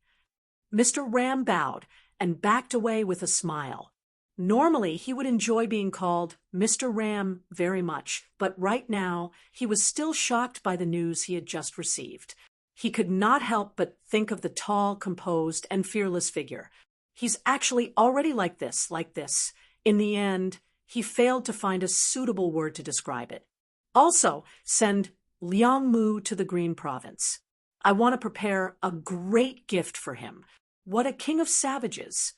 S2: Mr. Ram bowed and backed away with a smile. Normally, he would enjoy being called Mr. Ram very much, but right now, he was still shocked by the news he had just received. He could not help but think of the tall, composed, and fearless figure. He's actually already like this. In the end, he failed to find a suitable word to describe it. Also, send Liang Mu to the Green Province. I want to prepare a great gift for him. What a king of savages!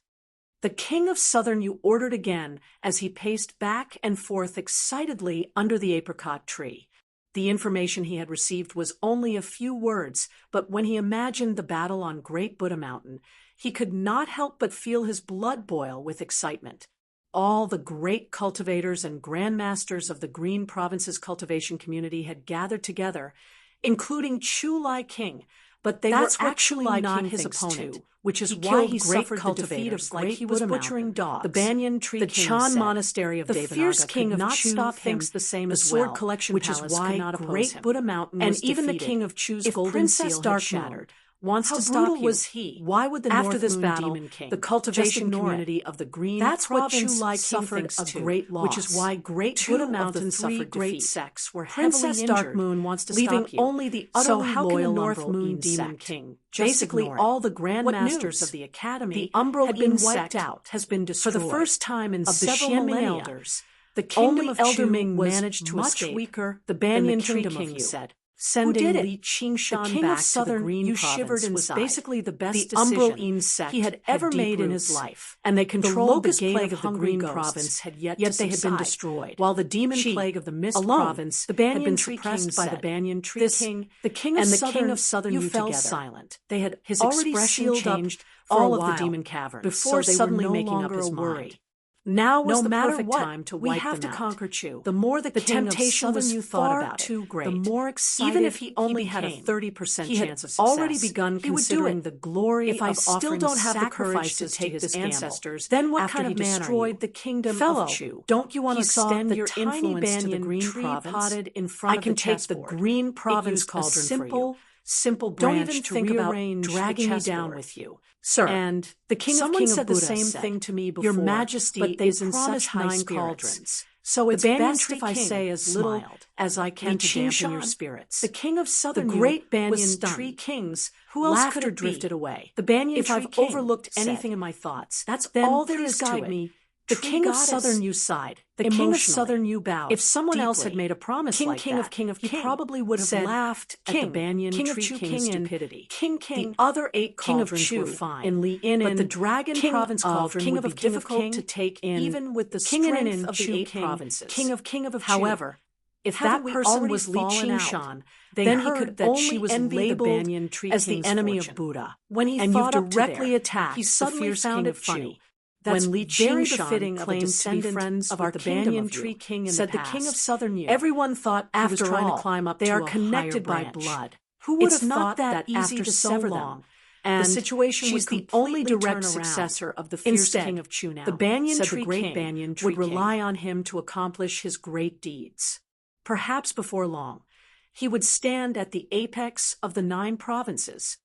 S2: The king of Southern Yu ordered again as he paced back and forth excitedly under the apricot tree. The information he had received was only a few words, but when he imagined the battle on Great Buddha Mountain, he could not help but feel his blood boil with excitement. All the great cultivators and grandmasters of the Green Province's cultivation community had gathered together, including Chu Lai King, but they were actually not his opponent, which is why he suffered the defeat of like he was butchering dogs. The Banyan Tree King Chan Monastery of Devanaga, the fierce king of Chu, thinks the same as well, the Sword Collection Palace, which is why Great Buddha Mountain was defeated. And even the king of Chu's golden seal had shattered. Wants to stop you. How brutal was he? Why would the After this battle, Demon King, the cultivation community of the Green Province suffered a great loss, which is why Great Buddha Mountain suffered great sects were Princess Dark Moon wants to leaving stop you. Only the utterly loyal North Moon Demon King. Basically, all the grandmasters of the academy had been wiped out, has been destroyed. For the first time in several millennia, the kingdom of Elder Ming managed to escape. Much weaker, the Banyan Tree King said. Sending Li Qingshan back to the Green Province was basically the best decision he had ever made in his life, and they controlled the plague of the Green Province, yet they had been destroyed, while the demon plague of the Mist Province had been suppressed by the Banyan Tree King, the King of Southern you fell silent. They had his expression changed all of the demon caverns before suddenly making up his mind. Now was the perfect time to wipe them out. We have to conquer Chu. The more the temptation was thought about too great, the more excited even if he only had a 30% chance of success. Already begun considering the glory of offering sacrifices. If I still don't have the courage to take his ancestors, then what kind of man destroyed the kingdom of Chu? Don't you want to extend your influence to the Green Province? In front I can take the Green Province cauldron for you. Simple branch. Don't even think about dragging me down with you, sir. And the king of Buddha said the same thing to me before. Your Majesty, but is in such 9 cauldrons. So it's best if I say as little as I can to dampen your spirits. The king of Southern, the great Banyan Tree Kings, who else could have drifted away? The Banyan Tree King. If I've overlooked anything in my thoughts, that's all there is to it. The king of Southern you sighed. The king of Southern you bowed. If someone else had made a promise like that, he probably would have laughed at the Banyan Tree King's stupidity. The other 8 cauldrons were fine. In Li In, but the Dragon Province cauldron would be difficult to take in, even with the strength of the 8 provinces. King of However, if that person was Li Qingshan, then he could only was labeled as the enemy of Buddha. When he thought directly attacked, he suddenly found it funny. That's when Li Qingshan claimed to be friends of the Banyan Tree King said the King of Southern you. Everyone thought he was trying to climb up. They are connected by blood. Who would have thought that easy to sever them? And the situation was the only direct successor of the fierce King of Chu now. The Banyan Tree King would rely on him to accomplish his great deeds. Perhaps before long, he would stand at the apex of the 9 provinces.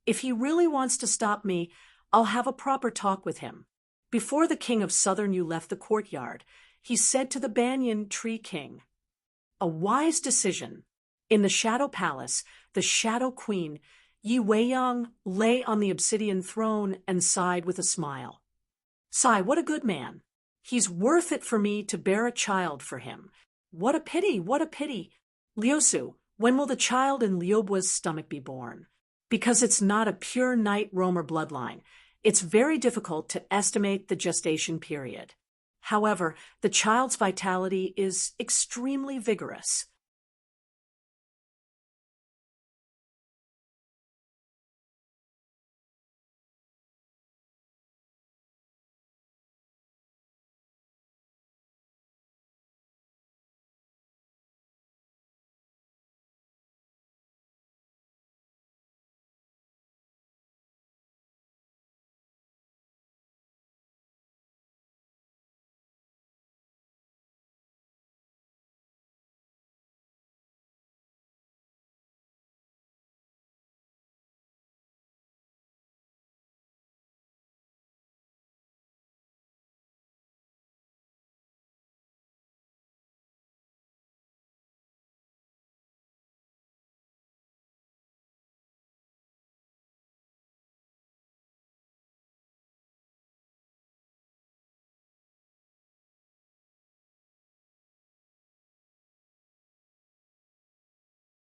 S2: If he really wants to stop me, I'll have a proper talk with him. Before the King of Southern you left the courtyard, he said to the Banyan Tree King, "A wise decision." In the Shadow Palace, the Shadow Queen, Yi Weiyang, lay on the obsidian throne and sighed with a smile. "Sigh, what a good man. He's worth it for me to bear a child for him. What a pity, what a pity. Liusu, when will the child in Liubua's stomach be born? Because it's not a pure Night Roamer bloodline. It's very difficult to estimate the gestation period. However, the child's vitality is extremely vigorous."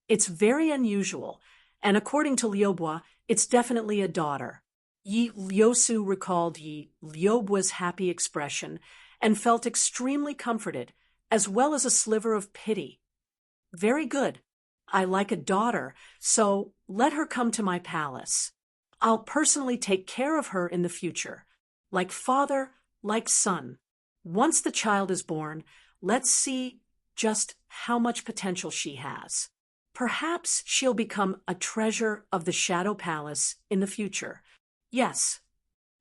S2: It's very unusual, and according to Liubua, it's definitely a daughter. Yi Liusu recalled Yi Liubua's happy expression and felt extremely comforted, as well as a sliver of pity.
S1: Very good. I like a daughter, so let her come to my palace. I'll personally take care of her in the future. Like father, like son. Once the child is born, let's see just how much potential she has. Perhaps she'll become a treasure of the Shadow Palace in the future. Yes.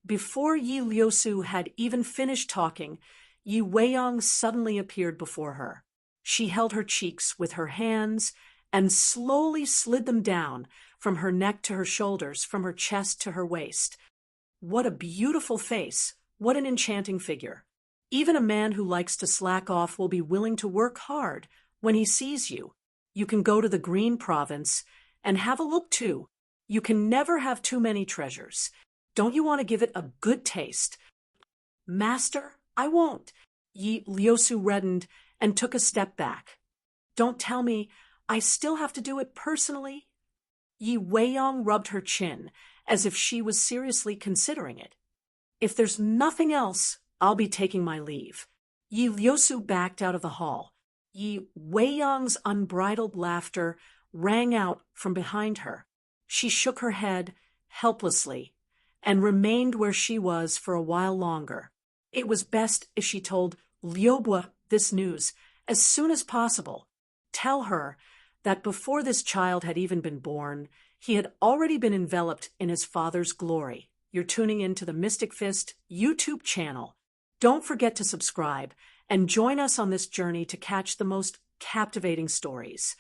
S1: Before Yi Liusu had even finished talking, Yi Weiyang suddenly appeared before her. She held her cheeks with her hands and slowly slid them down from her neck to her shoulders, from her chest to her waist. What a beautiful face! What an enchanting figure! Even a man who likes to slack off will be willing to work hard when he sees you. You can go to the Green Province and have a look too. You can never have too many treasures. Don't you want to give it a good taste? Master, I won't. Yi Liusu reddened and took a step back. Don't tell me I still have to do it personally? Yi Weiyang rubbed her chin as if she was seriously considering it. If there's nothing else, I'll be taking my leave. Yi Liusu backed out of the hall. Yi Weiyang's unbridled laughter rang out from behind her. She shook her head helplessly and remained where she was for a while longer. It was best if she told Liubu this news as soon as possible. Tell her that before this child had even been born, he had already been enveloped in his father's glory. You're tuning into the Mystic Fist YouTube channel. Don't forget to subscribe and join us on this journey to catch the most captivating stories.